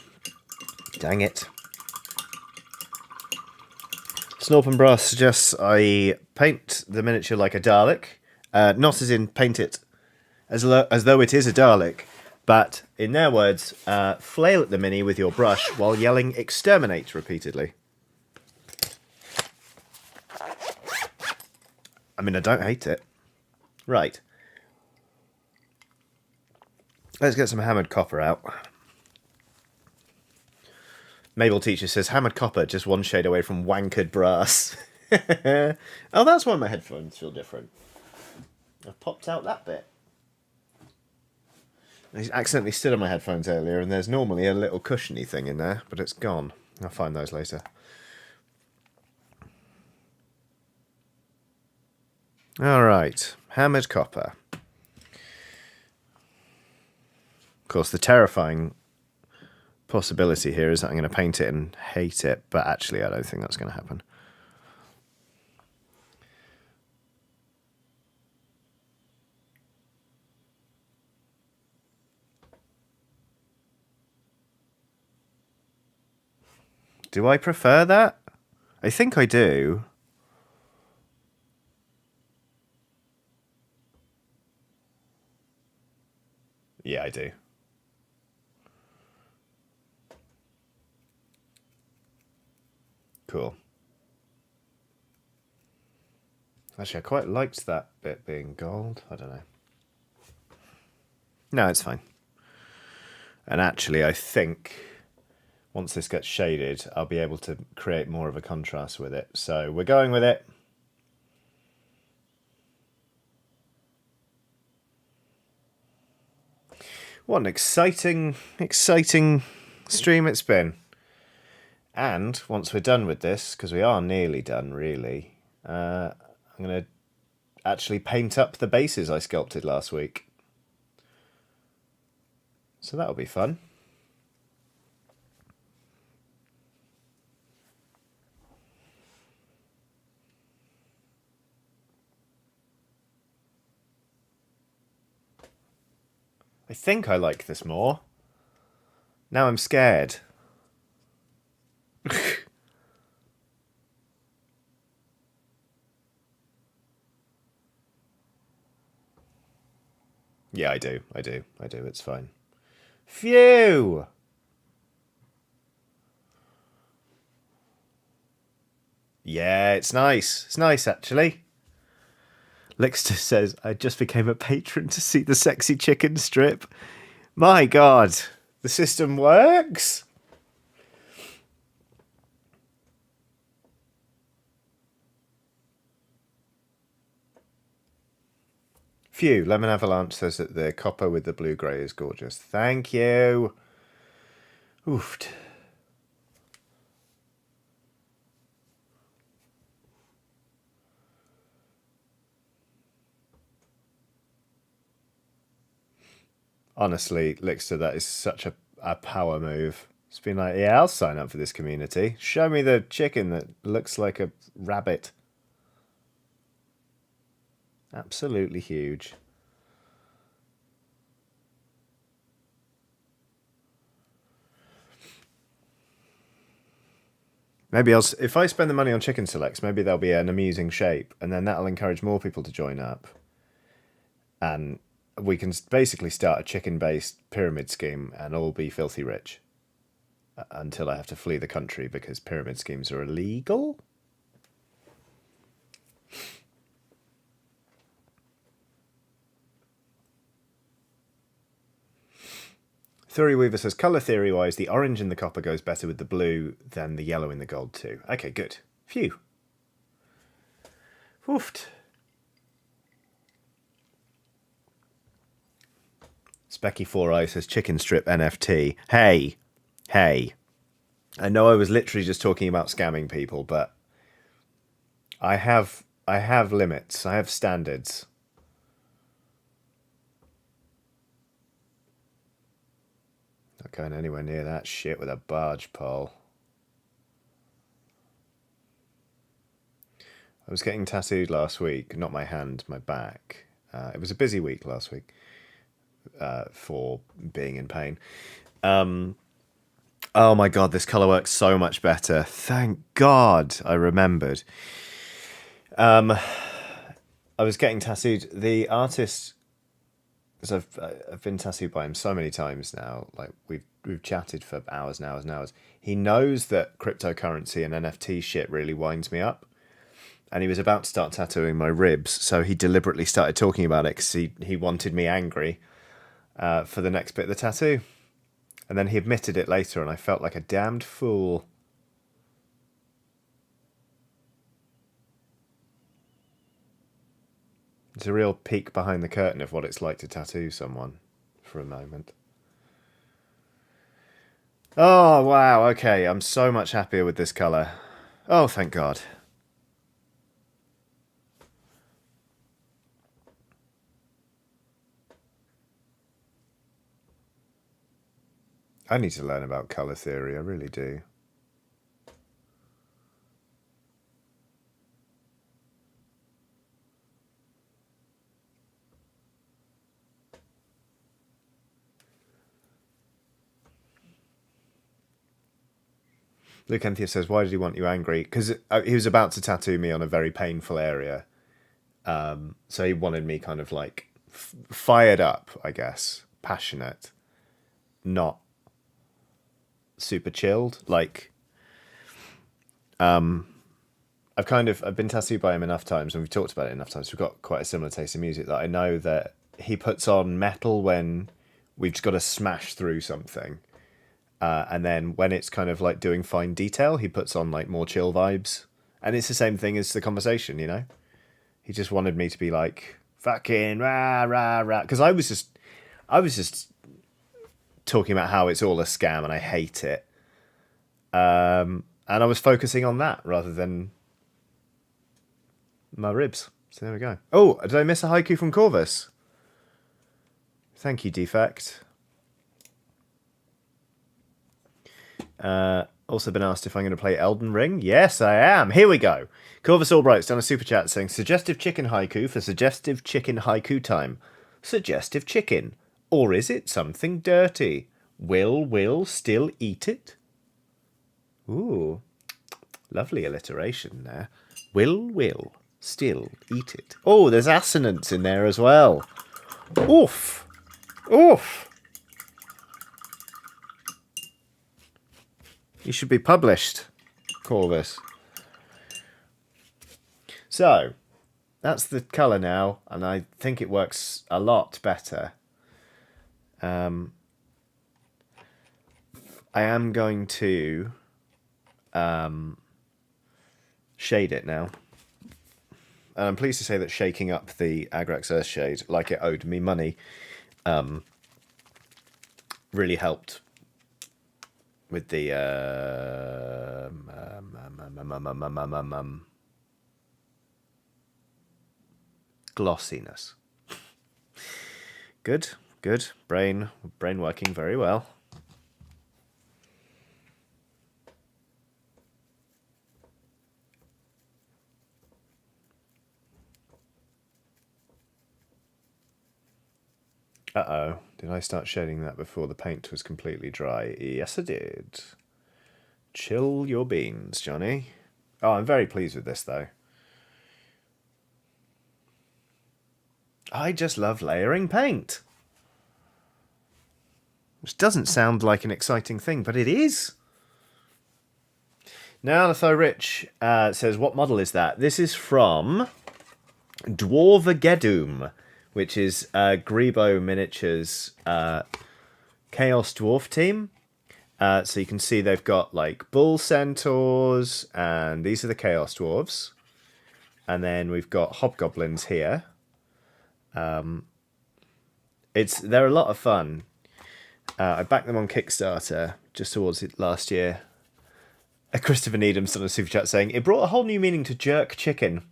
Dang it. Snorp Brass suggests I paint the miniature like a Dalek. Not as in paint it as though it is a Dalek, but in their words, flail at the mini with your brush while yelling exterminate repeatedly. I mean, I don't hate it. Right. Let's get some hammered copper out. Mabel Teacher says, hammered copper, just one shade away from wankered brass. Oh, that's why my headphones feel different. I've popped out that bit. I accidentally stood on my headphones earlier, and there's normally a little cushiony thing in there, but it's gone. I'll find those later. Alright, hammered copper. Of course, the terrifying possibility here is that I'm going to paint it and hate it, but actually I don't think that's going to happen. Do I prefer that? I think I do. Yeah, I do. Cool. Actually, I quite liked that bit being gold. I don't know. No, it's fine. And actually, I think once this gets shaded, I'll be able to create more of a contrast with it. So we're going with it. What an exciting stream it's been. And once we're done with this, because we are nearly done, really, I'm going to actually paint up the bases I sculpted last week. So that'll be fun. I think I like this more. Now I'm scared. Yeah, I do. It's fine. Phew! Yeah, it's nice. It's nice, actually. Lixter says, I just became a patron to see the sexy chicken strip. My God, the system works. Phew, Lemon Avalanche says that the copper with the blue-grey is gorgeous. Thank you. Oofed. Honestly, Lixter, that is such a power move. It's been like, yeah, I'll sign up for this community. Show me the chicken that looks like a rabbit. Absolutely huge. Maybe if I spend the money on chicken selects, maybe there'll be an amusing shape, and then that'll encourage more people to join up. And we can basically start a chicken-based pyramid scheme and all be filthy rich. Until I have to flee the country because pyramid schemes are illegal. Thury Weaver says, colour theory-wise, the orange in the copper goes better with the blue than the yellow in the gold too. Okay, good. Phew. Woofed. Specky4i says, chicken strip NFT. Hey. I know I was literally just talking about scamming people, but I have limits. I have standards. Not going anywhere near that shit with a barge pole. I was getting tattooed last week. Not my hand, my back. It was a busy week last week for being in pain. Oh my god, this colour works so much better. Thank God I remembered. I was getting tattooed. The artist, because I've been tattooed by him so many times now. Like we've chatted for hours and hours and hours. He knows that cryptocurrency and NFT shit really winds me up. And he was about to start tattooing my ribs, so he deliberately started talking about it because he wanted me angry for the next bit of the tattoo. And then he admitted it later, and I felt like a damned fool. It's a real peek behind the curtain of what it's like to tattoo someone for a moment. Oh, wow, okay, I'm so much happier with this colour. Oh, thank God. I need to learn about colour theory, I really do. Luke Enthea says, why did he want you angry? Because he was about to tattoo me on a very painful area. So he wanted me kind of like fired up, I guess. Passionate. Not super chilled. Like, I've been tattooed by him enough times, and we've talked about it enough times. We've got quite a similar taste in music that I know that he puts on metal when we've just got to smash through something. And then when it's kind of like doing fine detail, he puts on like more chill vibes. And it's the same thing as the conversation, you know? He just wanted me to be like, fucking rah, rah, rah. Because I was just talking about how it's all a scam and I hate it. And I was focusing on that rather than my ribs. So there we go. Oh, did I miss a haiku from Corvus? Thank you, Defect. Also been asked if I'm going to play Elden Ring. Yes, I am. Here we go. Corvus Albright's done a super chat saying, suggestive chicken haiku for suggestive chicken haiku time. Suggestive chicken. Or is it something dirty? Will still eat it? Ooh. Lovely alliteration there. Will still eat it. Oh, there's assonance in there as well. Oof. Oof. You should be published, Corvus. So, that's the colour now, and I think it works a lot better. I am going to shade it now. and I'm pleased to say that shaking up the Agrax Earthshade like it owed me money really helped with the glossiness. Good, good. Brain working very well. Uh-oh. Did I start shading that before the paint was completely dry? Yes, I did. Chill your beans, Johnny. Oh, I'm very pleased with this, though. I just love layering paint. Which doesn't sound like an exciting thing, but it is. Now, Natho Rich says, what model is that? This is from Dwarf, which is Grebo Miniatures Chaos Dwarf team. So you can see they've got like bull centaurs, and these are the Chaos Dwarves. And then we've got hobgoblins here. They're a lot of fun. I backed them on Kickstarter just towards it last year. Christopher Needham's on a super chat saying, it brought a whole new meaning to jerk chicken.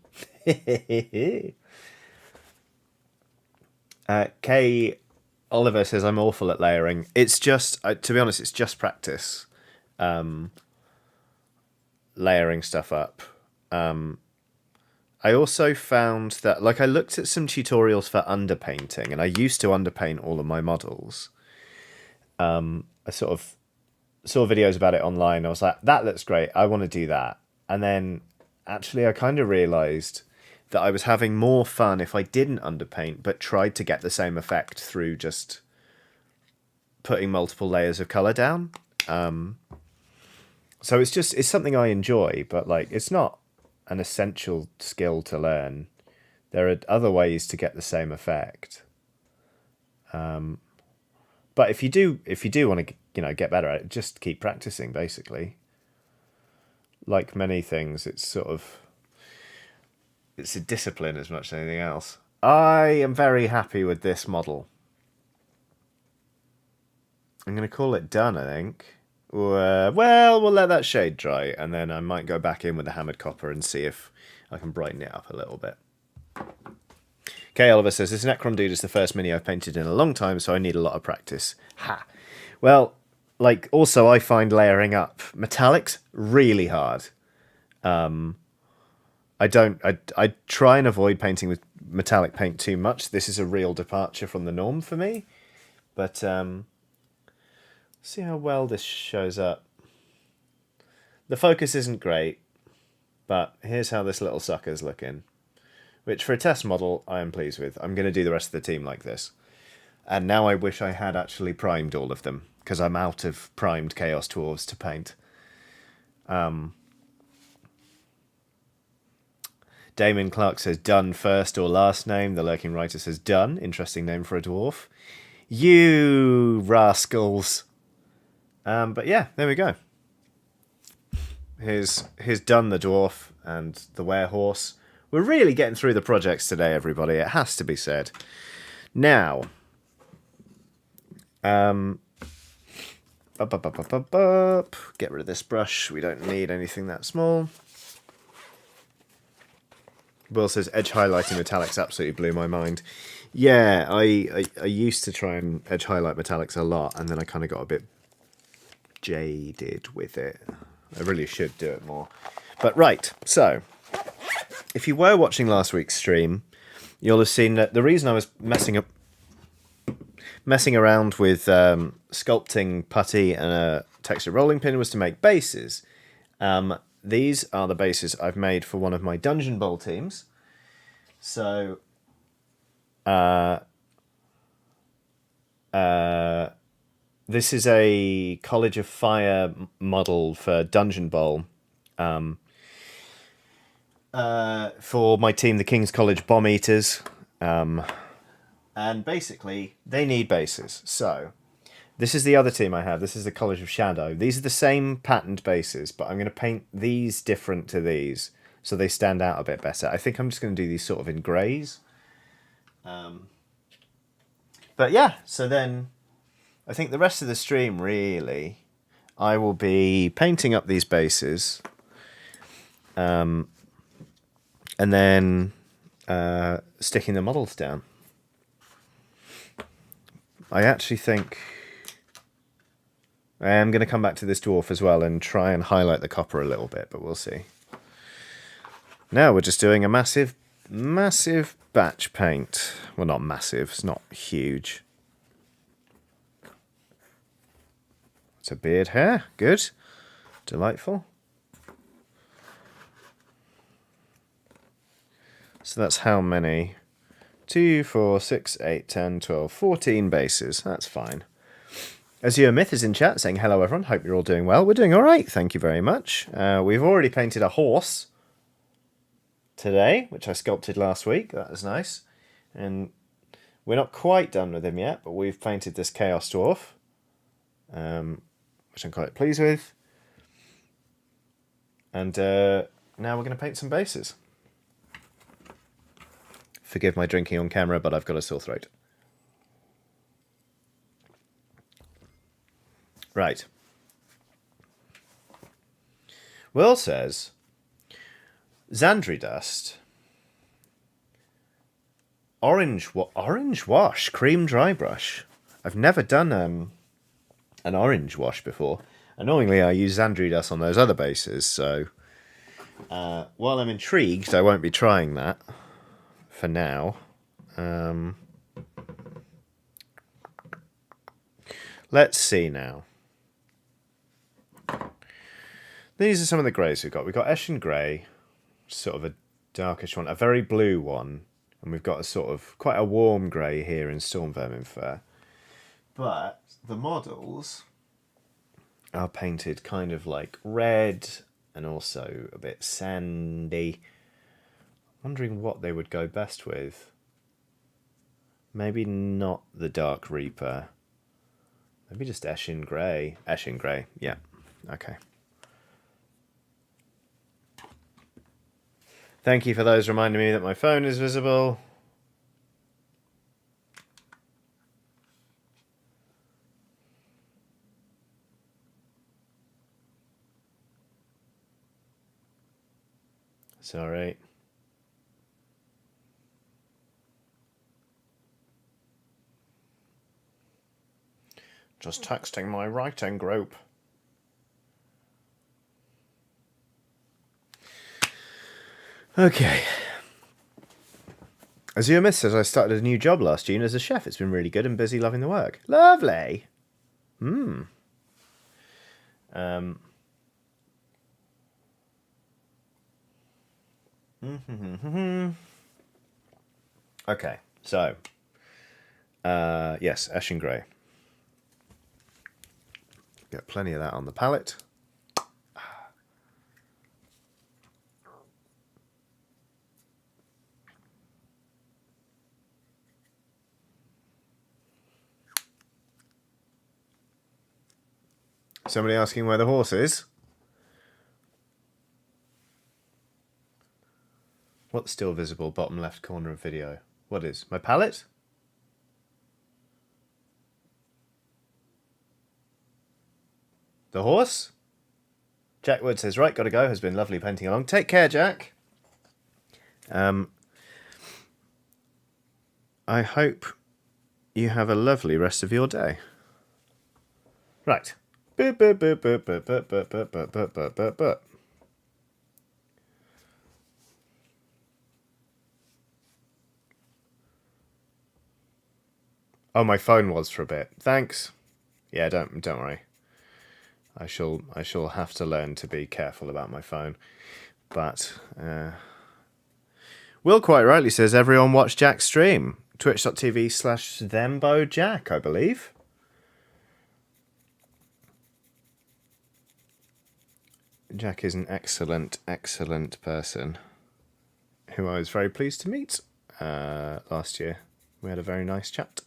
Kay Oliver says, I'm awful at layering. It's just, to be honest, it's just practice. Layering stuff up. I also found that, like, I looked at some tutorials for underpainting, and I used to underpaint all of my models. I sort of saw videos about it online. I was like, that looks great. I want to do that. And then actually I kind of realised that I was having more fun if I didn't underpaint, but tried to get the same effect through just putting multiple layers of colour down. So it's something I enjoy, but like it's not an essential skill to learn. There are other ways to get the same effect. But if you do want to, get better at it, just keep practicing, basically. Like many things, it's a discipline as much as anything else. I am very happy with this model. I'm going to call it done, I think. Well, we'll let that shade dry, and then I might go back in with the hammered copper and see if I can brighten it up a little bit. Kay Oliver says, this Necron dude is the first mini I've painted in a long time, so I need a lot of practice. Ha! Well, like, also I find layering up metallics really hard. I try and avoid painting with metallic paint too much. This is a real departure from the norm for me. But, see how well this shows up. The focus isn't great, but here's how this little sucker's looking. Which, for a test model, I am pleased with. I'm going to do the rest of the team like this. And now I wish I had actually primed all of them, because I'm out of primed Chaos Dwarves to paint. Damon Clark says, done first or last name. The Lurking Writer says, done. Interesting name for a dwarf. You rascals. But yeah, there we go. Here's Done the Dwarf and the Werehorse. We're really getting through the projects today, everybody. It has to be said. Now, get rid of this brush. We don't need anything that small. Will says, edge highlighting metallics absolutely blew my mind. Yeah, I used to try and edge highlight metallics a lot, and then I kind of got a bit jaded with it. I really should do it more. But right, so if you were watching last week's stream, you'll have seen that the reason I was messing around with sculpting putty and a texture rolling pin was to make bases. These are the bases I've made for one of my Dungeon Bowl teams. So, this is a College of Fire model for Dungeon Bowl. For my team, the King's College Bomb Eaters. And basically, they need bases. So, this is the other team I have. This is the College of Shadow. These are the same patterned bases, but I'm going to paint these different to these so they stand out a bit better. I think I'm just going to do these sort of in greys. But yeah, so then I think the rest of the stream, really, I will be painting up these bases, and then sticking the models down. I actually think I am going to come back to this dwarf as well and try and highlight the copper a little bit, but we'll see. Now we're just doing a massive batch paint. Well, not massive, it's not huge. It's a beard hair, good, delightful. So that's how many? 2, 4, 6, 8, 10, 12, 14 bases. That's fine. Azure Myth is in chat saying, hello everyone, hope you're all doing well. We're doing alright, thank you very much. We've already painted a horse today, which I sculpted last week. That was nice. And we're not quite done with him yet, but we've painted this Chaos Dwarf, which I'm quite pleased with. And now we're going to paint some bases. Forgive my drinking on camera, but I've got a sore throat. Right. Will says, Xandri dust, orange wash, cream dry brush. I've never done an orange wash before. Annoyingly, I use Xandri dust on those other bases, so while I'm intrigued, I won't be trying that for now. Let's see now. These are some of the greys we've got. We've got Eshin Grey, sort of a darkish one, a very blue one, and we've got a sort of quite a warm grey here in Storm Vermin Fur. But the models are painted kind of like red and also a bit sandy. Wondering what they would go best with. Maybe not the Dark Reaper. Maybe just Eshin Grey. Eshin Grey, yeah. Okay. Thank you for those reminding me that my phone is visible. Sorry. Just texting my writing group. Okay. Azure Myth says, I started a new job last June as a chef. It's been really good and busy, loving the work. Lovely. Okay, so yes, Eshin Grey. Get plenty of that on the palette. Somebody asking where the horse is. What's still visible? Bottom left corner of video. What is? My palette? The horse? Jack Wood says, right, gotta go. Has been lovely painting along. Take care, Jack. I hope you have a lovely rest of your day. Right. Boop, boop, boop, boop, boop, boop, boop, boop, boop, boop, boop, boop, boop. Oh, my phone was for a bit. Thanks. Yeah, don't worry. I shall have to learn to be careful about my phone. But Will quite rightly says everyone watch Jack's stream. Twitch.tv/thembojack, I believe. Jack is an excellent, excellent person who I was very pleased to meet last year. We had a very nice chat.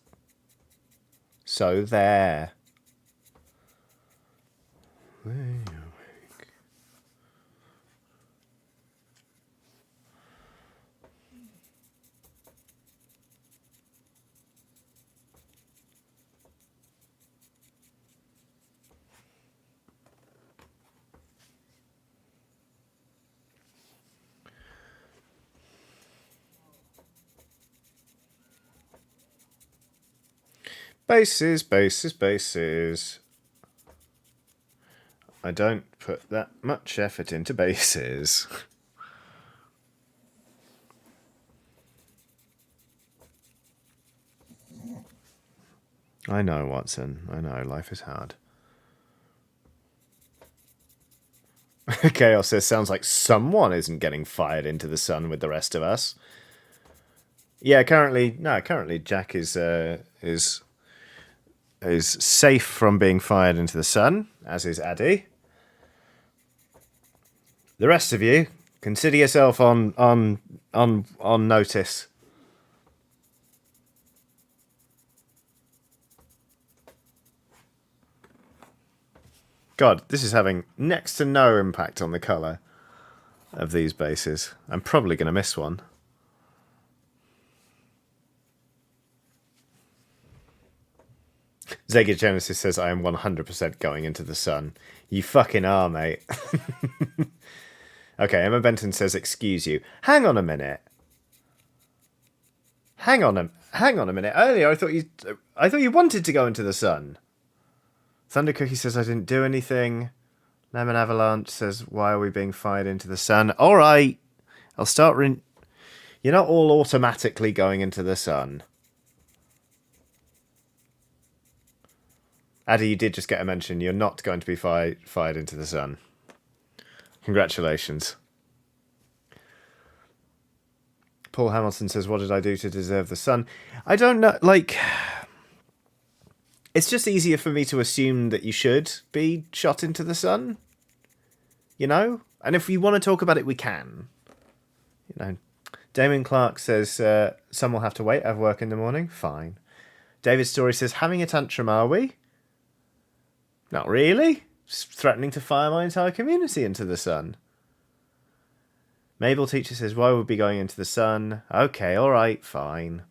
So there. Bases, bases, bases. I don't put that much effort into bases. I know, Watson. I know, life is hard. Chaos says, sounds like someone isn't getting fired into the sun with the rest of us. Yeah, currently Jack is safe from being fired into the sun, as is Addy. The rest of you, consider yourself on notice. God, this is having next to no impact on the colour of these bases. I'm probably going to miss one. Zega Genesis says, I am 100% going into the sun. You fucking are, mate. Okay, Emma Benton says, excuse you. Hang on a minute. Hang on a minute. Earlier, I thought you wanted to go into the sun. Thunder Cookie says, I didn't do anything. Lemon Avalanche says, why are we being fired into the sun? All right, I'll start. You're not all automatically going into the sun. Addy, you did just get a mention. You're not going to be fired into the sun. Congratulations. Paul Hamilton says, what did I do to deserve the sun? I don't know, like... It's just easier for me to assume that you should be shot into the sun. You know? And if we want to talk about it, we can. You know. Damon Clark says, some will have to wait. I have work in the morning. Fine. David Story says, having a tantrum, are we? Not really. Just threatening to fire my entire community into the sun. Mabel Teacher says, why would we be going into the sun? Okay, alright, fine.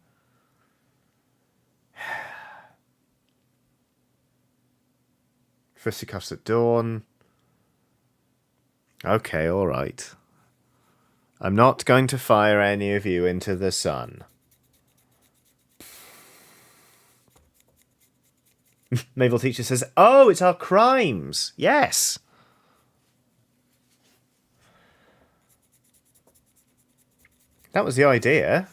Fisticuffs at dawn. Okay, alright. I'm not going to fire any of you into the sun. Mabel Teacher says, oh, it's our crimes. Yes. That was the idea.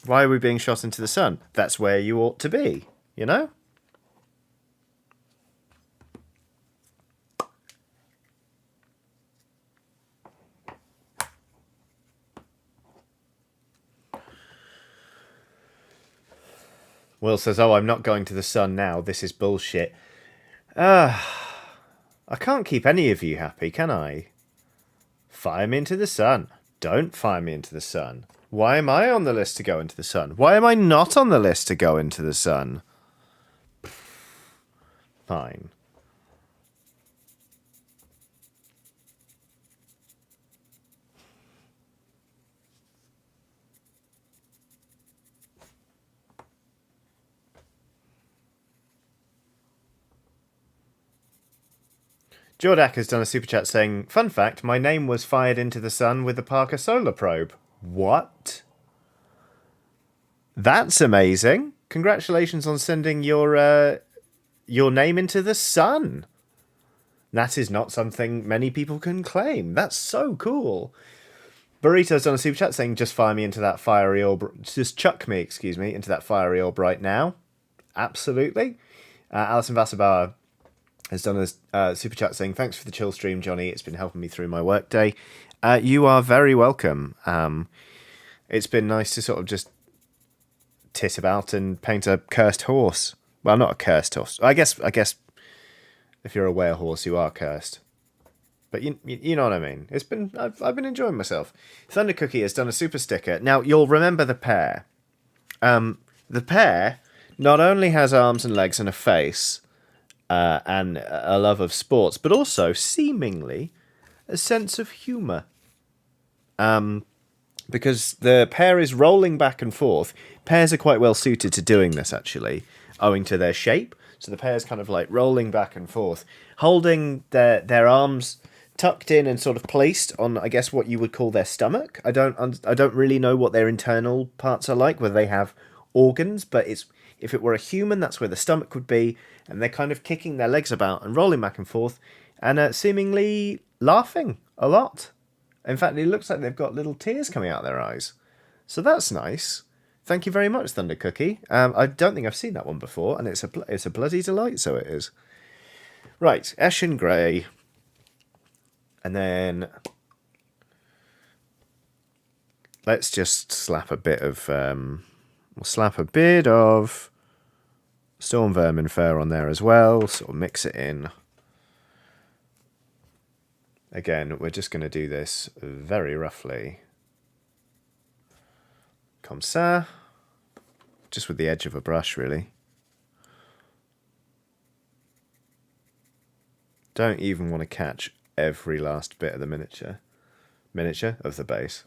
Why are we being shot into the sun? That's where you ought to be, you know? Will says, oh, I'm not going to the sun now. This is bullshit. I can't keep any of you happy, can I? Fire me into the sun. Don't fire me into the sun. Why am I on the list to go into the sun? Why am I not on the list to go into the sun? Fine. Jordak has done a super chat saying, fun fact, my name was fired into the sun with the Parker Solar Probe. What? That's amazing. Congratulations on sending your name into the sun. That is not something many people can claim. That's so cool. Burrito's done a super chat saying, just fire me into that fiery orb. Just chuck me, excuse me, into that fiery orb right now. Absolutely. Alison Vassabauer has done a super chat saying, thanks for the chill stream, Johnny. It's been helping me through my workday. You are very welcome. It's been nice to sort of just tit about and paint a cursed horse. Well, not a cursed horse. I guess if you're a werehorse, you are cursed. But you know what I mean. I've been enjoying myself. Thunder Cookie has done a super sticker. Now you'll remember the pear. The pear not only has arms and legs and a face, and a love of sports, but also seemingly a sense of humour. Because the pear is rolling back and forth. Pears are quite well suited to doing this, actually, owing to their shape. So the pear's kind of like rolling back and forth, holding their arms tucked in and sort of placed on, I guess, what you would call their stomach. I don't really know what their internal parts are like, whether they have organs, but If it were a human, that's where the stomach would be, and they're kind of kicking their legs about and rolling back and forth, and seemingly laughing a lot. In fact, it looks like they've got little tears coming out of their eyes. So that's nice. Thank you very much, Thunder Cookie. I don't think I've seen that one before, and it's a bloody delight, so it is. Right, Eshin Grey. And then let's just slap a bit of Storm Vermin Fur on there as well, sort of mix it in. Again, we're just going to do this very roughly. Comme ça. Just with the edge of a brush, really. Don't even want to catch every last bit of the miniature of the base.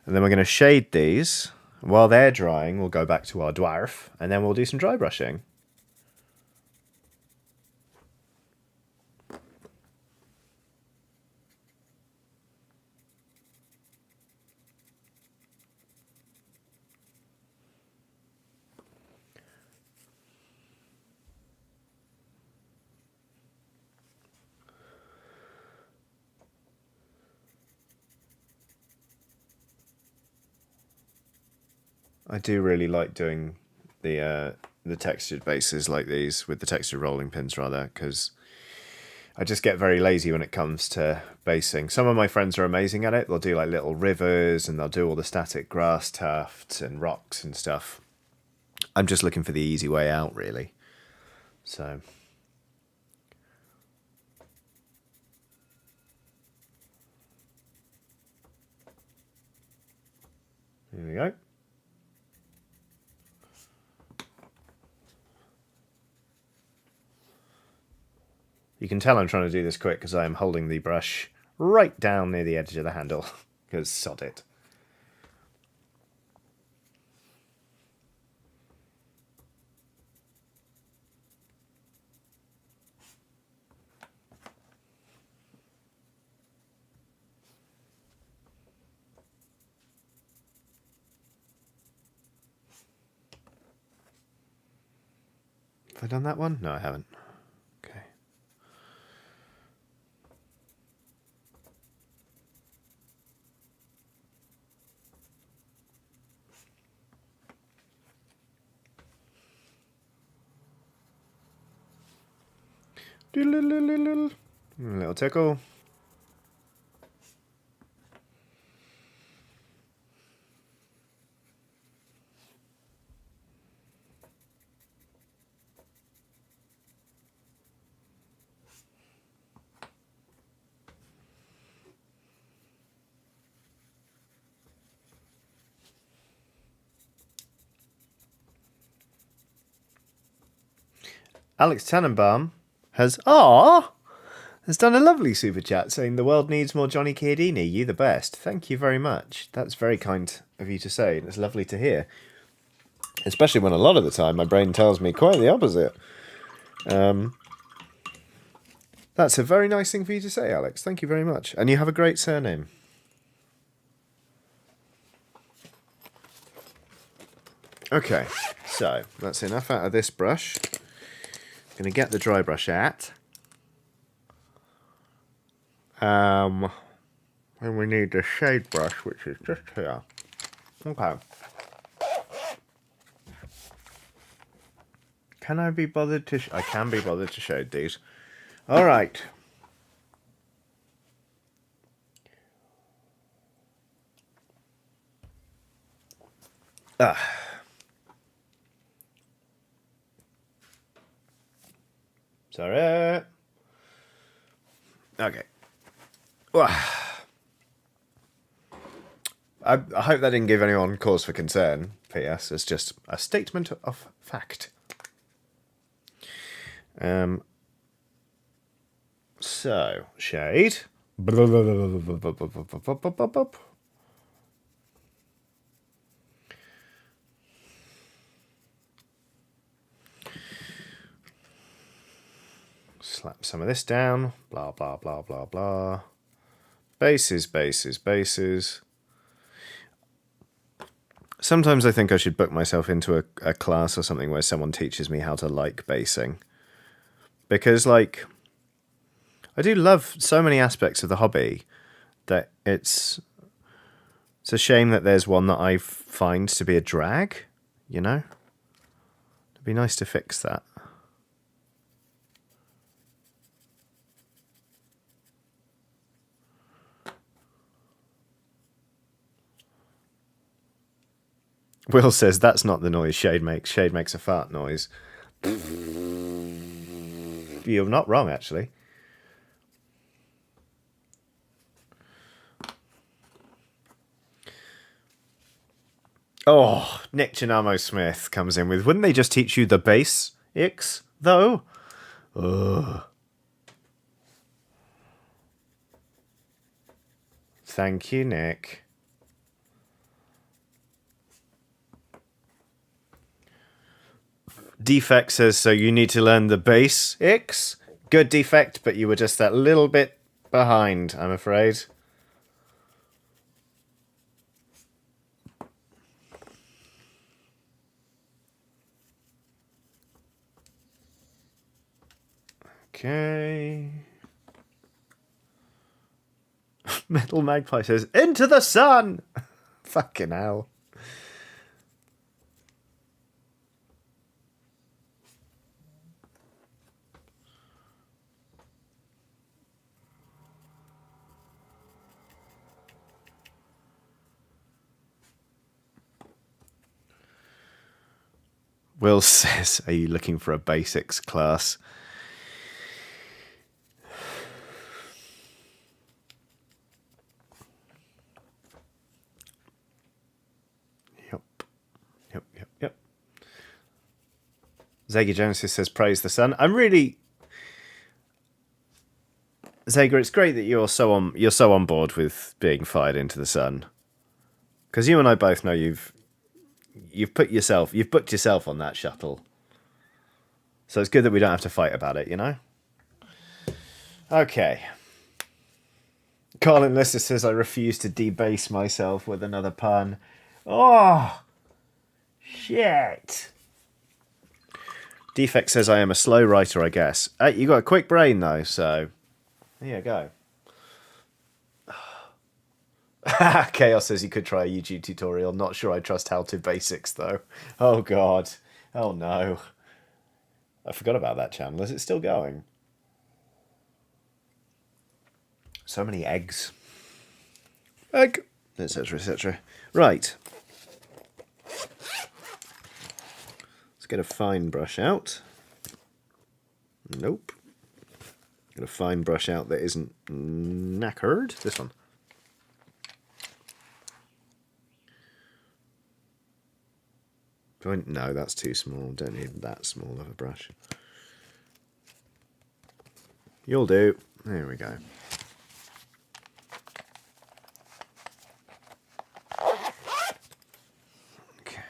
And then we're going to shade these. While they're drying, we'll go back to our dwarf, and then we'll do some dry brushing. I do really like doing the textured bases like these, with the textured rolling pins rather, because I just get very lazy when it comes to basing. Some of my friends are amazing at it. They'll do like little rivers, and they'll do all the static grass tufts and rocks and stuff. I'm just looking for the easy way out, really. So here we go. You can tell I'm trying to do this quick because I am holding the brush right down near the edge of the handle, because sod it. Have I done that one? No, I haven't. Okay. A little tickle. Alex Tannenbaum has done a lovely super chat saying the world needs more Johnny Chiodini. You the best. Thank you very much. That's very kind of you to say, and it's lovely to hear. Especially when a lot of the time my brain tells me quite the opposite. That's a very nice thing for you to say, Alex. Thank you very much. And you have a great surname. Okay, so that's enough out of this brush. I'm going to get the dry brush out. And we need the shade brush, which is just here. Okay. Can I be bothered to... I can be bothered to shade these. All right. Sorry. Okay. I hope that didn't give anyone cause for concern. P.S. It's just a statement of fact. So, shade. Slap some of this down. Blah, blah, blah, blah, blah. Bases, bases, bases. Sometimes I think I should book myself into a class or something where someone teaches me how to like basing. Because, like, I do love so many aspects of the hobby that it's a shame that there's one that I find to be a drag, you know? It'd be nice to fix that. Will says, that's not the noise Shade makes. Shade makes a fart noise. You're not wrong, actually. Oh, Nick Chinamo Smith comes in with, wouldn't they just teach you the basics, though? Ugh. Thank you, Nick. Defect says, so you need to learn the basics? Good, Defect, but you were just that little bit behind, I'm afraid. Okay. Metal Magpie says, into the sun! Fucking hell. Will says, are you looking for a basics class? Yep. Zega Genesis says, praise the sun. I'm really... Zega, it's great that you're so on board with being fired into the sun. Because you and I both know you've booked yourself on that shuttle. So it's good that we don't have to fight about it, you know? Okay. Colin Lister says, I refuse to debase myself with another pun. Oh, shit. Defect says, I am a slow writer, I guess. You got a quick brain, though, so there you go. Chaos says you could try a YouTube tutorial. Not sure I trust how to basics, though. Oh, God. Oh, no. I forgot about that channel. Is it still going? So many eggs. Egg. Etc, etc. Right. Let's get a fine brush out. Nope. Get a fine brush out that isn't knackered. This one. No, that's too small. Don't need that small of a brush. You'll do. There we go. Okay.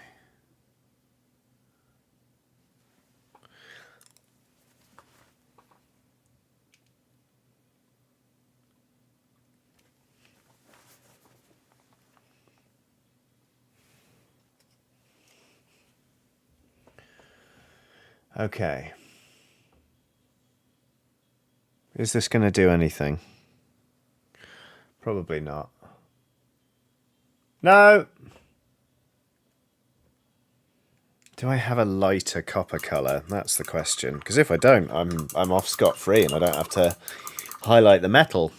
Okay. Is this going to do anything? Probably not. No! Do I have a lighter copper colour? That's the question. Because if I don't, I'm off scot-free and I don't have to highlight the metal.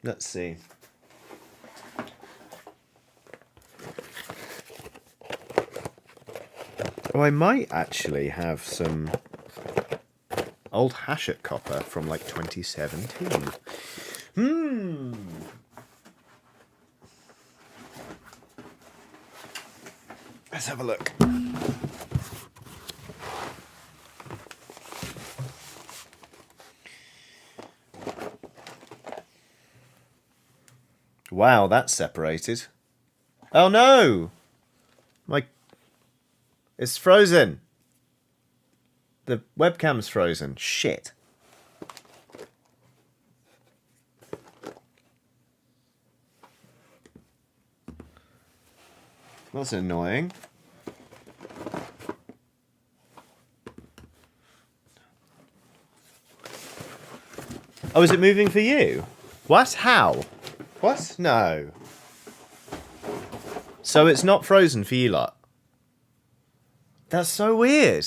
Let's see. Oh, I might actually have some old Hachette copper from like 2017. Let's have a look. Wow, that's separated. Oh no! It's frozen. The webcam's frozen. Shit. That's annoying. Oh, is it moving for you? What? How? What? No. So it's not frozen for you lot? That's so weird.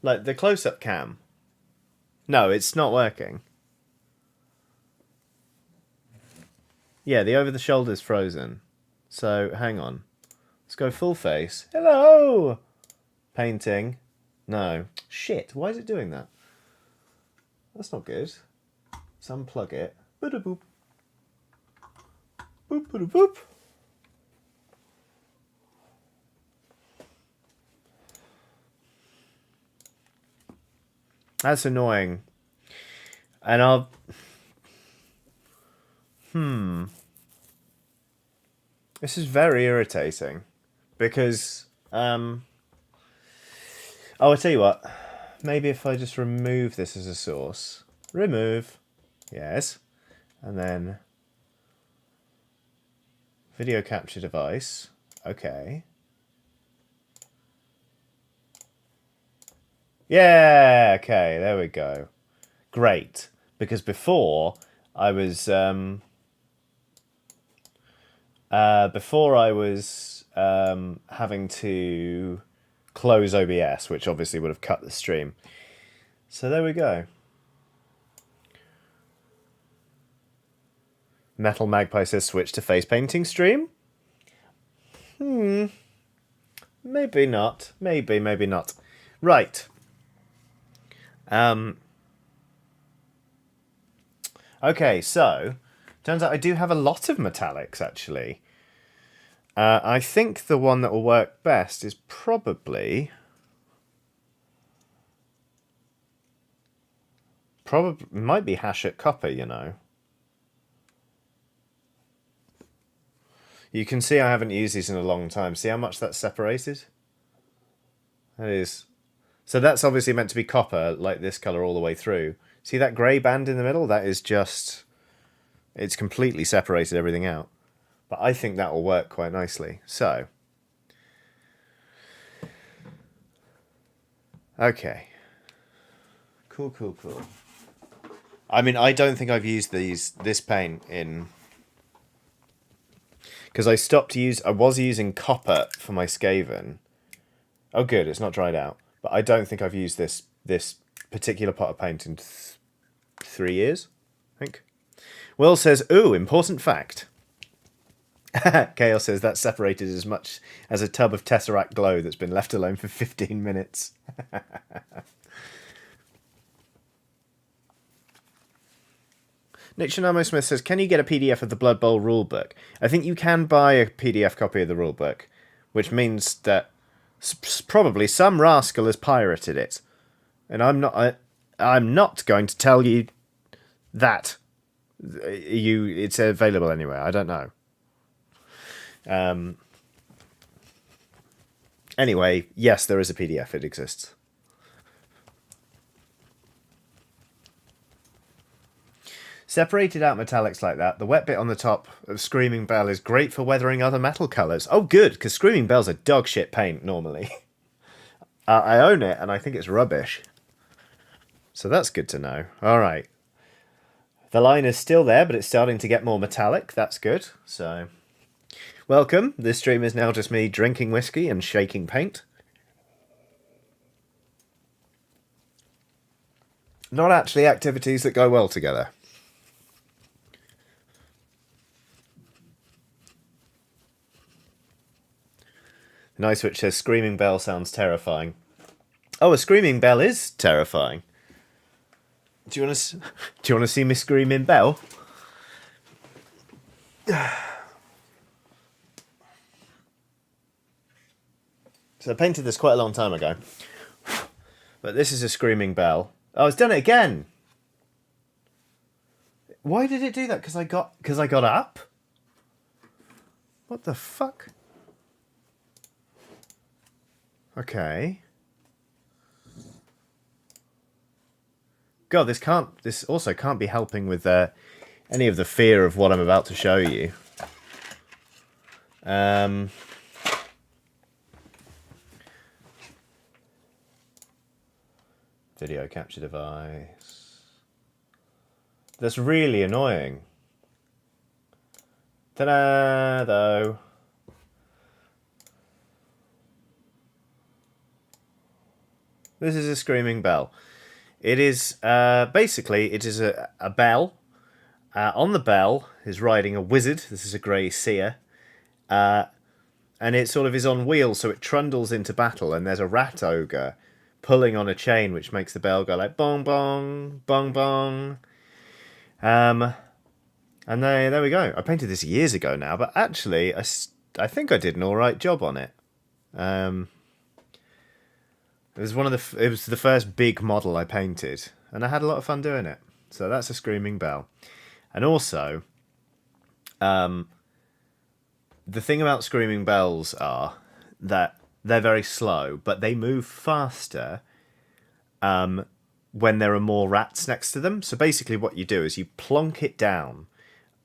Like, the close-up cam. No, it's not working. Yeah, the over-the-shoulder's frozen. So, hang on. Let's go full face. Hello! Painting. No. Shit, why is it doing that? That's not good. Let's unplug it. Boop-a-boop. Boop-a-boop. That's annoying. And I'll... This is very irritating. Because... Oh, I'll tell you what. Maybe if I just remove this as a source. Remove. Yes. And then... Video capture device. Okay. Yeah, okay, there we go. Great. Because before I was having to close OBS, which obviously would have cut the stream. So there we go. Metal Magpie says switch to face painting stream. Maybe not. Maybe not. Right. Okay, so turns out I do have a lot of metallics actually. I think the one that will work best is probably might be Hachette copper, you know. You can see I haven't used these in a long time. See how much that's separated? That is. So that's obviously meant to be copper, like this colour all the way through. See that grey band in the middle? That is just... It's completely separated everything out. But I think that will work quite nicely. So. Okay. Cool. I mean, I don't think I've used this paint in... Because I was using copper for my Skaven. Oh good, it's not dried out. But I don't think I've used this particular pot of paint in 3 years, I think. Will says, ooh, important fact. Chaos says that's separated as much as a tub of Tesseract glow that's been left alone for 15 minutes. Nick Shinamo Smith says, can you get a PDF of the Blood Bowl rulebook? I think you can buy a PDF copy of the rulebook, which means that probably some rascal has pirated it. And I'm not going to tell you that it's available anywhere. I don't know. Anyway, yes, there is a PDF. It exists. Separated out metallics like that, the wet bit on the top of Screaming Bell is great for weathering other metal colours. Oh, good, because Screaming Bell's a dog shit paint, normally. I own it, and I think it's rubbish. So that's good to know. All right. The line is still there, but it's starting to get more metallic. That's good. So, welcome. This stream is now just me drinking whiskey and shaking paint. Not actually activities that go well together. Nice, which says Screaming Bell sounds terrifying. Oh, a Screaming Bell is terrifying. Do you want to see me Screaming Bell? So I painted this quite a long time ago. But this is a Screaming Bell. Oh, it's done it again. Why did it do that? Because I got up? What the fuck? Okay. God, this also can't be helping with any of the fear of what I'm about to show you. Video capture device. That's really annoying. Ta-da, though. This is a screaming bell. It is, basically, it is a bell. On the bell is riding a wizard. This is a grey seer. And it sort of is on wheels, so it trundles into battle, and there's a rat ogre pulling on a chain, which makes the bell go like bong bong, bong bong. And there we go. I painted this years ago now, but actually, I think I did an alright job on it. It was it was the first big model I painted, and I had a lot of fun doing it. So that's a screaming bell. And also, the thing about screaming bells are that they're very slow, but they move faster when there are more rats next to them. So basically what you do is you plonk it down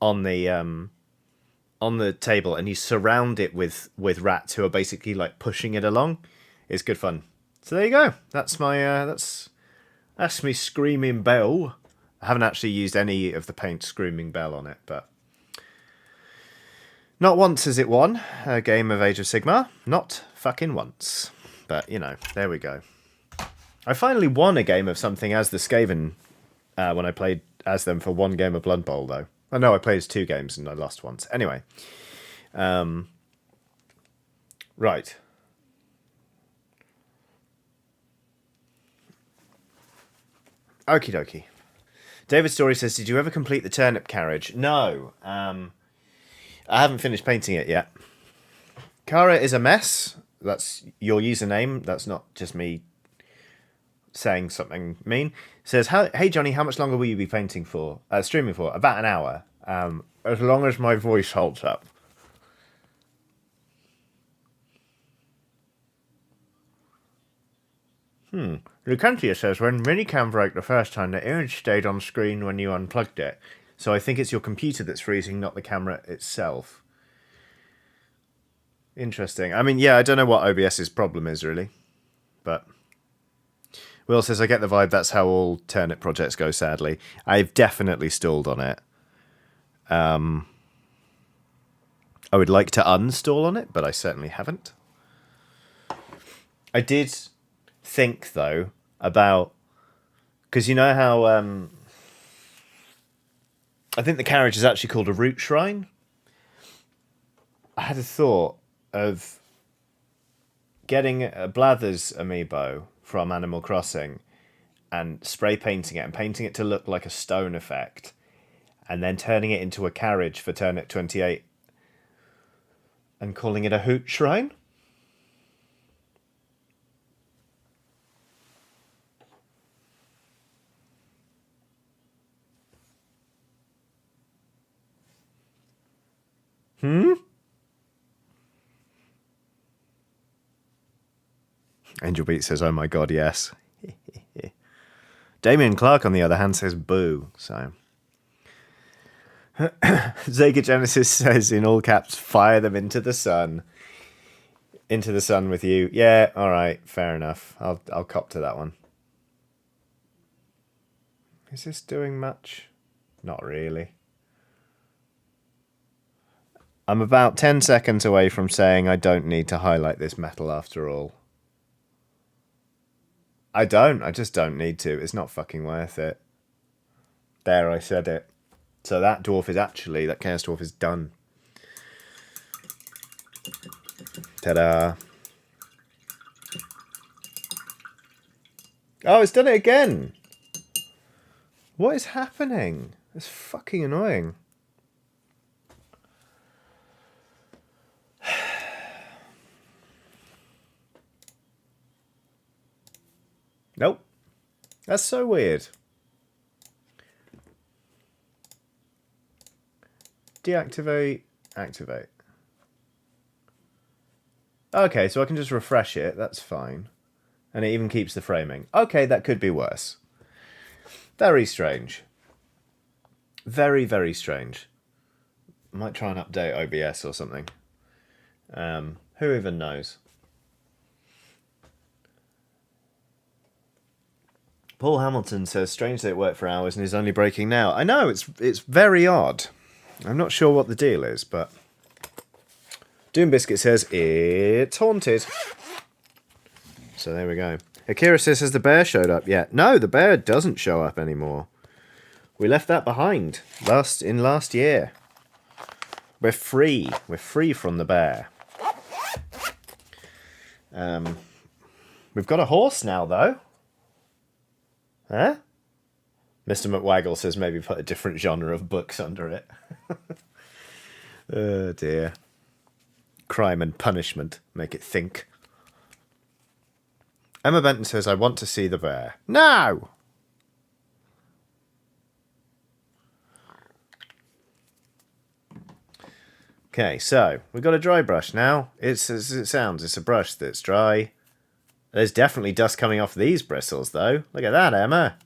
on the table, and you surround it with rats who are basically like pushing it along. It's good fun. So there you go. That's my that's me screaming bell. I haven't actually used any of the paint screaming bell on it, but not once has it won a game of Age of Sigmar. Not fucking once. But, you know, there we go. I finally won a game of something as the Skaven when I played as them for one game of Blood Bowl, though. Oh, no, I played as 2 games and I lost once. Anyway. Right. Okie dokie. David Story says, did you ever complete the turnip carriage? No. I haven't finished painting it yet. Kara is a mess. That's your username. That's not just me saying something mean. Says, hey Johnny, how much longer will you be painting for? Streaming for? About an hour. As long as my voice holds up. Lucantia says, when minicam broke the first time, the image stayed on screen when you unplugged it. So I think it's your computer that's freezing, not the camera itself. Interesting. I mean, yeah, I don't know what OBS's problem is, really. But Will says, I get the vibe that's how all turnip projects go, sadly. I've definitely stalled on it. I would like to unstall on it, but I certainly haven't. I did think, though, about... Because you know how... I think the carriage is actually called a root shrine. I had a thought of getting a Blathers amiibo from Animal Crossing and spray painting it and painting it to look like a stone effect, and then turning it into a carriage for Turnip 28 and calling it a hoot shrine. Angel Beat says, oh my god, yes. Damien Clark, on the other hand, says boo. So Zega Genesis says in all caps, fire them into the sun. Into the sun with you. Yeah, alright, fair enough. I'll cop to that one. Is this doing much? Not really. I'm about 10 seconds away from saying I don't need to highlight this metal after all. I just don't need to. It's not fucking worth it. There, I said it. So that dwarf is actually, that chaos dwarf is done. Ta-da. Oh, it's done it again. What is happening? It's fucking annoying. Nope. That's so weird. Deactivate, activate. Okay, so I can just refresh it. That's fine. And it even keeps the framing. Okay, that could be worse. Very strange. Very, very strange. I might try and update OBS or something. Who even knows? Paul Hamilton says, strange that it worked for hours and is only breaking now. I know, it's very odd. I'm not sure what the deal is, but... Doom Biscuit says, it's haunted. So there we go. Akira says, has the bear showed up yet? No, the bear doesn't show up anymore. We left that behind last year. We're free. We're free from the bear. We've got a horse now, though. Huh? Mr. McWaggle says maybe put a different genre of books under it. Oh, dear. Crime and punishment. Make it think. Emma Benton says, I want to see the bear. No! Okay, so we've got a dry brush now. It's as it sounds. It's a brush that's dry. There's definitely dust coming off these bristles, though. Look at that, Emma.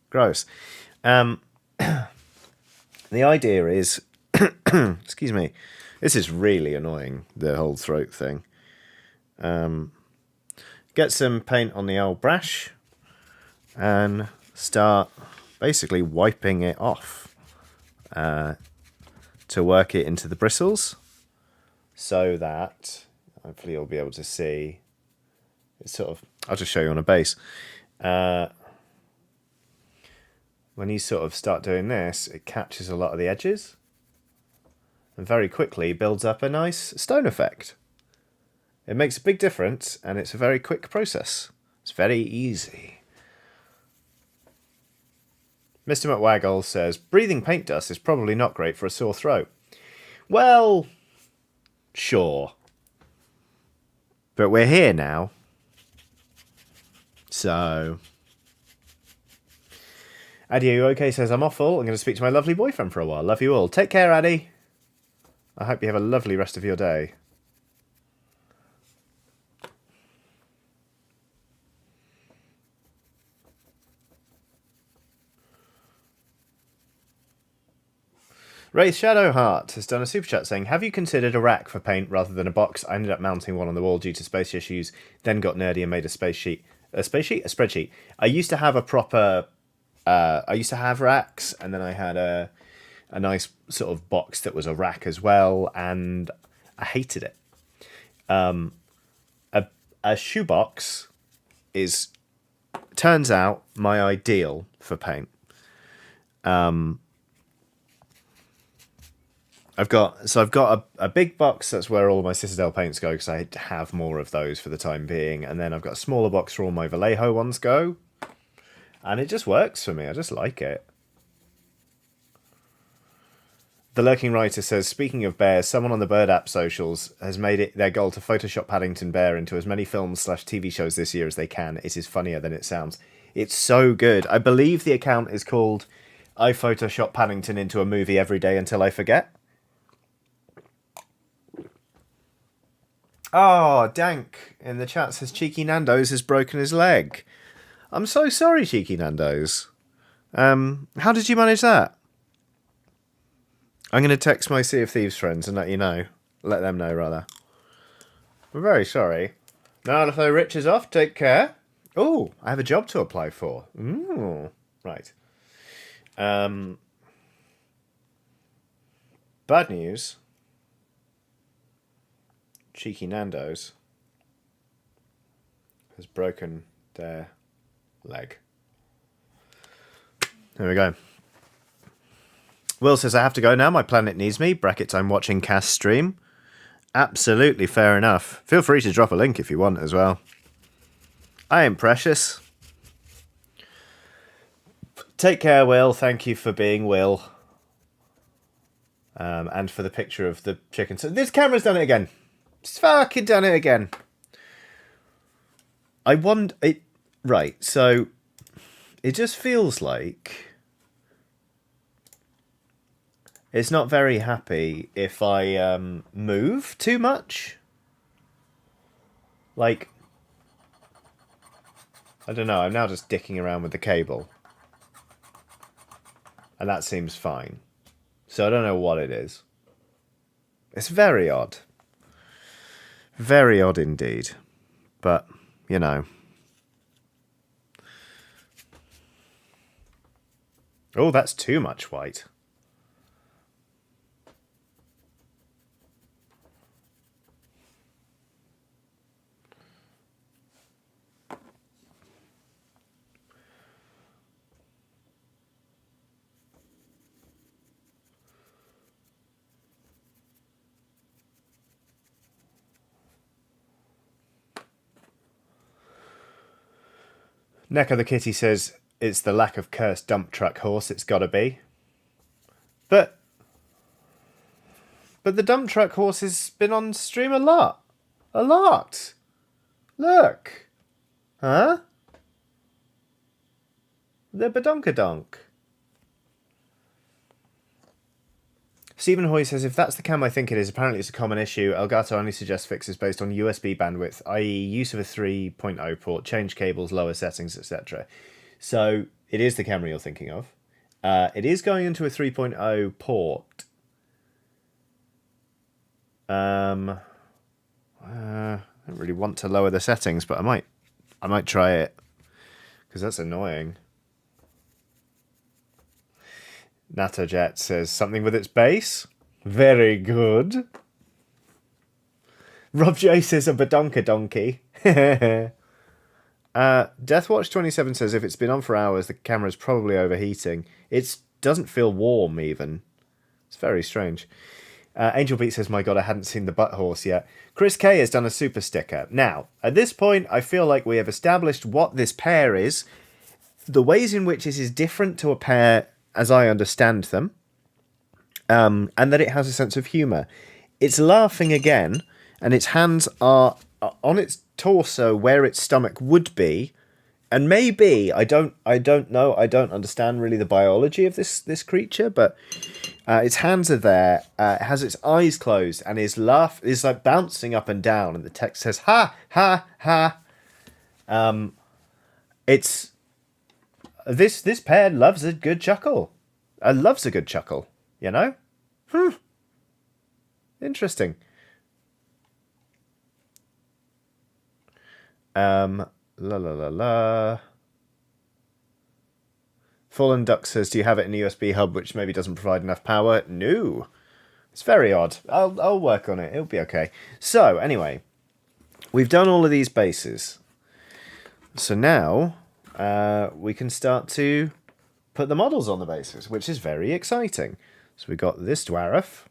Gross. The idea is... excuse me. This is really annoying, the whole throat thing. Get some paint on the old brush and start basically wiping it off to work it into the bristles so that hopefully you'll be able to see. It's sort of, I'll just show you on a base. When you sort of start doing this, it catches a lot of the edges and very quickly builds up a nice stone effect. It makes a big difference, and it's a very quick process. It's very easy. Mr. McWaggle says, breathing paint dust is probably not great for a sore throat. Well, sure. But we're here now. So... Addy, are you okay? Says, I'm awful. I'm going to speak to my lovely boyfriend for a while. Love you all. Take care, Addy. I hope you have a lovely rest of your day. Wraith Shadowheart has done a super chat saying, have you considered a rack for paint rather than a box? I ended up mounting one on the wall due to space issues, then got nerdy and made a spreadsheet. I used to have a proper... I used to have racks, and then I had a nice sort of box that was a rack as well, and I hated it. A shoebox turns out my ideal for paint. I've got a big box, that's where all my Citadel paints go, because I have more of those for the time being, and then I've got a smaller box where all my Vallejo ones go, and it just works for me. I just like it. The Lurking Writer says, speaking of bears, someone on the Bird app socials has made it their goal to Photoshop Paddington Bear into as many films/TV shows this year as they can. It is funnier than it sounds. It's so good. I believe the account is called I Photoshop Paddington into a movie every day until I forget. Oh, Dank in the chat says Cheeky Nando's has broken his leg. I'm so sorry, Cheeky Nando's. How did you manage that? I'm going to text my Sea of Thieves friends and let you know. Let them know, rather. I'm very sorry. Now to throw Riches off. Take care. Oh, I have a job to apply for. Ooh, right. Bad news. Cheeky Nando's has broken their leg. There we go. Will says, I have to go now. My planet needs me. Brackets, I'm watching Cass stream. Absolutely fair enough. Feel free to drop a link if you want as well. I am precious. Take care, Will. Thank you for being Will. And for the picture of the chicken. So this camera's done it again. It's fucking done it again. I wonder... Right, so... It just feels like... It's not very happy if I move too much. Like... I don't know, I'm now just dicking around with the cable. And that seems fine. So I don't know what it is. It's very odd. Very odd indeed. But, you know. Oh, that's too much white. Neck of the Kitty says it's the lack of cursed dump truck horse. It's got to be. But the dump truck horse has been on stream a lot. A lot. Look. Huh? The badonkadonk. Stephen Hoy says, if that's the cam I think it is, apparently it's a common issue. Elgato only suggests fixes based on USB bandwidth, i.e. use of a 3.0 port, change cables, lower settings, etc. So it is the camera you're thinking of. It is going into a 3.0 port. I don't really want to lower the settings, but I might try it because that's annoying. Natojet says something with its base. Very good. Rob J says a badonkadonky. Deathwatch27 says if it's been on for hours, the camera's probably overheating. It doesn't feel warm even. It's very strange. Angel Beat says, my god, I hadn't seen the butt horse yet. Chris K has done a super sticker. Now, at this point, I feel like we have established what this pair is, the ways in which it is different to a pair as I understand them, and that it has a sense of humour. It's laughing again, and its hands are on its torso where its stomach would be, and maybe I don't know. I don't understand really the biology of this creature, but its hands are there. It has its eyes closed, and is like bouncing up and down. And the text says "ha ha ha." It's this pair loves a good chuckle. Loves a good chuckle. You know. Interesting. La la la la. Fallen Duck says, do you have it in a USB hub which maybe doesn't provide enough power? No. It's very odd. I'll work on it. It'll be okay. So, anyway. We've done all of these bases. So now we can start to put the models on the bases, which is very exciting. So we've got this dwarf.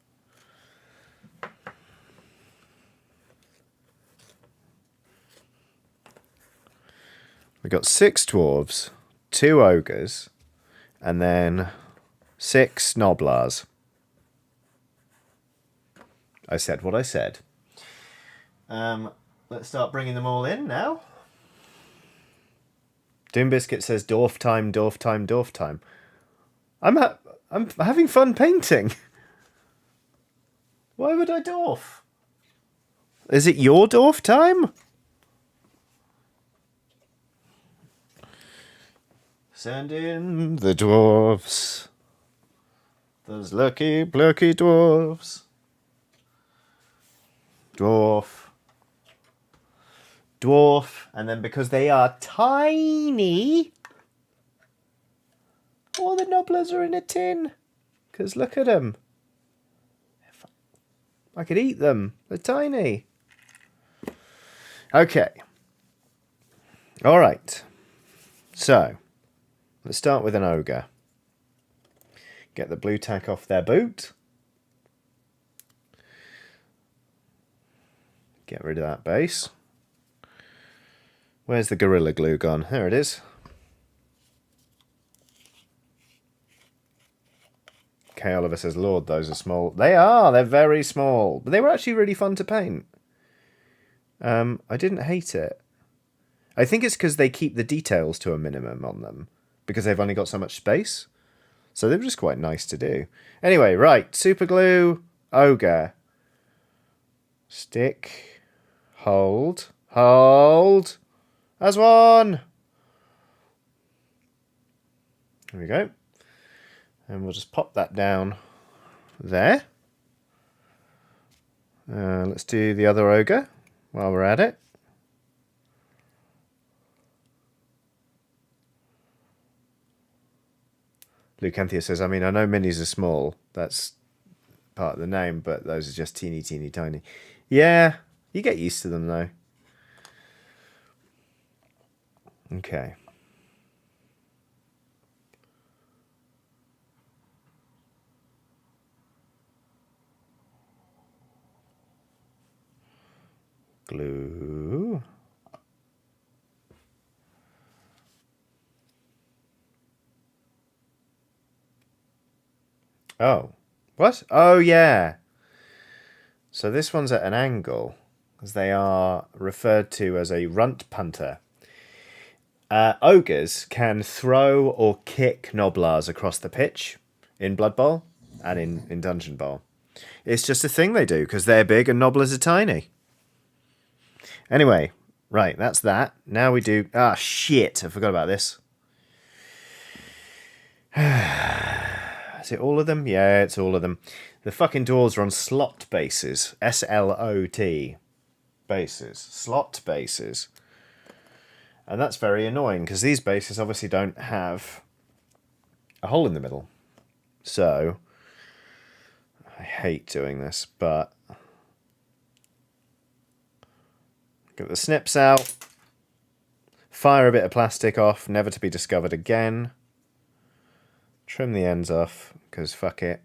We've got 6 dwarves, 2 ogres, and then 6 Gnoblars. I said what I said. Let's start bringing them all in now. Doom Biscuit says dwarf time, dwarf time, dwarf time. I'm having fun painting. Why would I dwarf? Is it your dwarf time? Send in the dwarves. Those lucky, plucky dwarves. Dwarf. Dwarf. And then because they are tiny, all the Gnoblars are in a tin. Because look at them. I could eat them. They're tiny. Okay. All right. So, let's start with an ogre. Get the blue tack off their boot. Get rid of that base. Where's the Gorilla Glue gone? There it is. K. Oliver says, Lord, those are small. They are. They're very small. But they were actually really fun to paint. I didn't hate it. I think it's because they keep the details to a minimum on them. Because they've only got so much space. So they were just quite nice to do. Anyway, right. Super glue. Ogre. Stick. Hold. Hold. As one. There we go. And we'll just pop that down there. Let's do the other ogre while we're at it. Lucanthia says, I mean, I know minis are small. That's part of the name, but those are just teeny, teeny, tiny. Yeah, you get used to them, though. Okay. Glue. Oh. What? Oh, yeah. So this one's at an angle, as they are referred to as a runt punter. Ogres can throw or kick Gnoblars across the pitch in Blood Bowl and in Dungeon Bowl. It's just a thing they do, because they're big and Gnoblars are tiny. Anyway, right, that's that. Now we do... Ah, shit, I forgot about this. Is it all of them? Yeah, it's all of them. The fucking dwarves are on slot bases. S-L-O-T. Bases. Slot bases. And that's very annoying, because these bases obviously don't have a hole in the middle. So, I hate doing this, but... Get the snips out. Fire a bit of plastic off, never to be discovered again. Trim the ends off, because fuck it.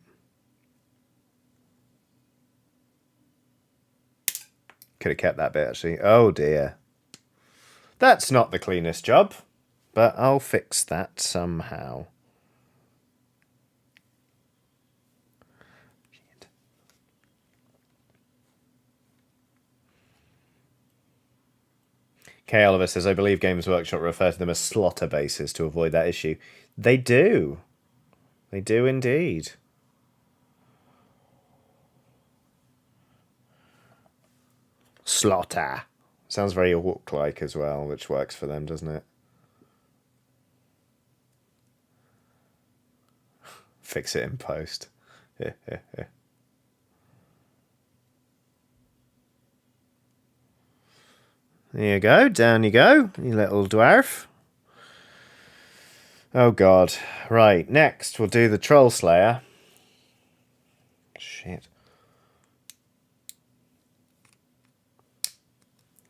Could have kept that bit, actually. Oh, dear. That's not the cleanest job, but I'll fix that somehow. Shit. K. Oliver says, I believe Games Workshop refer to them as slaughter bases to avoid that issue. They do. They do indeed. Slaughter. Sounds very orc-like as well, which works for them, doesn't it? Fix it in post. There you go. Down you go, you little dwarf. Oh, God. Right, next we'll do the Troll Slayer. Shit.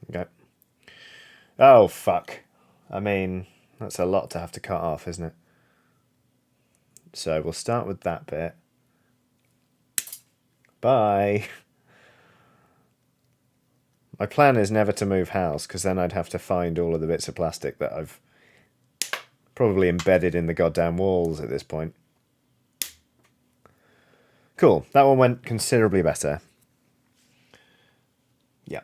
Okay. Oh, fuck. I mean, that's a lot to have to cut off, isn't it? So we'll start with that bit. Bye. My plan is never to move house, because then I'd have to find all of the bits of plastic that I've probably embedded in the goddamn walls at this point. Cool. That one went considerably better. Yeah.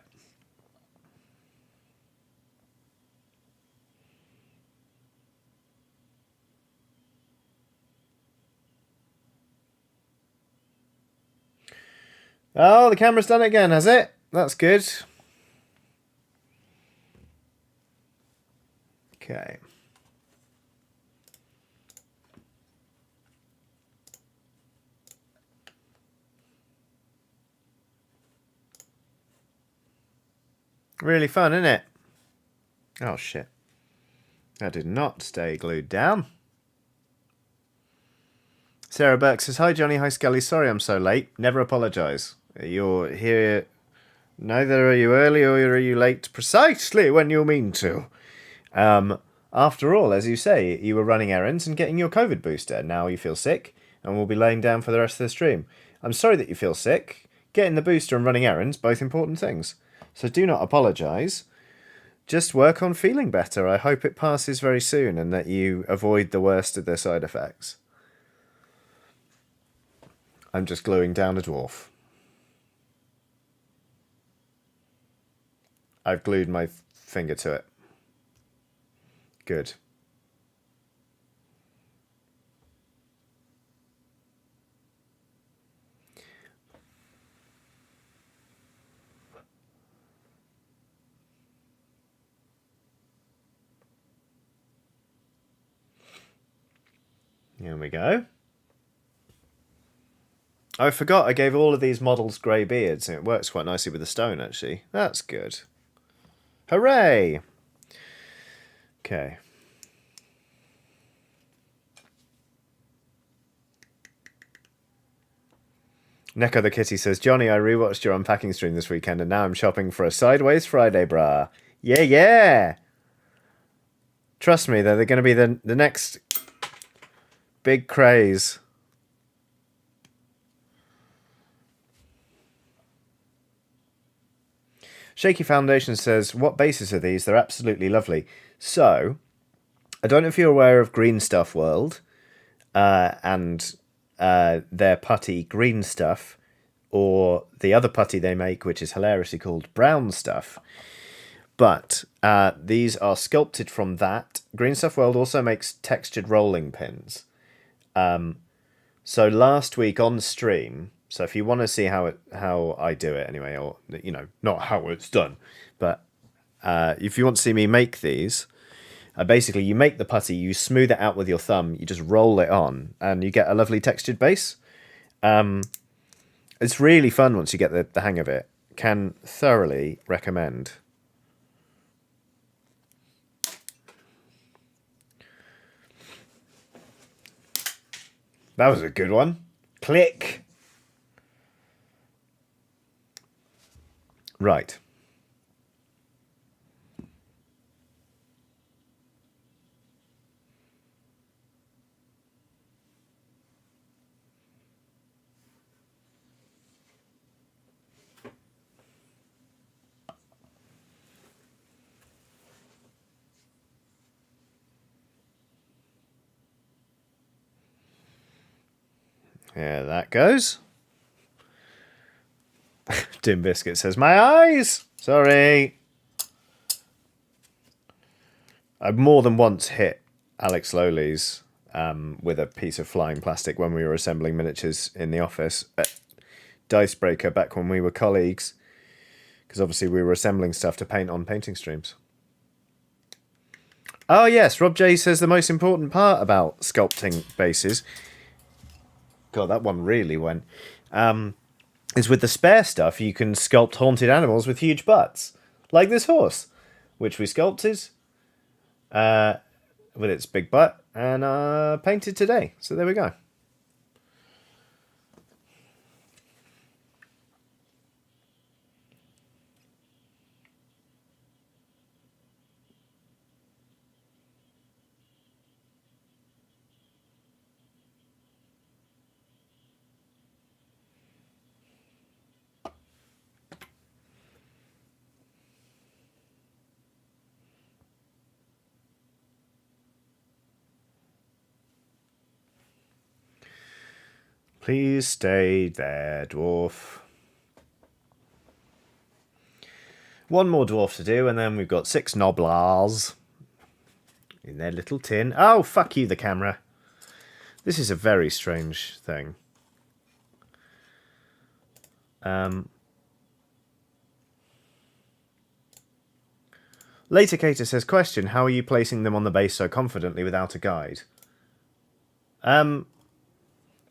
Oh, the camera's done it again, has it? That's good. Okay. Really fun, isn't it? Oh, shit. That did not stay glued down. Sarah Burke says, hi, Johnny. Hi, Scully. Sorry I'm so late. Never apologise. You're here... Neither are you early or are you late precisely when you mean to. After all, as you say, you were running errands and getting your COVID booster. Now you feel sick and will be laying down for the rest of the stream. I'm sorry that you feel sick. Getting the booster and running errands, both important things. So do not apologise. Just work on feeling better. I hope it passes very soon and that you avoid the worst of the side effects. I'm just gluing down a dwarf. I've glued my finger to it. Good. Here we go. I forgot I gave all of these models grey beards, and it works quite nicely with the stone, actually. That's good. Hooray! Okay. Neko the Kitty says, Johnny, I rewatched your unpacking stream this weekend, and now I'm shopping for a Sideways Friday bra. Yeah, yeah! Trust me, they're going to be the next big craze. Shaky Foundation says, what bases are these? They're absolutely lovely. So, I don't know if you're aware of Green Stuff World and their putty Green Stuff, or the other putty they make, which is hilariously called Brown Stuff. But these are sculpted from that. Green Stuff World also makes textured rolling pins. So last week on stream, so if you want to see how I do it anyway, or not how it's done, but if you want to see me make these, basically you make the putty, you smooth it out with your thumb, you just roll it on, and you get a lovely textured base. It's really fun once you get the hang of it. Can thoroughly recommend. That was a good one. Click. Right. Yeah, that goes. Dim Biscuit says, my eyes! Sorry. I've more than once hit Alex Lowley's with a piece of flying plastic when we were assembling miniatures in the office at Dicebreaker back when we were colleagues. Because obviously we were assembling stuff to paint on painting streams. Oh yes, Rob J says the most important part about sculpting bases... God, that one really went... is with the spare stuff, you can sculpt haunted animals with huge butts. Like this horse, which we sculpted with its big butt and painted today. So there we go. Please stay there, dwarf. One more dwarf to do, and then we've got 6 noblars in their little tin. Oh, fuck you, the camera. This is a very strange thing. Later Cater says, question, how are you placing them on the base so confidently without a guide?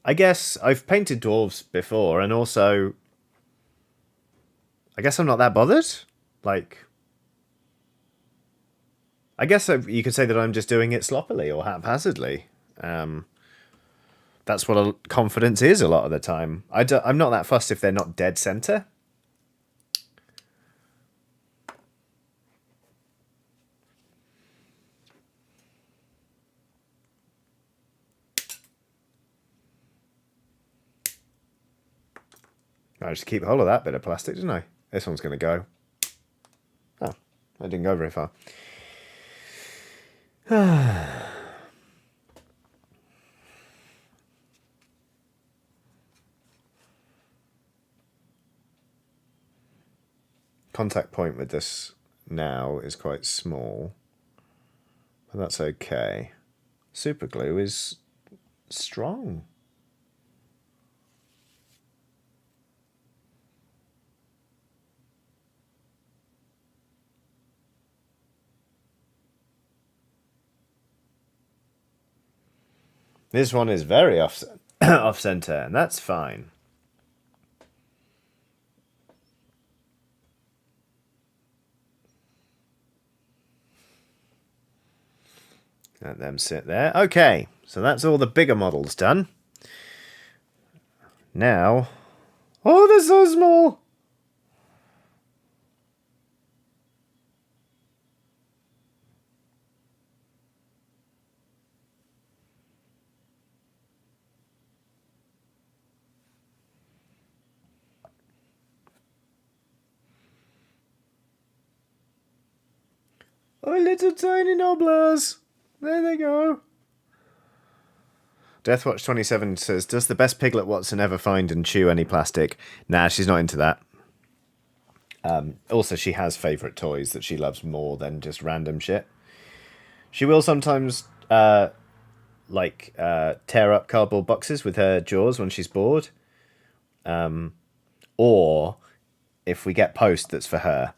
I guess I've painted dwarves before, and also... I guess I'm not that bothered. Like... I guess you could say that I'm just doing it sloppily or haphazardly. That's what confidence is a lot of the time. I'm not that fussed if they're not dead center. I just keep hold of that bit of plastic, didn't I? This one's going to go. Oh, I didn't go very far. Contact point with this now is quite small, but that's okay. Super glue is strong. This one is very off center, and that's fine. Let them sit there. Okay, so that's all the bigger models done. Now... Oh, they're so small! Oh, little tiny nobblers! There they go. Deathwatch27 says, does the best Piglet Watson ever find and chew any plastic? Nah, she's not into that. Also, she has favourite toys that she loves more than just random shit. She will sometimes, tear up cardboard boxes with her jaws when she's bored. Or if we get post that's for her.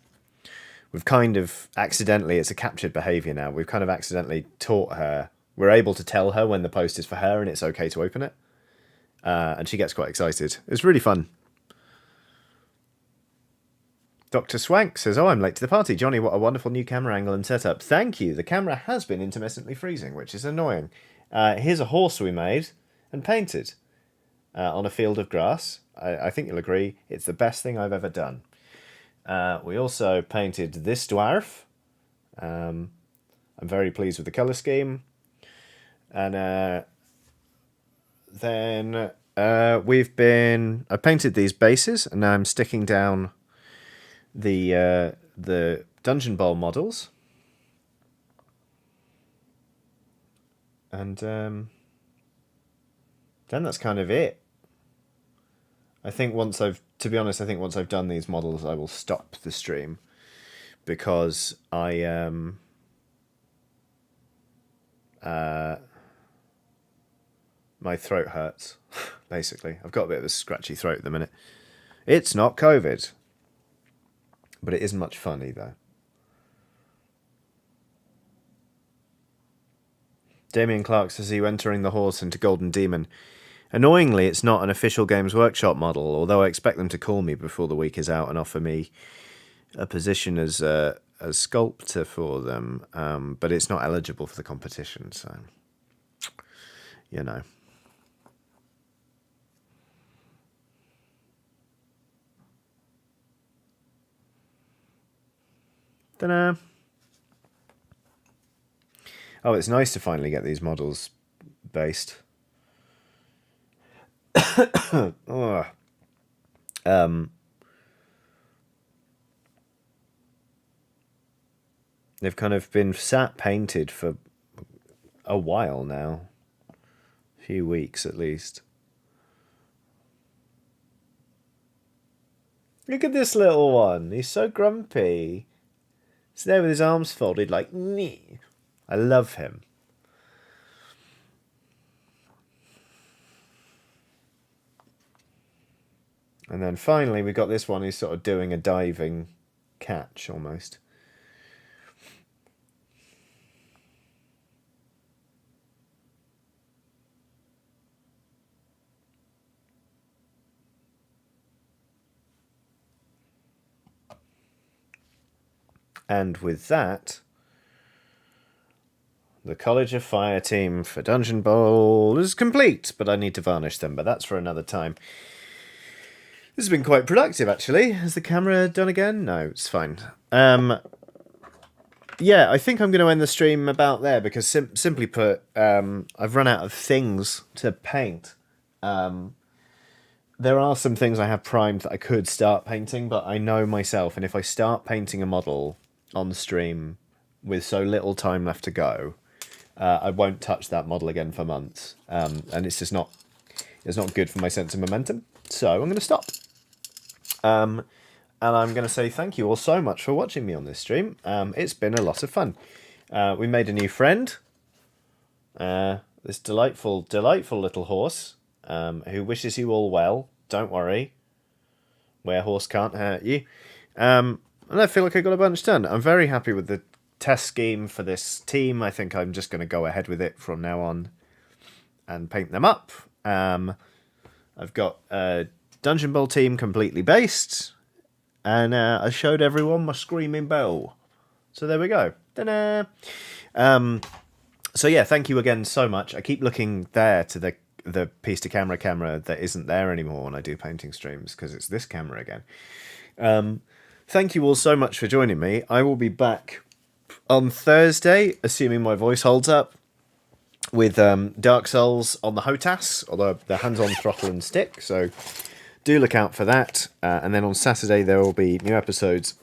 We've kind of accidentally, it's a captured behaviour now, we've kind of accidentally taught her, we're able to tell her when the post is for her and it's okay to open it. And she gets quite excited. It's really fun. Dr. Swank says, oh, I'm late to the party. Johnny, what a wonderful new camera angle and setup. Thank you. The camera has been intermittently freezing, which is annoying. Here's a horse we made and painted on a field of grass. I think you'll agree it's the best thing I've ever done. We also painted this dwarf. I'm very pleased with the colour scheme. And then I painted these bases, and now I'm sticking down the Dungeon Bowl models. And then that's kind of it. I think once I've done these models, I will stop the stream because my throat hurts. Basically, I've got a bit of a scratchy throat at the minute. It's not COVID, but it isn't much fun either. Damien Clark says, are you entering the horse into Golden Demon? Annoyingly, it's not an official Games Workshop model, although I expect them to call me before the week is out and offer me a position as a sculptor for them, but it's not eligible for the competition, so, you know. Dunno. Oh, it's nice to finally get these models based. Oh. They've kind of been sat painted for a while now. A few weeks at least. Look at this little one. He's so grumpy. He's there with his arms folded like, nee. I love him. And then finally we got this one. He's sort of doing a diving catch almost. And with that, the College of Fire team for Dungeon Bowl is complete, but I need to varnish them, but that's for another time. This has been quite productive, actually. Has the camera done again? No, it's fine. Yeah, I think I'm going to end the stream about there, because simply put, I've run out of things to paint. There are some things I have primed that I could start painting, but I know myself, and if I start painting a model on the stream with so little time left to go, I won't touch that model again for months, and it's not good for my sense of momentum, so I'm going to stop. And I'm going to say thank you all so much for watching me on this stream. It's been a lot of fun. We made a new friend, this delightful little horse, who wishes you all well. Don't worry, where horse can't hurt you. And I feel like I got a bunch done. I'm very happy with the test scheme for this team. I think I'm just going to go ahead with it from now on and paint them up. I've got a Dungeon Bowl team completely based, and I showed everyone my screaming bow. So there we go. Ta-da! So yeah, thank you again so much. I keep looking there to the piece to camera that isn't there anymore when I do painting streams, because it's this camera again. Thank you all so much for joining me. I will be back on Thursday, assuming my voice holds up, with Dark Souls on the HOTAS, or the hands-on throttle and stick. So do look out for that. And then on Saturday there will be new episodes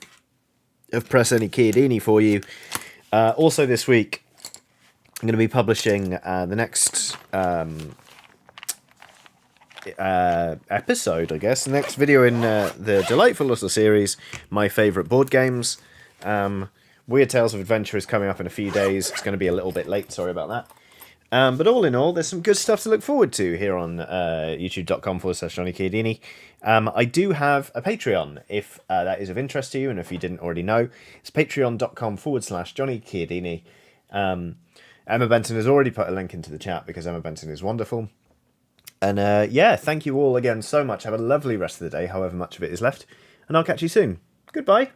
of Press Any Chiodini for you. Also this week, I'm going to be publishing the next episode, I guess, the next video in the delightful little series, My Favourite Board Games. Weird Tales of Adventure is coming up in a few days. It's going to be a little bit late, sorry about that. But all in all, there's some good stuff to look forward to here on youtube.com/Johnny Chiodini. I do have a Patreon, if that is of interest to you, and if you didn't already know. It's patreon.com/Johnny Chiodini. Emma Benton has already put a link into the chat, because Emma Benton is wonderful. And yeah, thank you all again so much. Have a lovely rest of the day, however much of it is left. And I'll catch you soon. Goodbye.